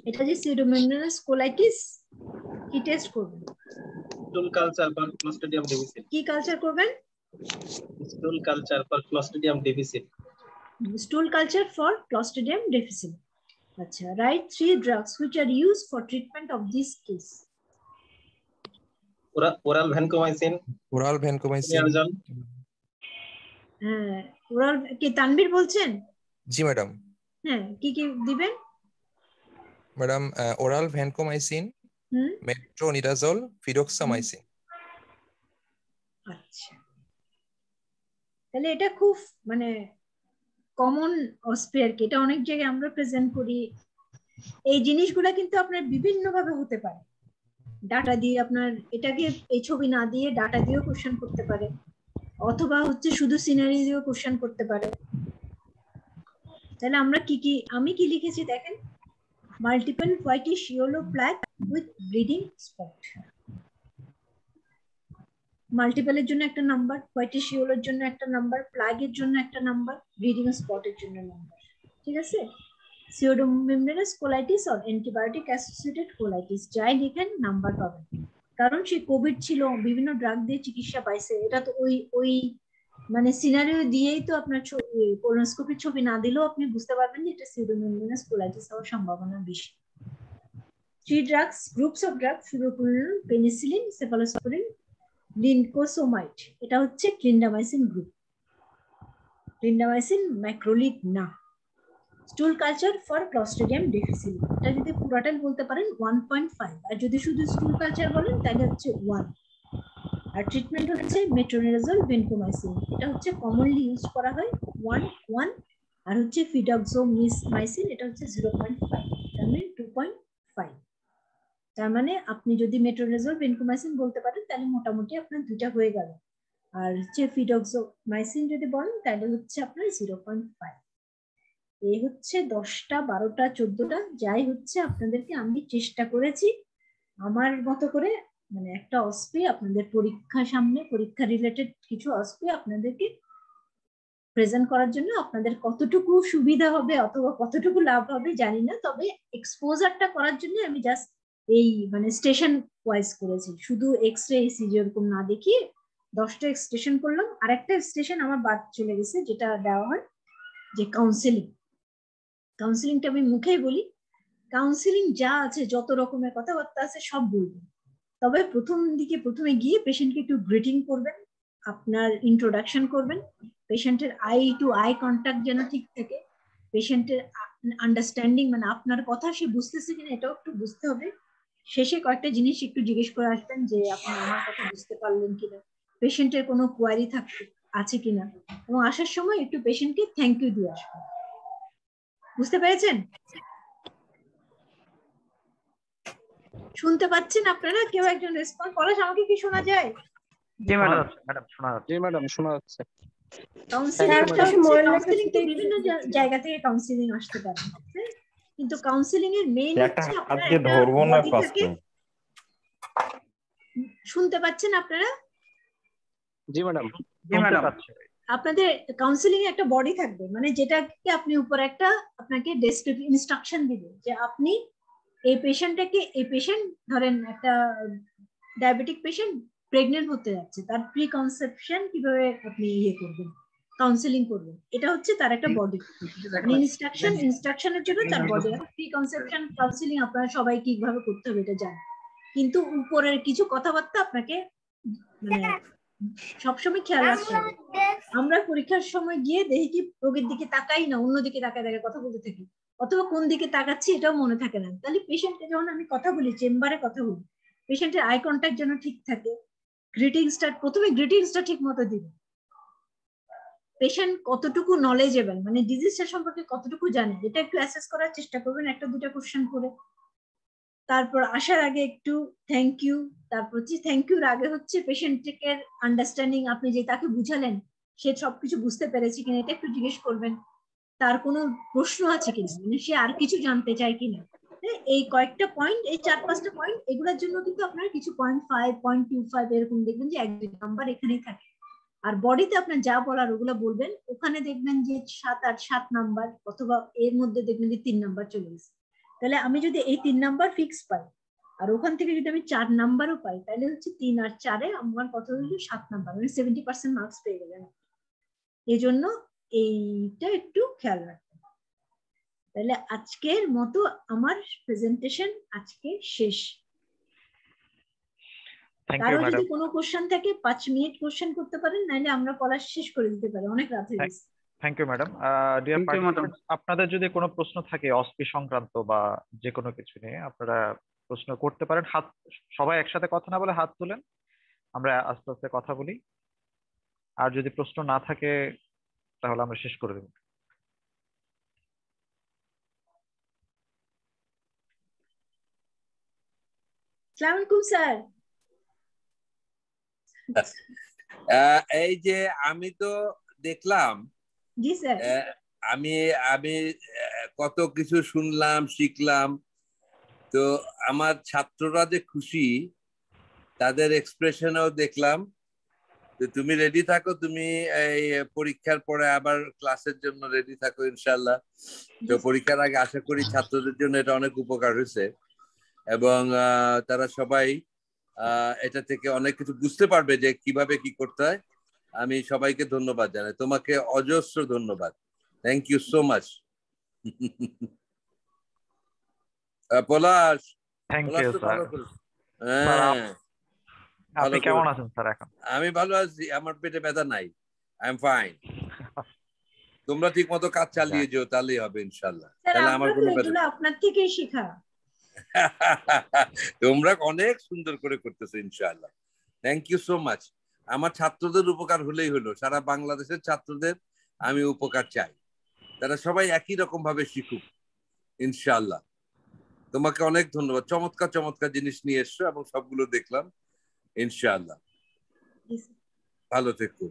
এটা যে pseudomembranous colitis? কি টেস্ট করবেন? স্টুল কালচার ফর ক্লোস্ট্রিডিয়াম ডিফিসিল। কি কালচার করবেন? স্টুল culture for Clostridium difficile. স্টুল culture for Clostridium difficile. আচ্ছা, right 3 drugs which are used for treatment of this case. Oral vancomycin. হ্যাঁ, ওরাল কি তানভীর বলছেন? জি ম্যাডাম। হ্যাঁ, কি কি দিবেন? Madam oral vancomycin, metronidazole, fidaxomicin. আচ্ছা, তাহলে এটা খুব মানে কমন অস্পেয়ার, এটা অনেক জায়গায় আমরা প্রেজেন্ট করি। এই জিনিসগুলা কিন্তু আপনার বিভিন্ন ভাবে হতে পারে। ডাটা দিয়ে আপনার এটাকে এই ছবি না দিয়ে ডাটা দিয়েও কোশ্চেন করতে পারে, অথবা হচ্ছে শুধু সিনারি দিয়েও কোশ্চেন করতে পারে। তাহলে আমরা আমি কি লিখেছি দেখেন, multiple whitish yellow plug with bleeding spot. মাল্টিপলের জন্য একটা নাম্বার, হোয়াইটিশ ইয়েলোর জন্য একটা নাম্বার, প্লাগের জন্য একটা নাম্বার, ব্লিডিং স্পটের জন্য নাম্বার। ঠিক আছে? Pseudomembranous colitis or antibiotic associated colitis যাই লিখেন নাম্বার পাবেন, কারণ সে কোভিড ছিল, বিভিন্ন ড্রাগ দিয়ে চিকিৎসা পাইছে। এটা তো ওই মানে সিনারিও দিয়েই তো আপনার কোলোনোস্কোপির ছবি না দিলেও আপনি বুঝতে পারবেন যে এটা সিউডোমেমব্রেনাস কোলাইটিস হওয়ার সম্ভাবনা বেশি। 3 drugs, groups of drugs, fluoroquinolone, penicillin, cephalosporin, লিনকোসোমাইড, এটা হচ্ছে ক্লিন্ডামাইসিন গ্রুপ। ক্লিন্ডামাইসিন ম্যাক্রোলিড না। স্টুল কালচার ফর ক্লস্ট্রিডিয়াম ডিফিসিলি, এটা যদি পুরাটাই বলতে পারেন 1.5, আর যদি শুধু স্টুল কালচার বলেন তাহলে হচ্ছে 1। আর ট্রিটমেন্ট হচ্ছে মেট্রোনিডাজোল ভেনকোমাইসিন, এটা হচ্ছে কমনলি ইউজ করা হয় 1, আর হচ্ছে ফিডক্সোমাইসিন, এটা হচ্ছে 0.5, তার মানে 2.5। তার মানে আপনি যদি মেট্রোনিডাজোল ভেনকোমাইসিন বলতে পারেন তাহলে মোটামুটি আপনার 2টা হয়ে গেল, আর হচ্ছে ফিডক্সোমাইসিন যদি বলেন তাহলে হচ্ছে আপনার 0.5। এই হচ্ছে 10টা 12টা 14টা যাই হচ্ছে আপনাদেরকে আমি চেষ্টা করেছি আমার মতো করে, মানে একটা অস্পি আপনাদের পরীক্ষা সামনে, পরীক্ষা রিলেটেড কিছু অস্পি আপনাদেরকে প্রেজেন্ট করার জন্য। আপনাদের কতটুকু সুবিধা হবে অথবা কতটুকু লাভ হবে জানি না, তবে এক্সপোজারটা করার জন্য আমি জাস্ট এই মানে স্টেশন ওয়াইজ করেছি, শুধু এক্সরে ইসিজি এরকম না দেখিয়ে 10টা স্টেশন করলাম। আর একটা স্টেশন আমার বাদ চলে গেছে, যেটা দেওয়া হয় যে কাউন্সেলিং। কাউন্সেলিংটা আমি মুখেই বলি, কাউন্সেলিং যা আছে যত রকমের কথাবার্তা আছে সব বলবেন, তবে প্রথমে গিয়ে পেশেন্টকে একটু গ্রিটিং করবেন, আপনার ইন্ট্রোডাকশন করবেন, পেশেন্টের আই টু আই কন্ট্যাক্ট যেন ঠিক থাকে, পেশেন্টের আন্ডারস্ট্যান্ডিং মানে আপনার কথা সে বুঝতেছে কিনা এটাও একটু বুঝতে হবে। শেষে কয়েকটা জিনিস একটু জিজ্ঞেস করে আসবেন যে আপনি আমার কথা বুঝতে পারলেন কিনা, পেশেন্টের কোনো কোয়ারি আছে কিনা, এবং আসার সময় একটু পেশেন্টকে থ্যাংক ইউ দিয়ে আসবেন। বুঝতে পেরেছেন? শুনতে পাচ্ছেন আপনারা? কেউ একজন রেসপন্স করেন, আমাকে কি শোনা যায়? জি ম্যাডাম, শোনা যাচ্ছে। জি ম্যাডাম শোনা যাচ্ছে। কাউন্সেলিং তো বিভিন্ন জায়গা থেকে কাউন্সেলিং আসতে পারে, কিন্তু কাউন্সেলিং এর মেইন হচ্ছে আপনারা একটা বডি থাকে। শুনতে পাচ্ছেন আপনারা? জি ম্যাডাম। জি ম্যাডাম। আপনাদের কাউন্সেলিং এ একটা বডি থাকবে, মানে যেটাকে আপনি উপরে একটা আপনাকে ডেসক্রিপটিভ ইনস্ট্রাকশন দিবে যে আপনি এই পেশেন্টটাকে, এই পেশেন্ট ধরেন একটা ডায়াবেটিক পেশেন্ট প্রেগনেন্ট হতে যাচ্ছে, তার প্রি কনসেপশন কিভাবে আপনি ইয়ে করবেন, কাউন্সেলিং করবেন, এটা হচ্ছে তার একটা বডি ইনস্ট্রাকশনের জন্য তার বডি। প্রি কনসেপশন কাউন্সেলিং আপনারা সবাই কিভাবে করতে হবে এটা জানেন, কিন্তু উপরের কিছু কথাবার্তা আপনাকে মানে সবসময় খেয়াল রাখতে হবে। আমরা পরীক্ষার সময় গিয়ে দেখি কি রোগীর দিকে তাকাই না, অন্যদিকে তাকায় কথা বলতে থাকি, অথবা কোন দিকে তাকাচ্ছি এটাও মনে থাকে না। তাহলে পেশেন্টকে যখন আমি কথা বলি, চেম্বারে কথা বলি, পেশেন্টের আই কন্ট্যাক্ট যেন ঠিক থাকে, প্রথমে গ্রিটিংসটা ঠিক মতো দিবে, পেশেন্ট কতটুকু নলেজেবল মানে ডিজিজটা সম্পর্কে কতটুকু জানে এটা একটু অ্যাসেস করার চেষ্টা করবেন, একটা দুটা কোশ্চেন করে। তারপর আসার আগে একটু থ্যাংক ইউ, তারপর হচ্ছে থ্যাংক ইউর আগে হচ্ছে পেশেন্টের আন্ডারস্ট্যান্ডিং, আপনি যে তাকে বুঝালেন সে সবকিছু বুঝতে পেরেছে কিনা এটা একটু জিজ্ঞেস করবেন, তার কোনো প্রশ্ন আছে কিনা, মানে সে আর কিছু জানতে চায় কিনা। এই কয়েকটা পয়েন্ট, এই 4-5টা পয়েন্ট, এগুলোর জন্য কিন্তু আপনারা কিছু 0.5, 0.25 এরকম দেখবেন যে এক নাম্বার এখানেই থাকে। আর বডিতে আপনার যা বলার ওগুলো বলবেন, ওখানে দেখবেন যে 7, 8, 7 নাম্বার, অথবা এর মধ্যে দেখবেন যে 3 নাম্বার চলে গেছে। তাহলে আমি যদি এই 3 নাম্বার ফিক্স পাই, আর ওখান থেকে যদি আমি 4 নাম্বারও পাই, তাহলে হচ্ছে 3 আর 4-এ আমার কত হলো 7 নাম্বার, মানে 70% মার্কস পেয়ে গেলেন। এই জন্য এইটা একটু খেয়াল রাখবেন। তাহলে আজকের মতো আমার প্রেজেন্টেশন আজকে শেষ। কারো যদি কোনো কোশ্চেন থাকে 5 মিনিট কোশ্চেন করতে পারেন, নাহলে আমরা পড়া শেষ করে দিতে পারি, অনেক রাত হয়ে গেছে। Thank you madam. Dear participants, আপনাদের যদি কোনো প্রশ্ন থাকে অস্পি সংক্রান্ত বা যে কোনো কিছু নিয়ে, আপনারা প্রশ্ন করতে পারেন। হাত সবাই একসাথে কথা না বলে হাত তুলেন, আমরা আস্তে আস্তে কথা বলি। আর যদি প্রশ্ন না থাকে তাহলে আমরা শেষ করে দেব। আসসালামু আলাইকুম স্যার। এই যে আমি তো দেখলাম, জি স্যার, আমি কত কিছু শুনলাম, শিখলাম। তো আমার ছাত্ররা যে খুশি, তাদের এক্সপ্রেশনেও দেখলাম। তো তুমি রেডি থাকো, তুমি এই পরীক্ষার পরে আবার ক্লাসের জন্য রেডি থাকো ইনশাল্লাহ। তো পরীক্ষার আগে আশা করি ছাত্রদের জন্য এটা অনেক উপকার হয়েছে, এবং তারা সবাই এটা থেকে অনেক কিছু বুঝতে পারবে যে কিভাবে কি করতে হয়। আমি সবাইকে ধন্যবাদ জানাই, তোমাকে অজস্র ধন্যবাদ। Thank you so much. Palash, thank you sir. আপনি কেমন আছেন স্যার এখন? আমি ভালো আছি, আমার পেটে ব্যথা নাই, আই এম ফাইন। তোমরা ঠিক মতো কাজ চালিয়ে যাও, তাহলেই হবে ইনশাআল্লাহ। তাহলে আমার কোনো ব্যথা, আপনার থেকেই শেখা। তোমরা অনেক সুন্দর করে করতেছো ইনশাআল্লাহ। Thank you so much. আমার ছাত্রদের উপকার হলেই হলো, সারা বাংলাদেশের ছাত্রদের আমি উপকার চাই, তারা সবাই একই রকম ভাবে শিখুক ইনশাআল্লাহ। তোমাকে অনেক ধন্যবাদ, চমৎকার চমৎকার জিনিস নিয়ে এসছো এবং সবগুলো দেখলাম ইনশাআল্লাহ। ভালো থেকো।